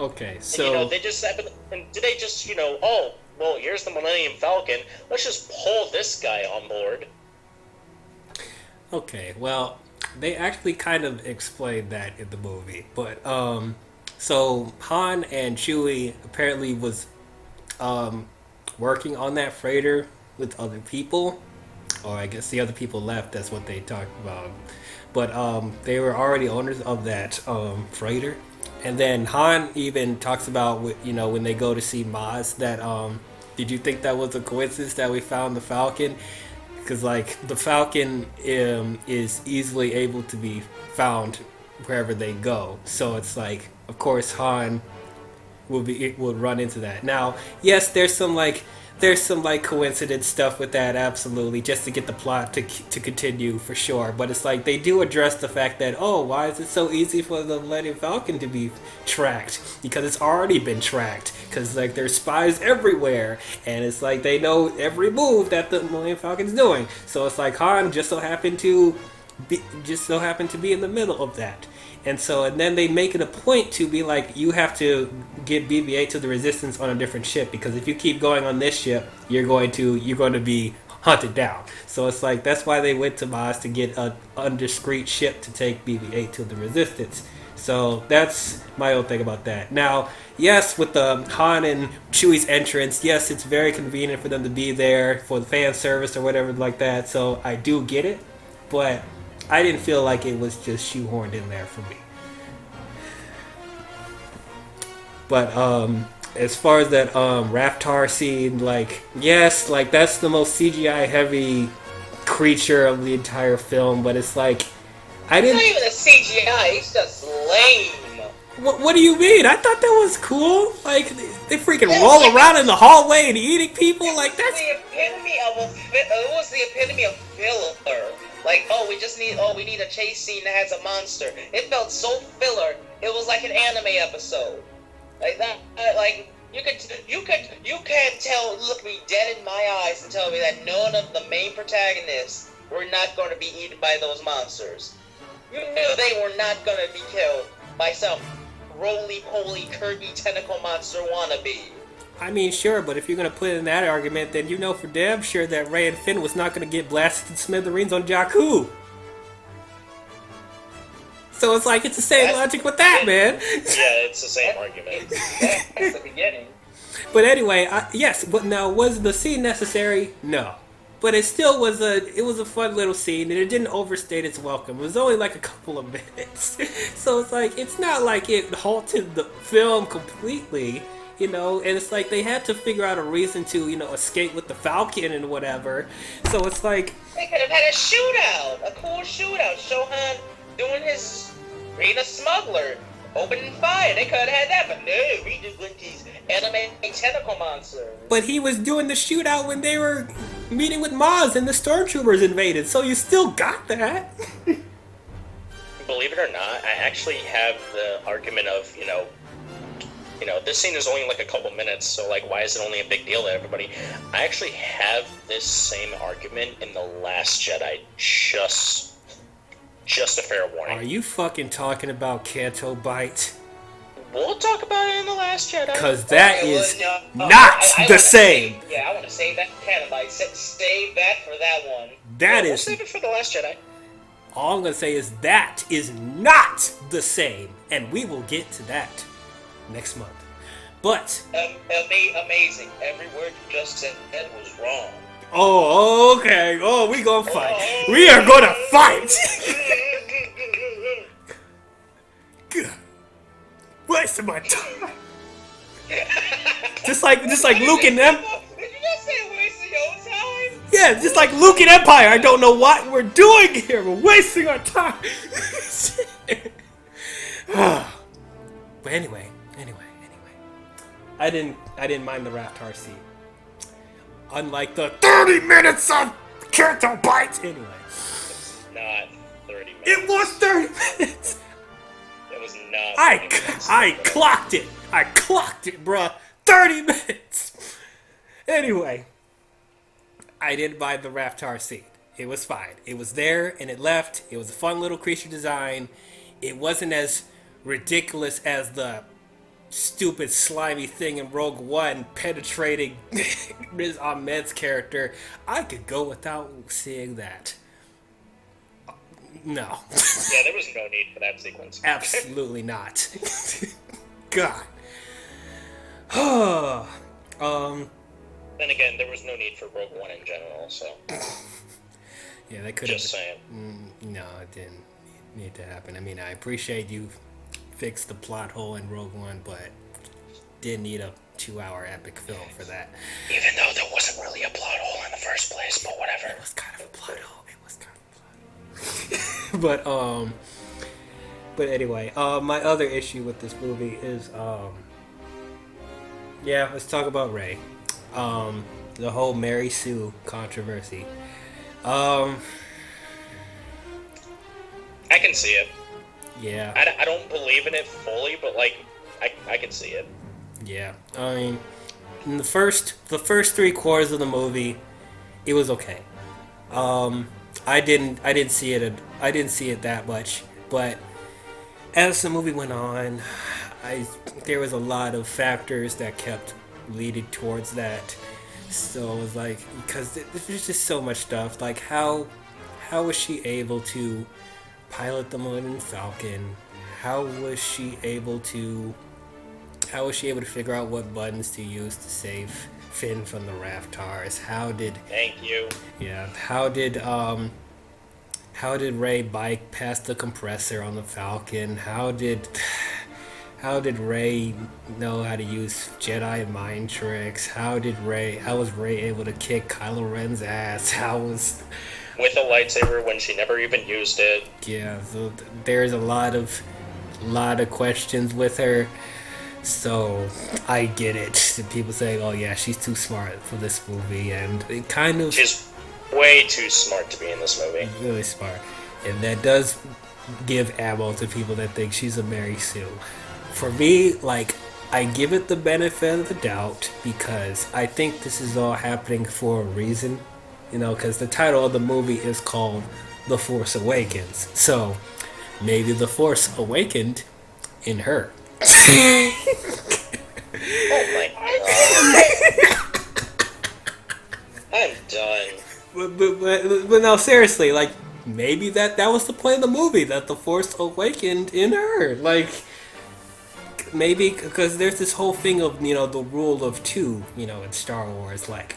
Speaker 1: Okay, so...
Speaker 3: And, you know, they just happen... And did they just, you know, oh, well, here's the Millennium Falcon, let's just pull this guy on board.
Speaker 1: Okay, well, they actually kind of explained that in the movie. But, so Han and Chewie apparently was working on that freighter with other people. Or I guess the other people left, that's what they talked about. But they were already owners of that freighter. And then Han even talks about, you know, when they go to see Maz, that, did you think that was a coincidence that we found the Falcon? Because, like, the Falcon is easily able to be found wherever they go. So it's like, of course, Han will run into that. Now, yes, there's some coincidence stuff with that, absolutely, just to get the plot to continue, for sure. But it's like, they do address the fact that, oh, why is it so easy for the Millennium Falcon to be tracked? Because it's already been tracked. Because, like, there's spies everywhere. And it's like, they know every move that the Millennium Falcon's doing. So it's like, Han just so happened to be in the middle of that. And then they make it a point to be like, you have to get BB-8 to the Resistance on a different ship, because if you keep going on this ship, you're going to be hunted down. So it's like, that's why they went to Maz, to get a undiscreet ship to take BB-8 to the Resistance. So that's my own thing about that. Now, yes, with the Han and Chewie's entrance, yes, it's very convenient for them to be there for the fan service or whatever like that. So I do get it, but I didn't feel like it was just shoehorned in there for me. But as far as that Raftar scene, like, yes, like, that's the most CGI heavy creature of the entire film, but it's like,
Speaker 2: It's not even a CGI, it's just lame.
Speaker 1: What do you mean? I thought that was cool. Like, they freaking roll around in the hallway and eating people. Like, that's
Speaker 2: it was the epitome of filler. Like, we need a chase scene that has a monster. It felt so filler. It was like an anime episode. Like that, you can't look me dead in my eyes and tell me that none of the main protagonists were not going to be eaten by those monsters. You knew they were not going to be killed by some roly-poly Kirby tentacle monster wannabe.
Speaker 1: I mean, sure, but if you're going to put in that argument, then you know for damn sure that Rey and Finn was not going to get blasted to smithereens on Jakku. So it's like, it's the same logic with that, man.
Speaker 3: Yeah, it's the same argument.
Speaker 2: That's the beginning.
Speaker 1: But anyway, yes. But now, was the scene necessary? No. But it still was a fun little scene, and it didn't overstate its welcome. It was only like a couple of minutes. So it's like, it's not like it halted the film completely, you know, and it's like they had to figure out a reason to, you know, escape with the Falcon and whatever. So it's like,
Speaker 2: They could have had a shootout, a cool shootout. Shohan doing being a smuggler, opening fire. They could have had that, but no, we just went these anime tentacle monsters.
Speaker 1: but he was doing the shootout when they were meeting with Maz and the Stormtroopers invaded, so you still got that.
Speaker 3: Believe it or not, I actually have the argument of, this scene is only like a couple minutes, so like, why is it only a big deal to everybody? I actually have this same argument in The Last Jedi, just a fair warning.
Speaker 1: Are you fucking talking about Canto Bite?
Speaker 3: We'll talk about it in The Last Jedi.
Speaker 1: Because that is not the same.
Speaker 2: I want to save that Canonite. Save that for that one.
Speaker 3: We'll save it for The Last Jedi.
Speaker 1: All I'm going to say is that is not the same. And we will get to that next month. But...
Speaker 2: amazing. Every word you just said was wrong.
Speaker 1: Oh, okay. Oh, we gonna fight. We are gonna fight. God. Wasting my time. Just like Luke and them.
Speaker 2: Did you just say wasting your time?
Speaker 1: Yeah, just like Luke and Empire. I don't know what we're doing here. We're wasting our time. But anyway. I didn't mind the Raptor scene. Unlike the 30 minutes of Canto Bites. Anyway.
Speaker 3: It's not 30 minutes.
Speaker 1: It was 30 minutes.
Speaker 3: It was not 30 minutes.
Speaker 1: I clocked it. I clocked it, bruh. 30 minutes. Anyway. I didn't mind the Raptor scene. It was fine. It was there and it left. It was a fun little creature design. It wasn't as ridiculous as the stupid slimy thing in Rogue One penetrating Riz Ahmed's character. I could go without seeing that. No.
Speaker 3: Yeah, there was no need for that sequence.
Speaker 1: Absolutely not. God.
Speaker 3: Then again, there was no need for Rogue One in general, so...
Speaker 1: Yeah, that could have...
Speaker 3: Just saying.
Speaker 1: No, it didn't need to happen. I mean, I appreciate you fixed the plot hole in Rogue One, but didn't need a 2-hour epic film for that.
Speaker 3: Even though there wasn't really a plot hole in the first place, but whatever.
Speaker 1: It was kind of a plot hole. But anyway, my other issue with this movie is, let's talk about Rey. The whole Mary Sue controversy.
Speaker 3: I can see it.
Speaker 1: Yeah.
Speaker 3: I don't believe in it fully, but like I can see it.
Speaker 1: Yeah. I mean, in the first 3/4 of the movie, it was okay. I didn't see it that much, but as the movie went on, there was a lot of factors that kept leading towards that. So it was like, because there's just so much stuff. Like how was she able to pilot the Millennium Falcon? How was she able to figure out what buttons to use to save Finn from the Raftars?
Speaker 3: Thank you.
Speaker 1: Yeah. How did Rey bypass the compressor on the Falcon? How did Rey know how to use Jedi mind tricks? How was Rey able to kick Kylo Ren's ass?
Speaker 3: With a lightsaber when she never even used it.
Speaker 1: Yeah, so there's a lot of questions with her. So I get it. People saying, "Oh yeah, she's too smart for this movie," and it kind of...
Speaker 3: She's way too smart to be in this movie.
Speaker 1: Really smart. And that does give ammo to people that think she's a Mary Sue. For me, like, I give it the benefit of the doubt because I think this is all happening for a reason. You know, because the title of the movie is called The Force Awakens. So maybe the Force awakened in her.
Speaker 3: Oh my god. I'm done.
Speaker 1: But no, seriously, like, maybe that was the point of the movie, that the Force awakened in her. Like, maybe because there's this whole thing of, you know, the rule of two, you know, in Star Wars, like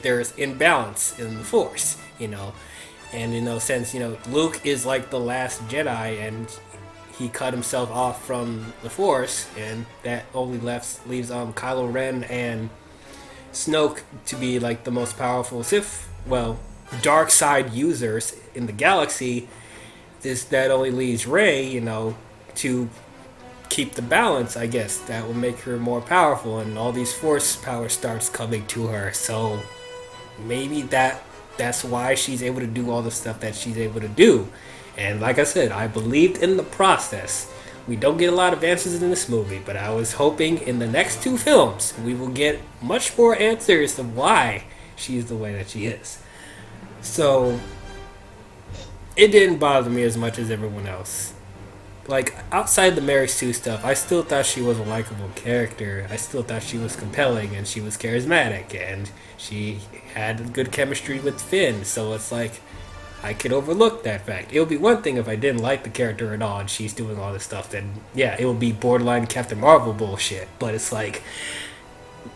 Speaker 1: there's imbalance in the Force, you know. And, you know, since, you know, Luke is like the last Jedi and he cut himself off from the Force, and that only leaves Kylo Ren and Snoke to be like the most powerful Sith, well, dark side users in the galaxy. That only leaves Rey, you know, to keep the balance, I guess. That will make her more powerful, and all these Force power starts coming to her. So maybe that's why she's able to do all the stuff that she's able to do. And like I said, I believed in the process. We don't get a lot of answers in this movie, but I was hoping in the next two films we will get much more answers of why she's the way that she is. So it didn't bother me as much as everyone else. Like, outside the Mary Sue stuff, I still thought she was a likable character. I still thought she was compelling, and she was charismatic, and she had good chemistry with Finn. So it's like, I could overlook that fact. It would be one thing if I didn't like the character at all and she's doing all this stuff, then yeah, it would be borderline Captain Marvel bullshit. But it's like,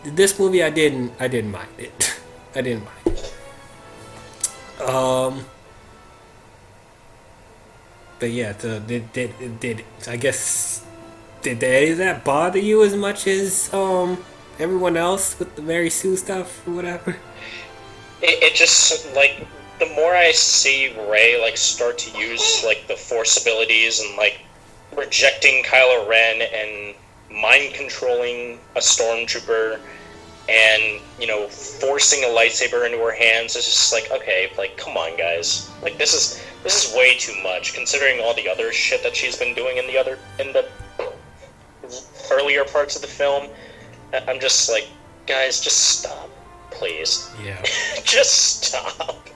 Speaker 1: this movie I didn't mind it. I didn't mind it. But yeah, so did I guess did any of that bother you as much as everyone else with the Mary Sue stuff or whatever?
Speaker 3: It just, like, the more I see Rey, like, start to use, like, the Force abilities and, like, rejecting Kylo Ren and mind controlling a stormtrooper and, you know, forcing a lightsaber into her hands, it's just like, okay, like, come on, guys. Like, this is way too much, considering all the other shit that she's been doing in the earlier parts of the film. I'm just like, guys, just stop, please.
Speaker 1: Yeah.
Speaker 3: Just stop.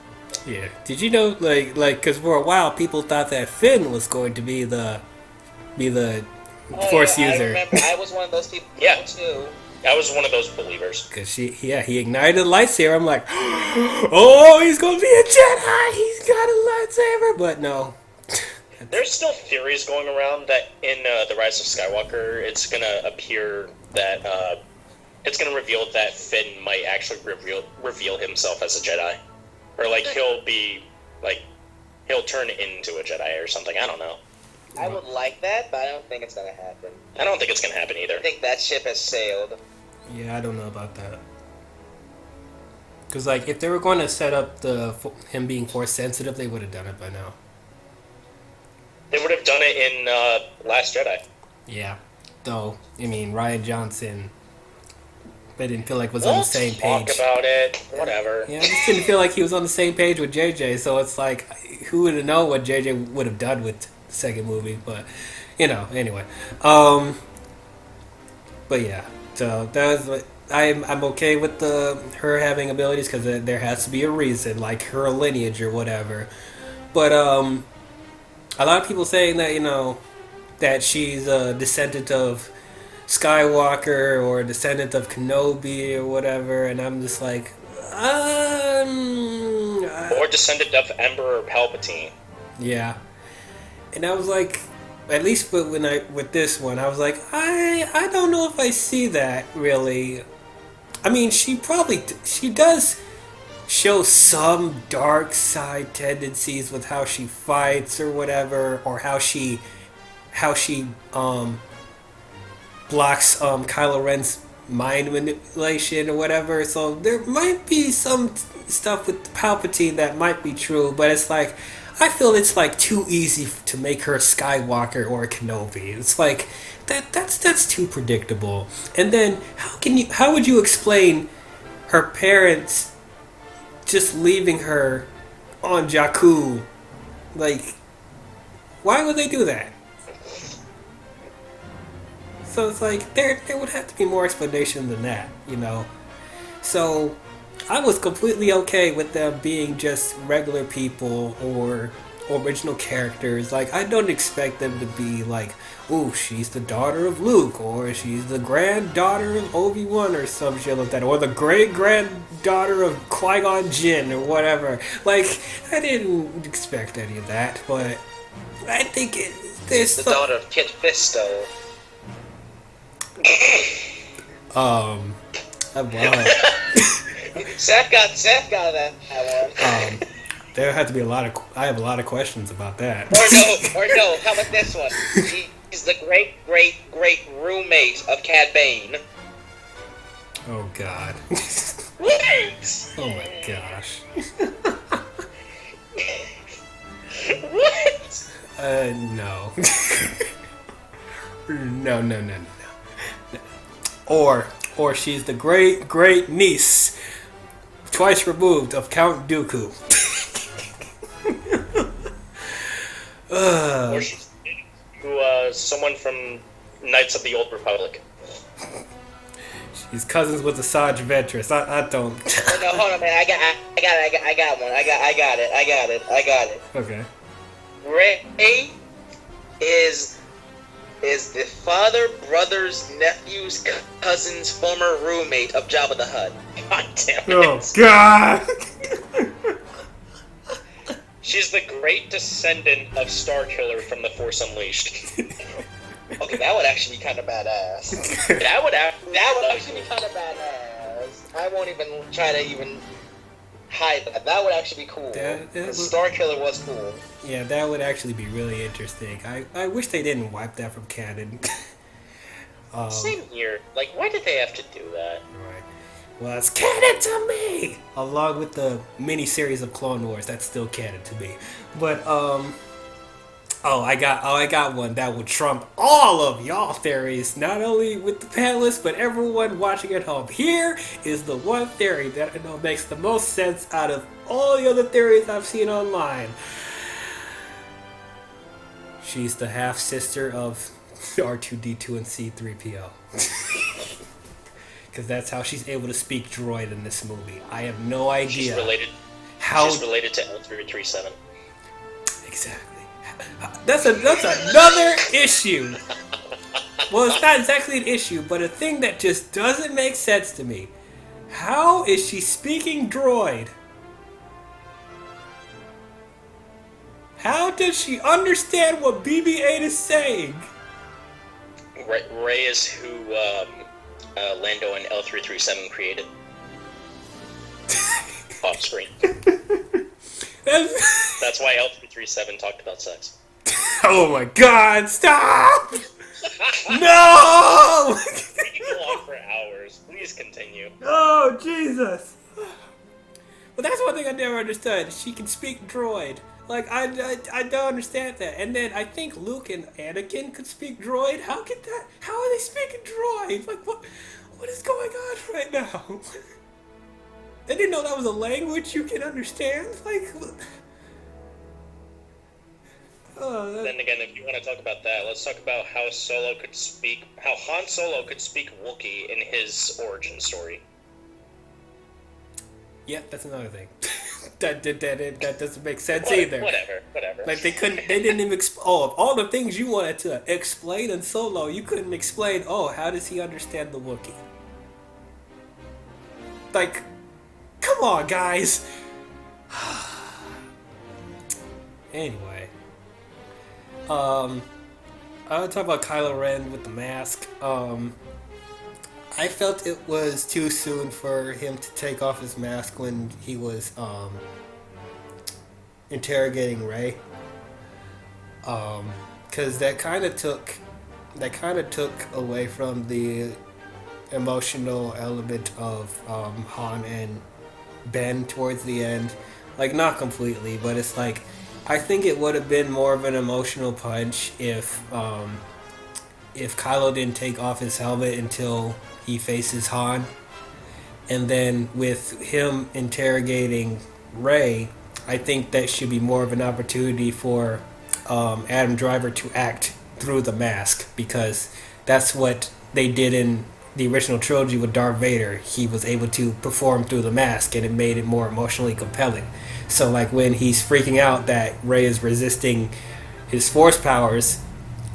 Speaker 1: Yeah. Did you know, like, because for a while people thought that Finn was going to be the Force user.
Speaker 2: I remember. I was one of those people too.
Speaker 3: I was one of those believers.
Speaker 1: Because he ignited a lightsaber. I'm like, oh, he's going to be a Jedi. He's got a lightsaber. But no.
Speaker 3: There's still theories going around that in The Rise of Skywalker, it's going to appear that, it's going to reveal that Finn might actually reveal himself as a Jedi. Or, like, he'll turn into a Jedi or something. I don't know.
Speaker 2: I would like that, but I don't think it's going to happen.
Speaker 3: I don't think it's going to happen either.
Speaker 2: I think that ship has sailed.
Speaker 1: Yeah, I don't know about that. Because, like, if they were going to set up him being Force sensitive, they would have done it by now.
Speaker 3: They would have done it in Last Jedi.
Speaker 1: Yeah. Though, I mean, Rian Johnson, I didn't feel like was on the same page.
Speaker 3: Talk about it. Whatever.
Speaker 1: Yeah, I just didn't feel like he was on the same page with JJ, so it's like, who would have known what JJ would have done with the second movie, but, you know, anyway. But yeah, so that was, I'm okay with her having abilities, because there has to be a reason, like her lineage or whatever. But, a lot of people saying that, you know, that she's a descendant of Skywalker or a descendant of Kenobi or whatever, and I'm just like,
Speaker 3: or descendant of Emperor Palpatine.
Speaker 1: Yeah. And I was like, at least with this one, I was like, I don't know if I see that really. I mean, she does show some dark side tendencies with how she fights or whatever, or how she blocks Kylo Ren's mind manipulation or whatever. So there might be some stuff with Palpatine that might be true, but it's like, I feel it's like too easy to make her Skywalker or Kenobi. It's like that's too predictable. And then how would you explain her parents just leaving her on Jakku? Like, why would they do that? So it's like, there would have to be more explanation than that, you know? So I was completely okay with them being just regular people or original characters. Like, I don't expect them to be like, ooh, she's the daughter of Luke, or she's the granddaughter of Obi-Wan, or some shit like that, or the great-granddaughter of Qui-Gon Jinn, or whatever. Like, I didn't expect any of that, but I think there's
Speaker 2: the daughter of Kit Fisto.
Speaker 1: Wow.
Speaker 2: Seth got that one.
Speaker 1: There have to be I have a lot of questions about that.
Speaker 2: Or no, how about this one? He's the great roommate of Cad Bane.
Speaker 1: Oh God.
Speaker 2: What?
Speaker 1: Oh my gosh.
Speaker 2: What?
Speaker 1: No. No. Or she's the great niece, twice removed, of Count Dooku.
Speaker 3: Or she's someone from Knights of the Old Republic.
Speaker 1: She's cousins with the Asajj Ventress. I don't.
Speaker 2: Oh, no, hold on, man. I got one. I got it.
Speaker 1: Okay.
Speaker 2: Rey is the father, brother's, nephew's, cousin's former roommate of Jabba the Hutt.
Speaker 3: God damn it.
Speaker 1: Oh God.
Speaker 3: She's the great descendant of Starkiller from The Force Unleashed.
Speaker 2: Okay, that would actually be kind of badass. That would actually be kind of badass. I won't even try to even hide that. That would actually be cool. Starkiller was cool.
Speaker 1: Yeah, that would actually be really interesting. I wish they didn't wipe that from canon.
Speaker 3: Same here. Like, why did they have to do that?
Speaker 1: Right. Well, it's canon to me! Along with the mini-series of Clone Wars, that's still canon to me. But, I got one that will trump all of y'all theories, not only with the panelists, but everyone watching at home. Here is the one theory that I know makes the most sense out of all the other theories I've seen online. She's the half-sister of R2-D2 and C-3PO. Because that's how she's able to speak droid in this movie. I have no idea.
Speaker 3: She's related to L337.
Speaker 1: Exactly. That's another issue. Well, it's not exactly an issue, but a thing that just doesn't make sense to me. How is she speaking droid? How does she understand what BB-8 is saying?
Speaker 3: Rey is who Lando and L337 created. Off screen. That's why L337 talked about sex.
Speaker 1: Oh my God! Stop! No!
Speaker 3: We can go on for hours. Please continue.
Speaker 1: Oh Jesus! But that's one thing I never understood. She can speak droid. Like I don't understand that. And then I think Luke and Anakin could speak droid. How are they speaking droid? Like what is going on right now? They didn't know that was a language you can understand. Like.
Speaker 3: Then again, if you want to talk about that, let's talk about how Han Solo could speak Wookiee in his origin story.
Speaker 1: Yeah, that's another thing. that doesn't make sense either.
Speaker 3: Whatever.
Speaker 1: Like they didn't even of all the things you wanted to explain in Solo, you couldn't explain. How does he understand the Wookiee? Like, come on, guys. Anyway, I want to talk about Kylo Ren with the mask. I felt it was too soon for him to take off his mask when he was interrogating Rey. Because that kind of took away from the emotional element of Han and Ben towards the end. Like, not completely, but it's like, I think it would have been more of an emotional punch if Kylo didn't take off his helmet until he faces Han. And then with him interrogating Rey, I think that should be more of an opportunity for Adam Driver to act through the mask, because that's what they did in the original trilogy with Darth Vader, he was able to perform through the mask, and it made it more emotionally compelling. So like when he's freaking out that Rey is resisting his force powers,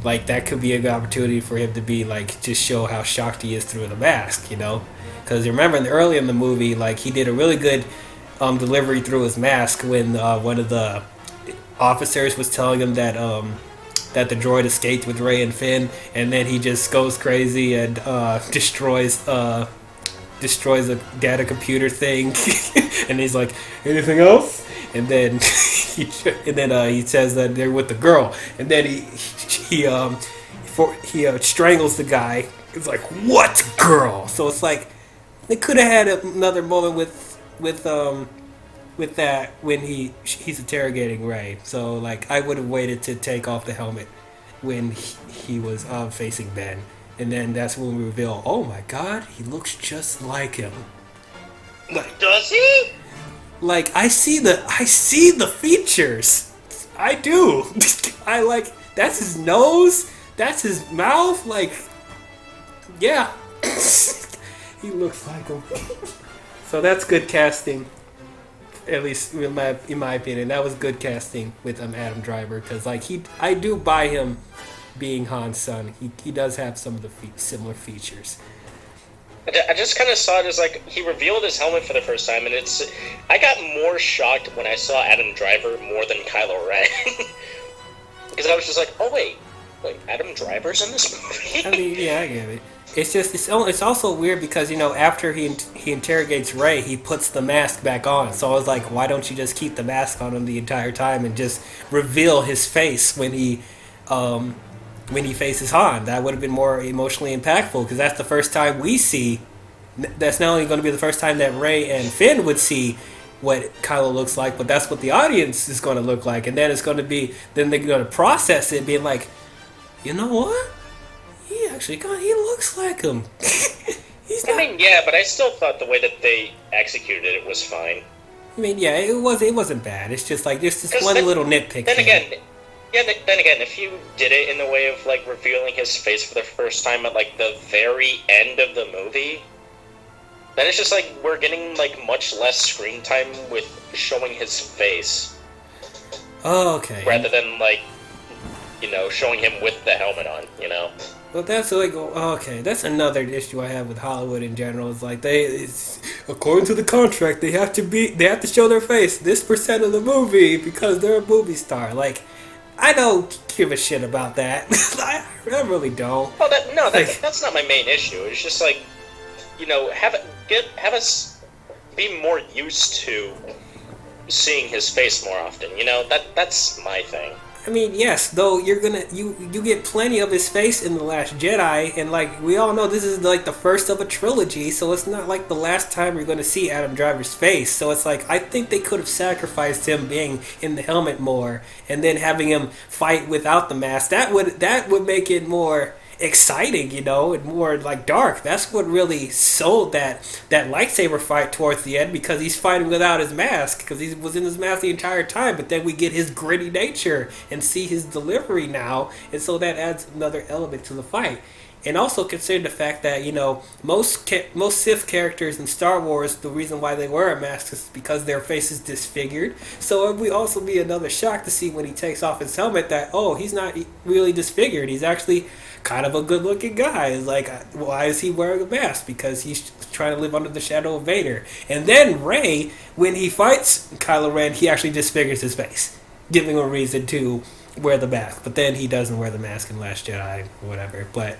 Speaker 1: like that could be a good opportunity for him to be like just show how shocked he is through the mask, you know? Because remember, early in the movie, like he did a really good delivery through his mask when one of the officers was telling him that that the droid escaped with Rey and Finn, and then he just goes crazy and destroys a data computer thing, and he's like, anything else? And then he says that they're with the girl, and then he strangles the guy. It's like, what girl? So it's like they could have had another moment with that when he's interrogating Rey. So like I would have waited to take off the helmet when he was facing Ben, and then that's when we reveal, oh my god, he looks just like him. Like,
Speaker 3: does he?
Speaker 1: Like I see the features. I do. I like that's his nose, that's his mouth. Like, yeah, he looks like him. So that's good casting. At least in my opinion, that was good casting with Adam Driver, because like I do buy him being Han's son. He does have some of the similar features.
Speaker 3: I just kind of saw it as like he revealed his helmet for the first time, and I got more shocked when I saw Adam Driver more than Kylo Ren, because I was just like, oh wait, Adam Driver's in this movie.
Speaker 1: I mean, yeah, I get it. It's just it's also weird because, you know, after he interrogates Rey, he puts the mask back on. So I was like, why don't you just keep the mask on him the entire time and just reveal his face when he faces Han? That would have been more emotionally impactful, because that's the first time we see. That's not only going to be the first time that Rey and Finn would see what Kylo looks like, but that's what the audience is going to look like. And then it's going to be, then they're going to process it, being like, you know what? He looks like him.
Speaker 3: I mean, yeah, but I still thought the way that they executed it was fine.
Speaker 1: I mean, yeah, it wasn't bad. It's just like there's this one little nitpick.
Speaker 3: Then again, if you did it in the way of like revealing his face for the first time at like the very end of the movie, then it's just like we're getting like much less screen time with showing his face.
Speaker 1: Oh, okay.
Speaker 3: Rather than like, you know, showing him with the helmet on, you know.
Speaker 1: But that's like, okay, that's another issue I have with Hollywood in general. It's like according to the contract, they have to show their face this % of the movie because they're a movie star. Like, I don't give a shit about that. I really don't.
Speaker 3: Oh, that's not my main issue. It's just like, you know, have us be more used to seeing his face more often. You know, that's my thing.
Speaker 1: I mean, yes, though you get plenty of his face in The Last Jedi, and like we all know, this is like the first of a trilogy, so it's not like the last time you're going to see Adam Driver's face. So it's like I think they could have sacrificed him being in the helmet more, and then having him fight without the mask. That would make it more exciting, you know, and more like dark. That's what really sold that lightsaber fight towards the end, because he's fighting without his mask, because he was in his mask the entire time, but then we get his gritty nature and see his delivery now, and so that adds another element to the fight. And also consider the fact that, you know, most Sith characters in Star Wars, the reason why they wear a mask is because their face is disfigured. So it would also be another shock to see when he takes off his helmet that, oh, he's not really disfigured. He's actually kind of a good-looking guy. It's like, why is he wearing a mask? Because he's trying to live under the shadow of Vader. And then Rey, when he fights Kylo Ren, he actually disfigures his face, giving him a reason to wear the mask. But then he doesn't wear the mask in Last Jedi or whatever. But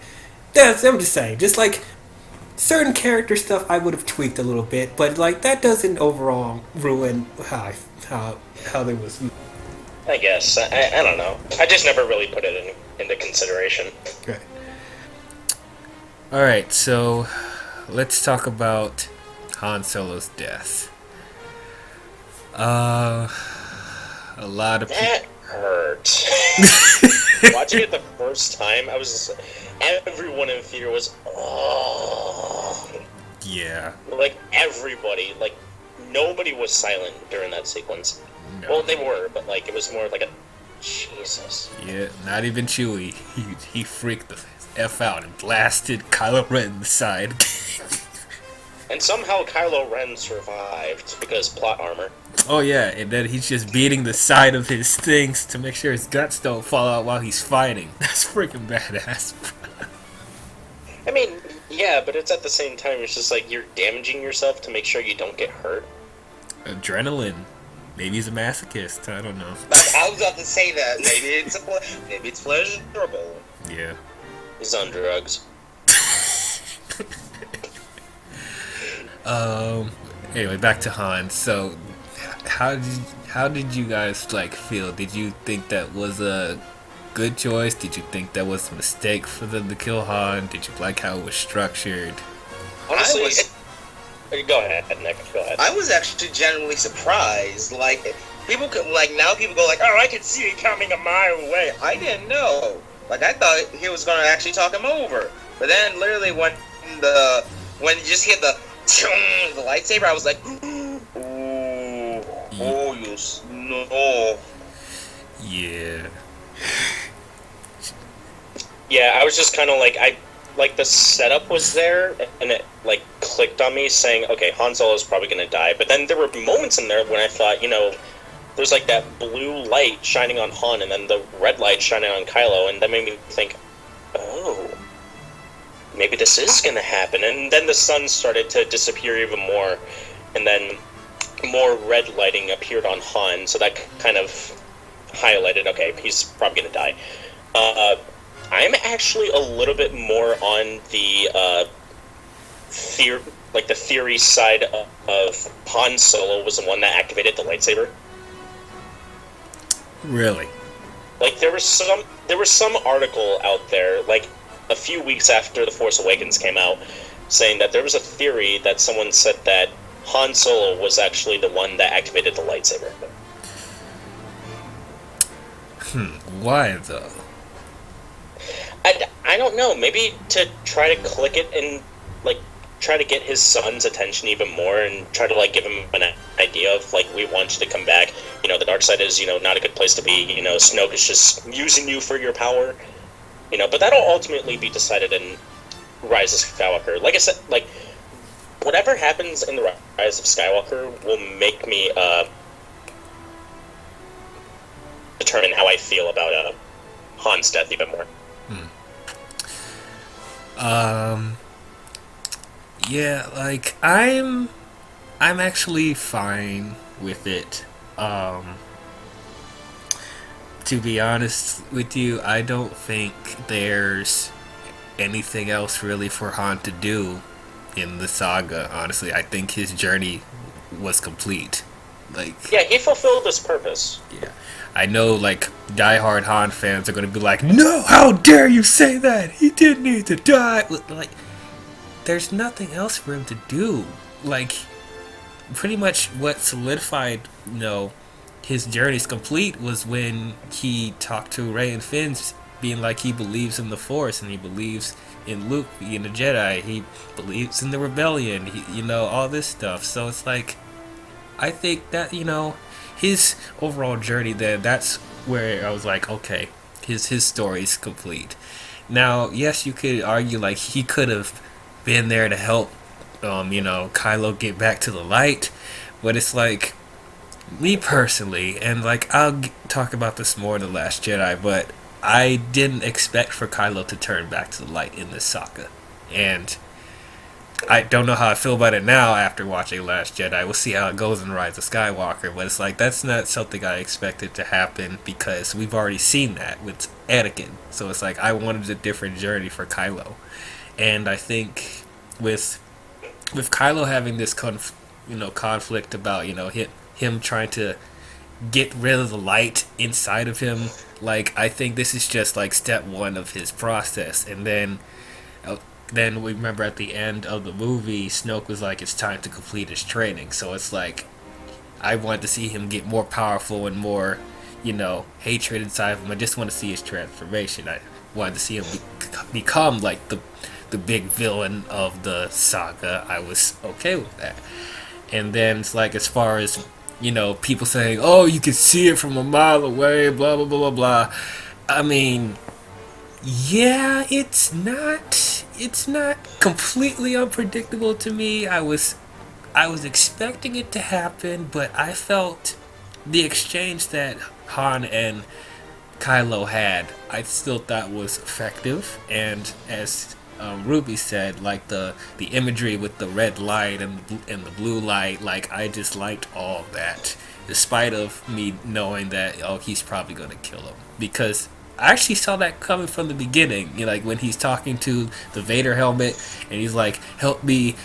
Speaker 1: I'm just saying, just like certain character stuff I would have tweaked a little bit, but like that doesn't overall ruin how there was.
Speaker 3: I guess. I don't know. I just never really put it into consideration.
Speaker 1: Right. Alright, so let's talk about Han Solo's death. A lot of
Speaker 3: that hurt. Watching it the first time, I was just, everyone in the theater was, oh.
Speaker 1: Yeah.
Speaker 3: Like everybody, like nobody was silent during that sequence. No. Well, they were, but like it was more like a Jesus.
Speaker 1: Yeah, not even Chewie. He freaked F out and blasted Kylo Ren in the side.
Speaker 3: And somehow Kylo Ren survived because plot armor.
Speaker 1: Oh yeah, and then he's just beating the side of his things to make sure his guts don't fall out while he's fighting. That's freaking badass.
Speaker 3: I mean, yeah, but it's at the same time, it's just like you're damaging yourself to make sure you don't get hurt.
Speaker 1: Adrenaline. Maybe he's a masochist. I don't know.
Speaker 2: I was about to say that. Maybe it's pleasurable.
Speaker 1: Yeah.
Speaker 3: He's on drugs.
Speaker 1: Anyway, back to Han. So, how did you guys like feel? Did you think that was a good choice? Did you think that was a mistake for them to kill Han? Did you like how it was structured?
Speaker 3: Honestly, go ahead, Nick. Go ahead.
Speaker 2: I was actually genuinely surprised. Like, people could, like, now people go like, "Oh, I could see it coming a mile away." I didn't know. Like, I thought he was gonna actually talk him over. But then, literally, when you just hit the lightsaber, I was like, no.
Speaker 1: Yeah.
Speaker 3: Yeah, I was just kind of like the setup was there, and it like clicked on me, saying, "Okay, Han Solo's probably gonna die." But then there were moments in there when I thought, there's like that blue light shining on Han, and then the red light shining on Kylo, and that made me think, oh, maybe this is gonna happen. And then the sun started to disappear even more, and then more red lighting appeared on Han, so that kind of highlighted, okay, he's probably gonna die. I'm actually a little bit more on the theory side of Han Solo was the one that activated the lightsaber.
Speaker 1: Really?
Speaker 3: Like there was some article out there, like a few weeks after The Force Awakens came out, saying that there was a theory that someone said that Han Solo was actually the one that activated the lightsaber.
Speaker 1: Why though?
Speaker 3: I don't know. Maybe to try to click it and like try to get his son's attention even more, and try to like give him an idea of like, we want you to come back. The dark side is not a good place to be. Snoke is just using you for your power. But that'll ultimately be decided in Rise of Skywalker. Like I said, like whatever happens in the Rise of Skywalker will make me determine how I feel about Han's death even more.
Speaker 1: Yeah, like I'm actually fine with it. To be honest with you, I don't think there's anything else really for Han to do in the saga. Honestly, I think his journey was complete.
Speaker 3: Yeah, he fulfilled his purpose.
Speaker 1: Yeah. I know, like, diehard Han fans are going to be like, no, how dare you say that? He didn't need to die. Like, there's nothing else for him to do. Like, pretty much what solidified, his journey's complete was when he talked to Rey and Finn, being like he believes in the Force, and he believes in Luke being a Jedi. He believes in the rebellion, all this stuff. So it's like, I think that, his overall journey there, that's where I was like, okay, his story's complete. Now, yes, you could argue like he could have been there to help Kylo get back to the light, but it's like, me personally, and like I'll talk about this more in The Last Jedi, but I didn't expect for Kylo to turn back to the light in this saga, and I don't know how I feel about it now after watching Last Jedi. We'll see how it goes in Rise of Skywalker, but it's like, that's not something I expected to happen, because we've already seen that with Anakin. So it's like, I wanted a different journey for Kylo. And I think with Kylo having this conflict about, him trying to get rid of the light inside of him, like, I think this is just like step one of his process. And then we remember at the end of the movie, Snoke was like, it's time to complete his training. So it's like, I wanted to see him get more powerful and more, hatred inside of him. I just want to see his transformation. I wanted to see him become like the big villain of the saga. I was okay with that. And then it's like, as far as, people saying, oh, you can see it from a mile away, blah, blah, blah, blah, blah. I mean, Yeah, it's not completely unpredictable to me. I was expecting it to happen, but I felt the exchange that Han and Kylo had, I still thought was effective. And as Ruby said, like the imagery with the red light and the blue light, like I just liked all of that, despite of me knowing that he's probably gonna kill him because. I actually saw that coming from the beginning. Like when he's talking to the Vader helmet, and he's like, help me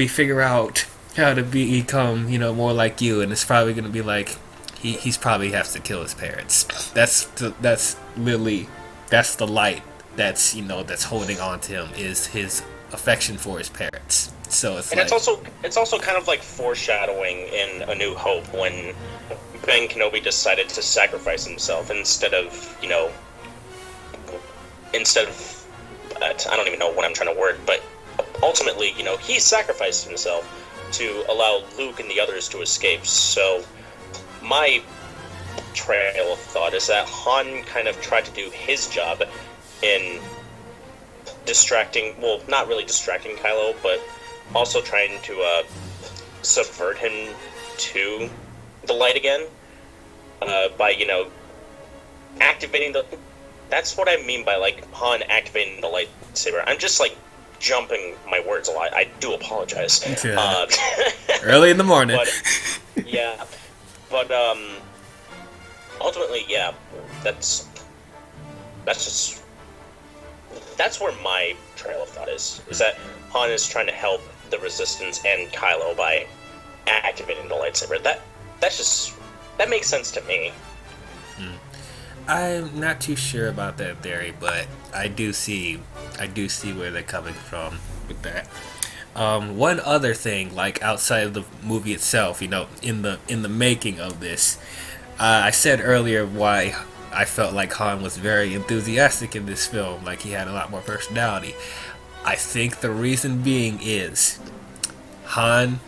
Speaker 1: figure out how to become, more like you." And it's probably gonna be like, he's probably has to kill his parents. That's literally that's the light that's holding on to him is his affection for his parents. So it's
Speaker 3: and
Speaker 1: like,
Speaker 3: it's also kind of like foreshadowing in A New Hope when Ben Kenobi decided to sacrifice himself instead of I don't even know what I'm trying to word, but ultimately he sacrificed himself to allow Luke and the others to escape. So my trail of thought is that Han kind of tried to do his job in not really distracting Kylo, but also trying to subvert him to the light again by activating the. That's what I mean by like Han activating the lightsaber. I'm just like jumping my words a lot. I do apologize.
Speaker 1: Yeah. Early in the morning.
Speaker 3: But, yeah, but ultimately, yeah, that's where my trail of thought is that Han is trying to help the Resistance and Kylo by activating the lightsaber. That makes sense to me.
Speaker 1: I'm not too sure about that theory, but I do see where they're coming from with that. One other thing, like outside of the movie itself, in the making of this, I said earlier why I felt like Han was very enthusiastic in this film, like he had a lot more personality. I think the reason being is Harrison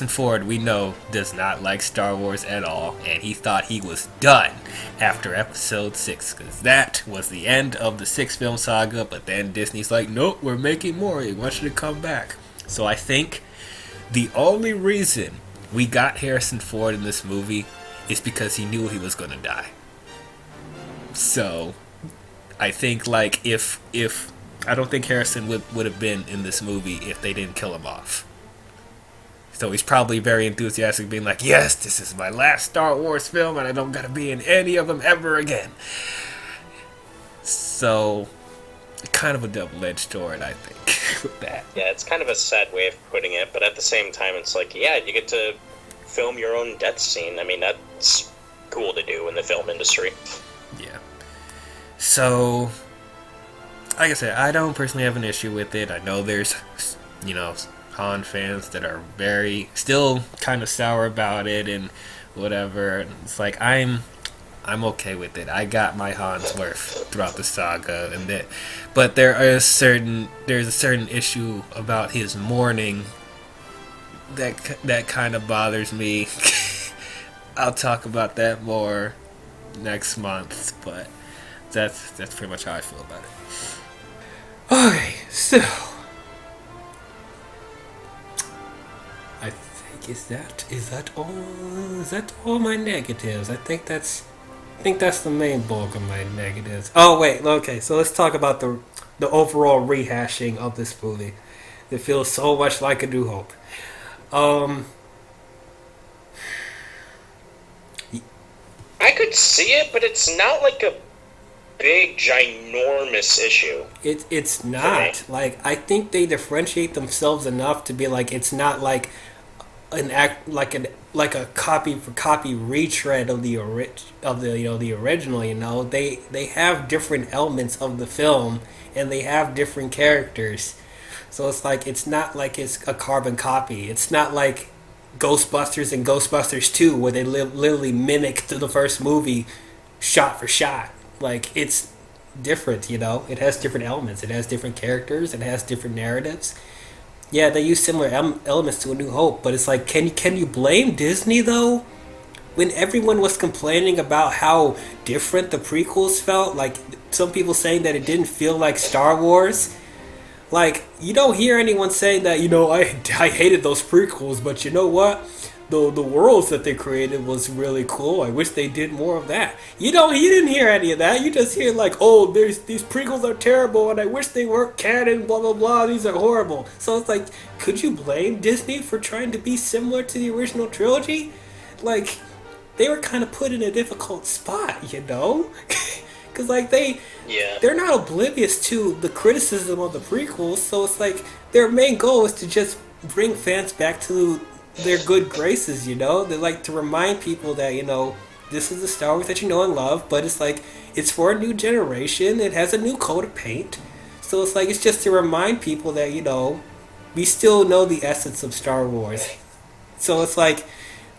Speaker 1: Ford, we know, does not like Star Wars at all, and he thought he was done after Episode 6, because that was the end of the 6-film saga, but then Disney's like, nope, we're making more, we want you to come back. So I think the only reason we got Harrison Ford in this movie is because he knew he was going to die. So I think, like, if I don't think Harrison would have been in this movie if they didn't kill him off. So he's probably very enthusiastic, being like, yes, this is my last Star Wars film, and I don't gotta be in any of them ever again. So, kind of a double-edged sword, I think, with that.
Speaker 3: Yeah, it's kind of a sad way of putting it, but at the same time, it's like, yeah, you get to film your own death scene. I mean, that's cool to do in the film industry.
Speaker 1: Yeah. So, like I said, I don't personally have an issue with it. I know there's, Han fans that are still kind of sour about it and whatever. And it's like I'm okay with it. I got my Han's worth throughout the saga, but there's a certain issue about his mourning that kind of bothers me. I'll talk about that more next month, but that's pretty much how I feel about it. Okay, so I think is that all my negatives? I think that's the main bulk of my negatives. Oh wait, okay, so let's talk about the overall rehashing of this movie. It feels so much like A New Hope.
Speaker 3: I could see it, but it's not like a big, ginormous issue.
Speaker 1: It's not. Like, I think they differentiate themselves enough to be like, it's not like like a copy for copy retread of the original. They have different elements of the film, and they have different characters. So it's like, it's not like it's a carbon copy. It's not like Ghostbusters and Ghostbusters 2, where they literally mimicked the first movie shot for shot. Like, it's different, It has different elements. It has different characters. It has different narratives. Yeah, they use similar elements to A New Hope, but it's like, can you blame Disney, though? when everyone was complaining about how different the prequels felt, like some people saying that it didn't feel like Star Wars, like you don't hear anyone saying that, I hated those prequels, but you know what? The worlds that they created was really cool. I wish they did more of that. You didn't hear any of that. You just hear like, oh, these prequels are terrible, and I wish they weren't canon. Blah blah blah. These are horrible. So it's like, could you blame Disney for trying to be similar to the original trilogy? Like, they were kind of put in a difficult spot, because like they're not oblivious to the criticism of the prequels. So it's like their main goal is to just bring fans back to their good graces, They like to remind people that, this is the Star Wars that you know and love, but it's like, it's for a new generation, it has a new coat of paint. So it's like, it's just to remind people that, we still know the essence of Star Wars. So it's like,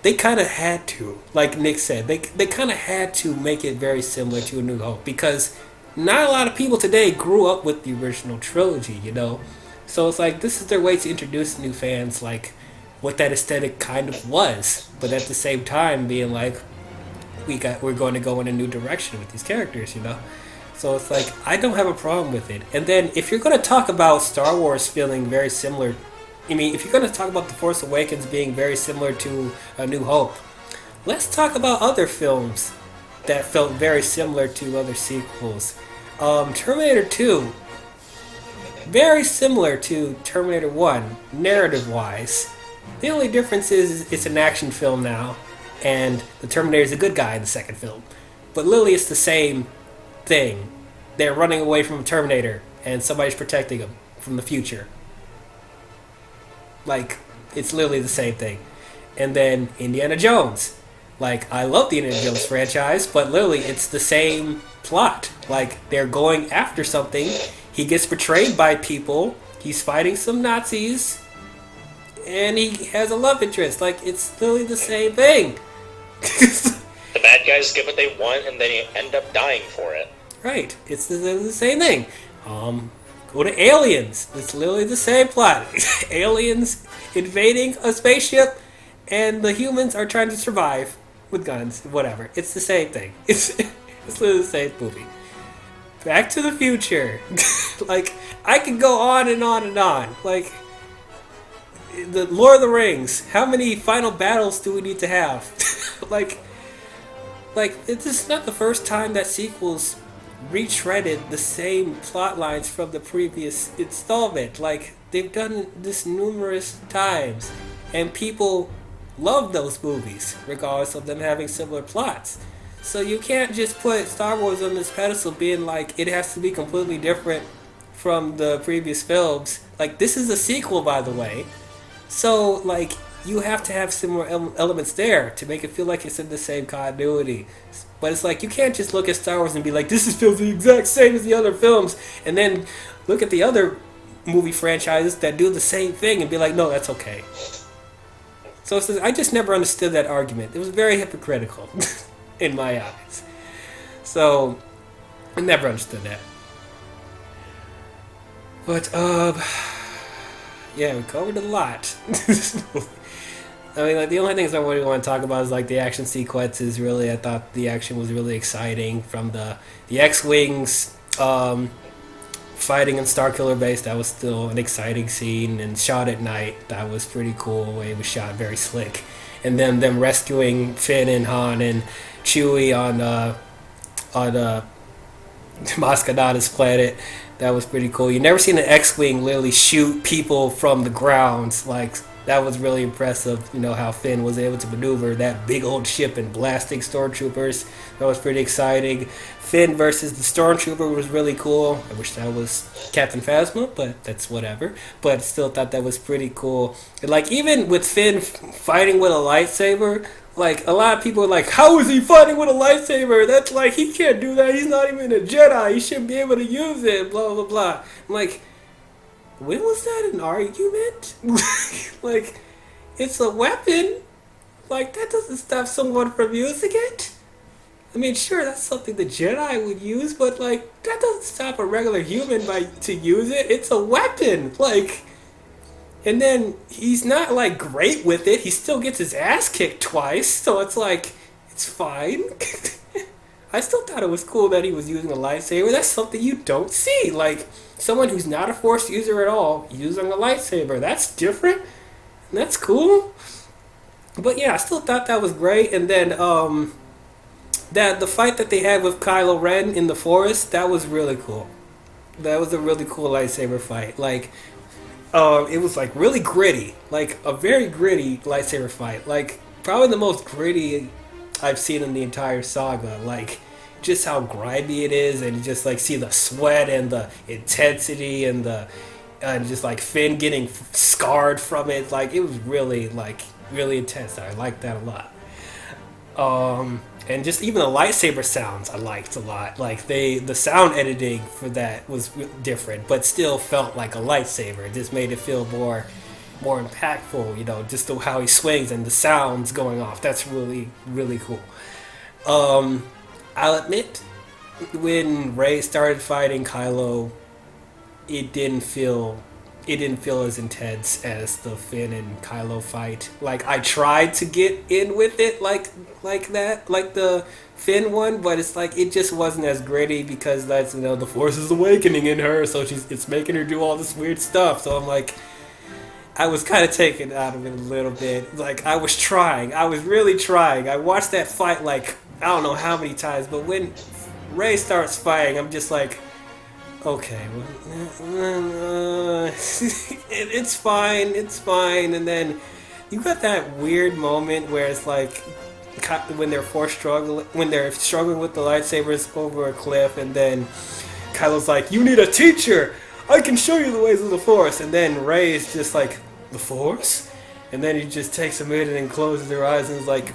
Speaker 1: they kind of had to, like Nick said, they kind of had to make it very similar to A New Hope, because not a lot of people today grew up with the original trilogy, So it's like, this is their way to introduce new fans, like, what that aesthetic kind of was, but at the same time being like, we're going to go in a new direction with these characters, So it's like, I don't have a problem with it. And then if you're going to talk about Star Wars feeling very similar, if you're going to talk about The Force Awakens being very similar to A New Hope, let's talk about other films that felt very similar to other sequels. Terminator 2, very similar to Terminator 1, narrative-wise. The only difference is it's an action film now, and the Terminator is a good guy in the second film. But literally, it's the same thing. They're running away from a Terminator, and somebody's protecting them from the future. Like, it's literally the same thing. And then Indiana Jones. Like, I love the Indiana Jones franchise, but literally, it's the same plot. Like, they're going after something. He gets betrayed by people. He's fighting some Nazis. And he has a love interest. Like, it's literally the same thing.
Speaker 3: The bad guys get what they want, and then you end up dying for it.
Speaker 1: Right. It's the same thing. Go to Aliens. It's literally the same plot. Aliens invading a spaceship, and the humans are trying to survive with guns. Whatever. It's the same thing. It's literally the same movie. Back to the Future. Like, I could go on and on and on. Like, the Lord of the Rings. How many final battles do we need to have? like, this is not the first time that sequels retreaded the same plot lines from the previous installment. Like, they've done this numerous times, and people love those movies, regardless of them having similar plots. So you can't just put Star Wars on this pedestal being like, it has to be completely different from the previous films. Like, this is a sequel, by the way. So, like, you have to have similar elements there to make it feel like it's in the same continuity. But it's like, you can't just look at Star Wars and be like, this feels the exact same as the other films, and then look at the other movie franchises that do the same thing and be like, no, that's okay. So I just never understood that argument. It was very hypocritical in my eyes. So, I never understood that. But, yeah, we covered a lot. I mean, like, the only things I really want to talk about is, like, the action sequences. Really, I thought the action was really exciting. From the X-Wings fighting in Starkiller Base, that was still an exciting scene. And shot at night, that was pretty cool. The way it was shot, very slick. And then them rescuing Finn and Han and Chewie on Mascanada's planet. That was pretty cool. You never seen an X-Wing literally shoot people from the grounds. Like, that was really impressive, how Finn was able to maneuver that big old ship and blasting stormtroopers. That was pretty exciting. Finn versus the stormtrooper was really cool. I wish that was Captain Phasma, but that's whatever. But still thought that was pretty cool. And, like, even with Finn fighting with a lightsaber, like, a lot of people are like, how is he fighting with a lightsaber? That's like, he can't do that. He's not even a Jedi. He shouldn't be able to use it, blah, blah, blah. I'm like, when was that an argument? Like, it's a weapon. Like, that doesn't stop someone from using it. I mean, sure, that's something the Jedi would use, but, like, that doesn't stop a regular human to use it. It's a weapon. Like, and then he's not, like, great with it. He still gets his ass kicked twice. So it's like, It's fine. I still thought it was cool that he was using a lightsaber. That's something you don't see. Like, someone who's not a Force user at all using a lightsaber. That's different. And that's cool. But yeah, I still thought that was great. And then that the fight that they had with Kylo Ren in the forest, that was really cool. That was a really cool lightsaber fight. Like, it was like really gritty. Like a very gritty lightsaber fight. Like probably the most gritty I've seen in the entire saga. Like just how grimy it is, and just like see the sweat and the intensity and the and just like Finn getting scarred from it. Like it was really intense. I liked that a lot. And just even the lightsaber sounds I liked a lot. Like the sound editing for that was different, but still felt like a lightsaber. It just made it feel more impactful, you know, just how he swings and the sounds going off. That's really, really cool. I'll admit, when Rey started fighting Kylo, it didn't feel as intense as the Finn and Kylo fight. Like I tried to get in with it like that, like the Finn one, but it's like it just wasn't as gritty because that's, you know, the Force is awakening in her, so it's making her do all this weird stuff. So I'm like, I was kind of taken out of it a little bit. Like I was really trying. I watched that fight like I don't know how many times, but when Rey starts fighting, I'm just like, okay, it's fine. And then you got that weird moment where it's like when they're struggling with the lightsabers over a cliff, and then Kylo's like, "You need a teacher. I can show you the ways of the Force." And then Rey is just like, "The Force?" And then he just takes a minute and closes her eyes and is like,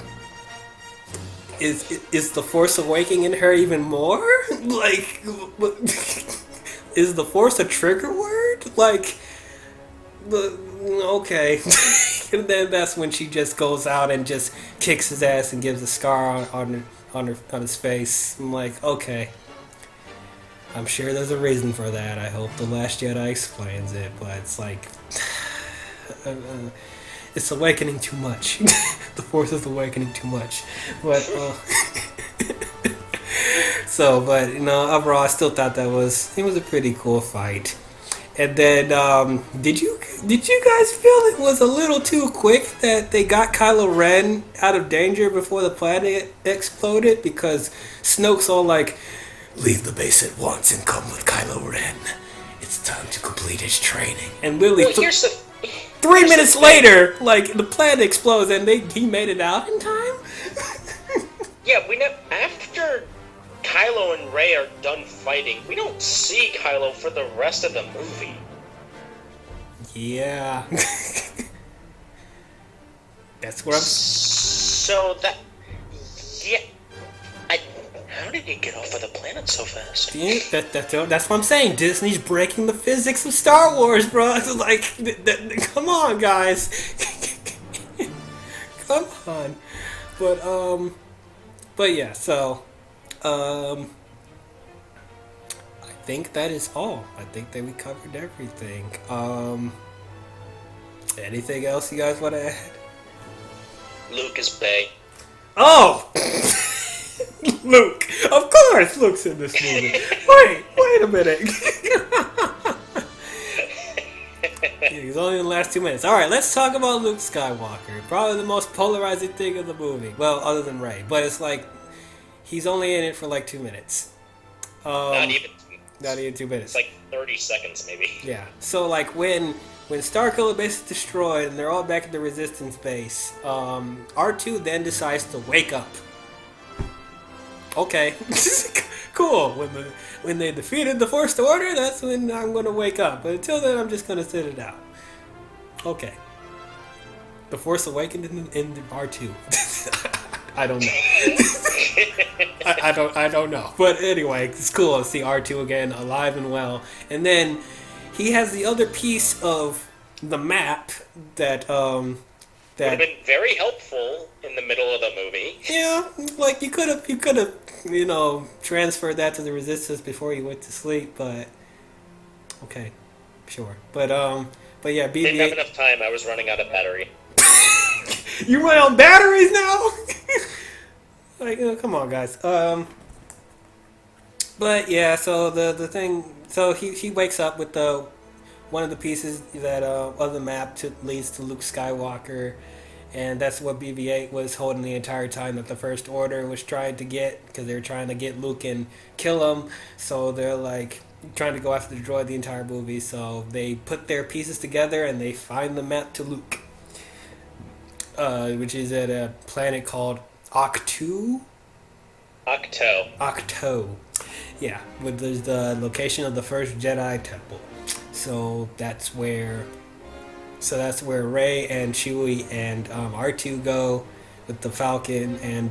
Speaker 1: "Is the Force awakening in her even more? Like, is the Force a trigger word? Like, okay." And then that's when she just goes out and just kicks his ass and gives a scar on his face. I'm like, okay. I'm sure there's a reason for that. I hope The Last Jedi explains it, but it's like, it's awakening too much. The Force is awakening too much. But, but you know, overall, I still thought it was a pretty cool fight. And then, did you guys feel it was a little too quick that they got Kylo Ren out of danger before the planet exploded? Because Snoke's all like, "Leave the base at once and come with Kylo Ren. It's time to complete his training." And literally, 3 minutes later, like the planet explodes, and he made it out in time.
Speaker 3: Yeah, we know after Kylo and Rey are done fighting, we don't see Kylo for the rest of the movie.
Speaker 1: Yeah. That's what I'm...
Speaker 3: So that... Yeah. How did he get off of the planet so fast?
Speaker 1: Yeah, that's what I'm saying. Disney's breaking the physics of Star Wars, bro. It's like, come on, guys. Come on. But yeah, so... I think that is all. I think that we covered everything. Anything else you guys want to add?
Speaker 3: Lucas Bay.
Speaker 1: Oh! Luke! Of course Luke's in this movie. Wait a minute. He's only in the last 2 minutes. Alright, let's talk about Luke Skywalker. Probably the most polarizing thing in the movie. Well, other than Rey. But it's like, he's only in it for like 2 minutes. Not even 2 minutes.
Speaker 3: It's like 30 seconds, maybe.
Speaker 1: Yeah. So, like, when Starkiller base is destroyed and they're all back at the Resistance base, R2 then decides to wake up. Okay. Cool. When they defeated the First Order, that's when I'm going to wake up. But until then, I'm just going to sit it out. Okay. The Force awakened in R2. I don't know. I don't know. But anyway, it's cool to see R2 again, alive and well. And then he has the other piece of the map that
Speaker 3: would have been very helpful in the middle of the movie.
Speaker 1: Yeah, like you could have, you know, transferred that to the Resistance before you went to sleep, but okay, sure. But yeah, BB-8
Speaker 3: didn't have enough time. I was running out of battery.
Speaker 1: You run on batteries now? Like, come on, guys. But yeah, so the thing, so he wakes up with the one of the pieces that of the map leads to Luke Skywalker, and that's what BB-8 was holding the entire time that the First Order was trying to get, because they're trying to get Luke and kill him. So they're like trying to go after the droid the entire movie. So they put their pieces together and they find the map to Luke, which is at a planet called Octo. Yeah, with the location of the first Jedi temple. So that's where Rey and Chewie and R2 go with the Falcon, and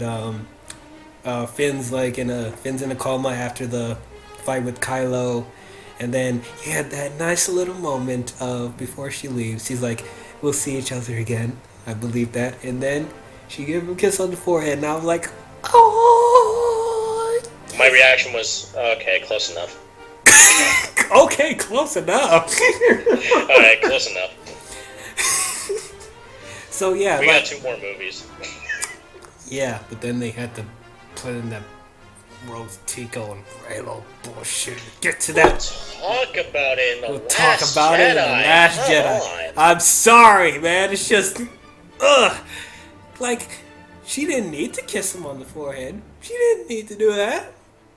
Speaker 1: Finn's in a coma after the fight with Kylo, and then he had that nice little moment of before she leaves. He's like, "We'll see each other again." I believe that, and then she gave him a kiss on the forehead, and I was like, "Oh."
Speaker 3: My reaction was, okay, close enough.
Speaker 1: Okay, close enough.
Speaker 3: Alright, close enough.
Speaker 1: So yeah,
Speaker 3: we got 2 more movies.
Speaker 1: Yeah, but then they had to put in that Rose Tico and Raylo bullshit. Get to that.
Speaker 3: We'll talk about it in the
Speaker 1: We'll
Speaker 3: Last
Speaker 1: talk about
Speaker 3: Jedi.
Speaker 1: it in the Last
Speaker 3: Come
Speaker 1: Jedi.
Speaker 3: on.
Speaker 1: I'm sorry, man. It's just, ugh. Like, she didn't need to kiss him on the forehead. She didn't need to do that,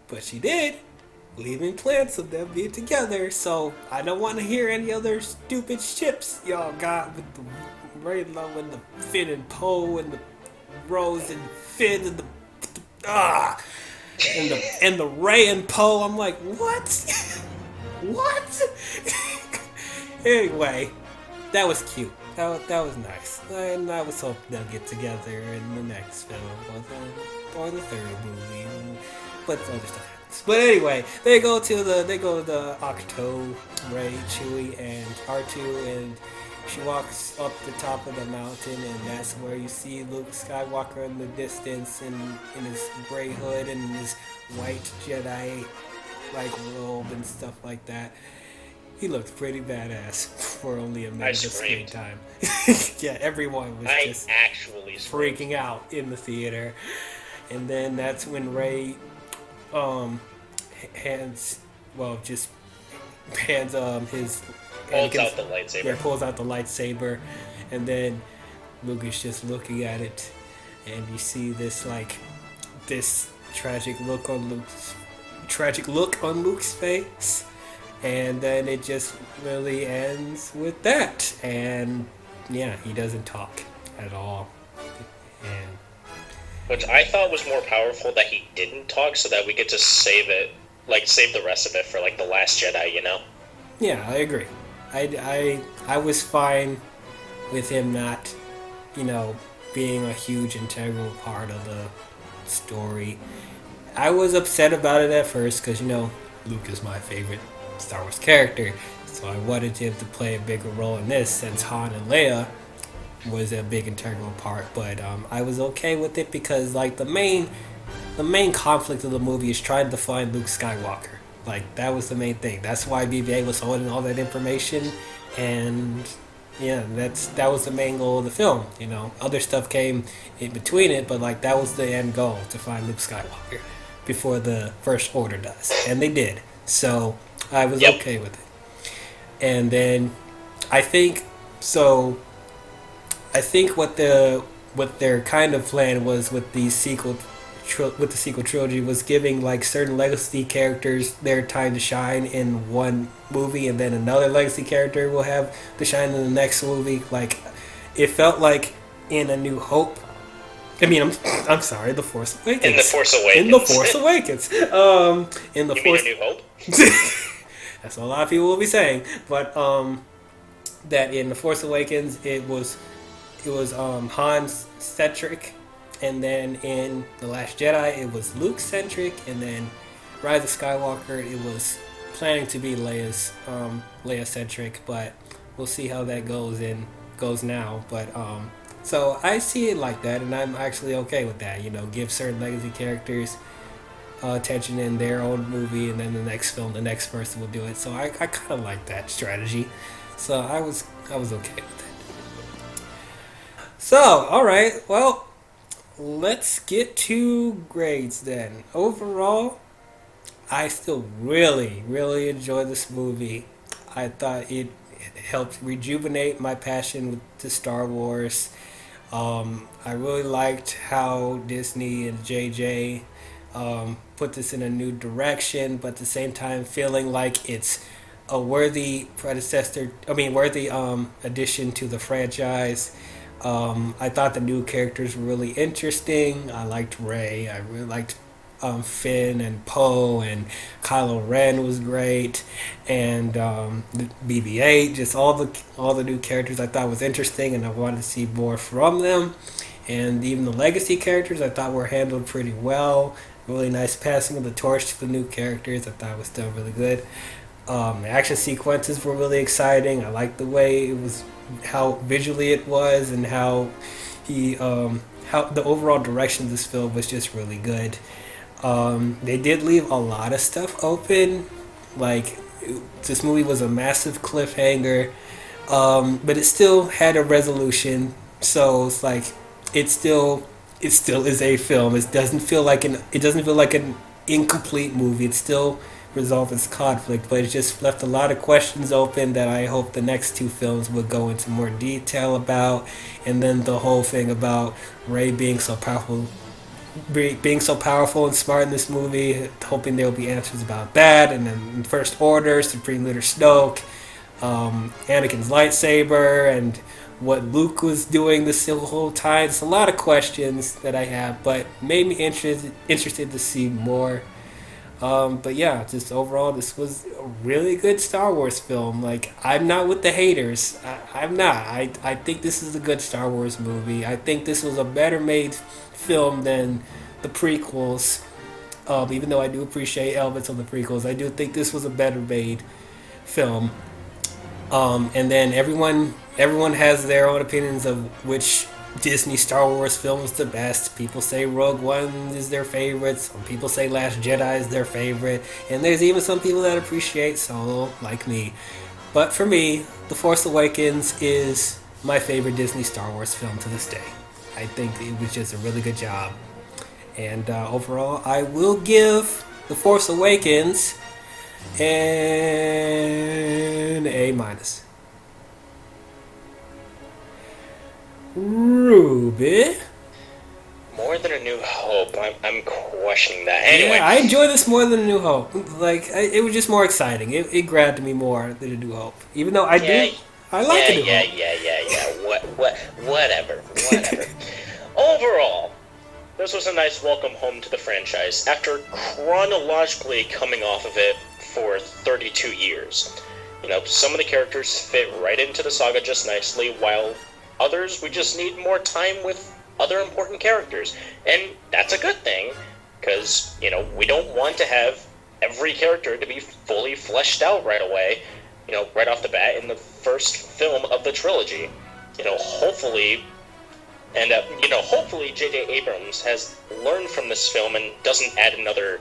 Speaker 1: but she did, leaving plants of them being together. So I don't want to hear any other stupid ships y'all got with the Raylo and the Finn and Poe and the Rose and Finn and the Rey and Poe. I'm like, what? What? Anyway, that was cute. That was nice, and I was hoping they'll get together in the next film or the third movie, but other stuff happens. But anyway, they go to the Octo, Rey, Chewie, and R2, and she walks up the top of the mountain, and that's where you see Luke Skywalker in the distance, in his gray hood and his white Jedi like robe and stuff like that. He looked pretty badass for only a minute of screen time. Yeah, everyone was just
Speaker 3: actually
Speaker 1: freaking out in the theater. And then that's when Rey hands his
Speaker 3: pulls out the lightsaber.
Speaker 1: Yeah, pulls out the lightsaber, and then Luke is just looking at it, and you see this tragic look on Luke's face. And then it just really ends with that. And yeah, he doesn't talk at all. And
Speaker 3: which I thought was more powerful that he didn't talk, so that we get to save the rest of it for the Last Jedi, you know?
Speaker 1: Yeah, I agree. I was fine with him not, being a huge integral part of the story. I was upset about it at first because, Luke is my favorite Star Wars character, so I wanted him to play a bigger role in this, since Han and Leia was a big integral part. But I was okay with it because the main conflict of the movie is trying to find Luke Skywalker. That was the main thing. That's why BB-8 was holding all that information, and yeah, that was the main goal of the film. Other stuff came in between it, but that was the end goal, to find Luke Skywalker before the First Order does, and they did. So I was okay with it. And then I think what their kind of plan was with the sequel trilogy was giving certain legacy characters their time to shine in one movie, and then another legacy character will have to shine in the next movie. It felt like in A New Hope. I'm sorry, The Force Awakens.
Speaker 3: In The Force Awakens.
Speaker 1: In The Force Awakens. In the
Speaker 3: you
Speaker 1: Force.
Speaker 3: mean A New Hope?
Speaker 1: That's what a lot of people will be saying, but that in The Force Awakens it was Han's centric, and then in The Last Jedi it was Luke centric, and then Rise of Skywalker it was planning to be Leia centric, but we'll see how that goes now. But so I see it like that, and I'm actually okay with that. Give certain legacy characters attention in their own movie, and then the next film, the next person will do it. So I kind of like that strategy. So I was okay with it. So all right, well, let's get to grades then. Overall, I still really, really enjoy this movie. I thought it helped rejuvenate my passion to Star Wars. I really liked how Disney and JJ put this in a new direction, but at the same time feeling like it's a worthy worthy addition to the franchise. I thought the new characters were really interesting. I liked Rey. I really liked Finn and Poe, and Kylo Ren was great, and BB-8. Just all the new characters I thought was interesting, and I wanted to see more from them. And even the legacy characters I thought were handled pretty well. Really nice passing of the torch to the new characters. I thought was done really good. The action sequences were really exciting. I liked the way it was, how visually it was, and how how the overall direction of this film was just really good. They did leave a lot of stuff open. Like, this movie was a massive cliffhanger, but it still had a resolution. So it's like it still is a film. It doesn't feel like an incomplete movie. It still resolved its conflict, but it just left a lot of questions open that I hope the next two films would go into more detail about. And then the whole thing about Rey being so powerful and smart in this movie, hoping there will be answers about that. And then in First Order, Supreme Leader Snoke, Anakin's lightsaber, and what Luke was doing this whole time. It's a lot of questions that I have, but made me interested to see more. But yeah, just overall, this was a really good Star Wars film. Like, I'm not with the haters. I'm not. I think this is a good Star Wars movie. I think this was a better made film than the prequels. Even though I do appreciate elements of the prequels, I do think this was a better made film. And then everyone has their own opinions of which Disney Star Wars film is the best. People say Rogue One is their favorite. Some people say Last Jedi is their favorite. And there's even some people that appreciate Solo, like me. But for me, The Force Awakens is my favorite Disney Star Wars film to this day. I think it was just a really good job. And overall, I will give The Force Awakens an A-. Ruby?
Speaker 3: More Than a New Hope. I'm questioning that. Anyway.
Speaker 1: Yeah, I enjoy this more than A New Hope. Like, it was just more exciting. It grabbed me more than A New Hope. Even though I like A New Hope.
Speaker 3: Yeah. Whatever. Overall, this was a nice welcome home to the franchise after chronologically coming off of it for 32 years. You know, some of the characters fit right into the saga just nicely, while others, we just need more time with other important characters. And that's a good thing, because, you know, we don't want to have every character to be fully fleshed out right away, you know, right off the bat in the first film of the trilogy. You know, hopefully J.J. Abrams has learned from this film and doesn't add another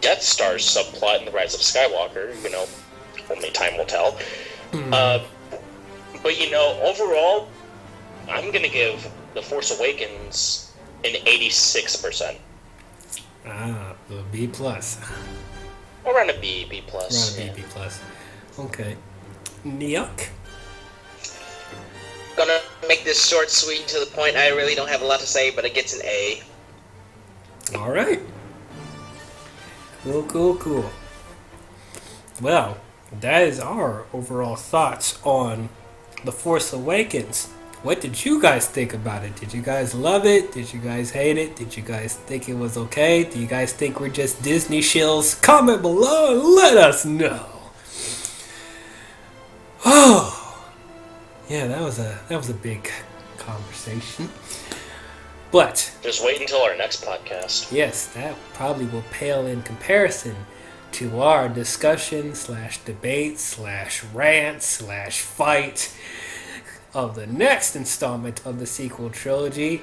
Speaker 3: Death Star subplot in The Rise of Skywalker. You know, only time will tell. But, you know, overall, I'm going to give The Force Awakens an 86%.
Speaker 1: Ah, the B+.
Speaker 3: Around a B+.
Speaker 1: Around a B+. Okay. Nyuk?
Speaker 2: Gonna make this short, sweet, to the point. I really don't have a lot to say, but it gets an A.
Speaker 1: Alright. Cool. Well, that is our overall thoughts on The Force Awakens. What did you guys think about it? Did you guys love it? Did you guys hate it? Did you guys think it was okay? Do you guys think we're just Disney shills? Comment below and let us know. Oh, yeah, that was a big conversation. But
Speaker 3: just wait until our next podcast.
Speaker 1: Yes, that probably will pale in comparison to our discussion / debate / rant / fight of the next installment of the sequel trilogy.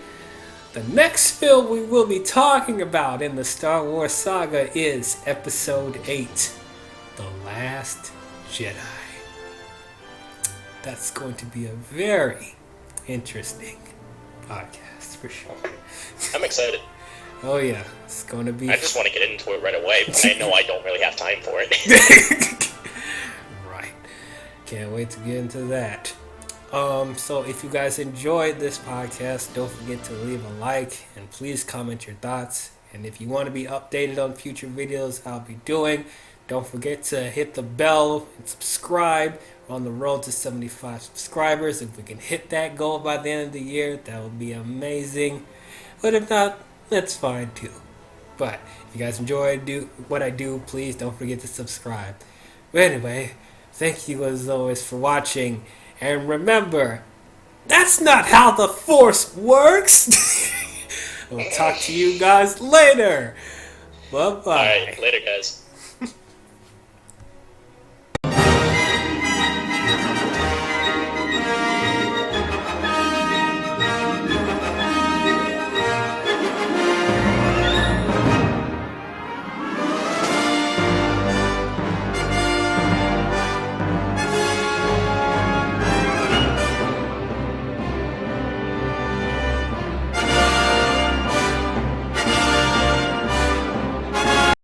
Speaker 1: The next film we will be talking about in the Star Wars saga is Episode 8, The Last Jedi. That's going to be a very interesting podcast for sure.
Speaker 3: I'm excited.
Speaker 1: Oh yeah, it's going to be.
Speaker 3: I just want to get into it right away, but I know I don't really have time for it.
Speaker 1: Right. Can't wait to get into that. So if you guys enjoyed this podcast, don't forget to leave a like and please comment your thoughts. And if you want to be updated on future videos I'll be doing, don't forget to hit the bell and subscribe. We're on the road to 75 subscribers. If we can hit that goal by the end of the year, that would be amazing. But if not, that's fine too. But if you guys enjoy what I do, please don't forget to subscribe. But anyway, thank you as always for watching. And remember, that's not how the Force works. We'll talk to you guys later. Bye-bye.
Speaker 3: Alright, later guys.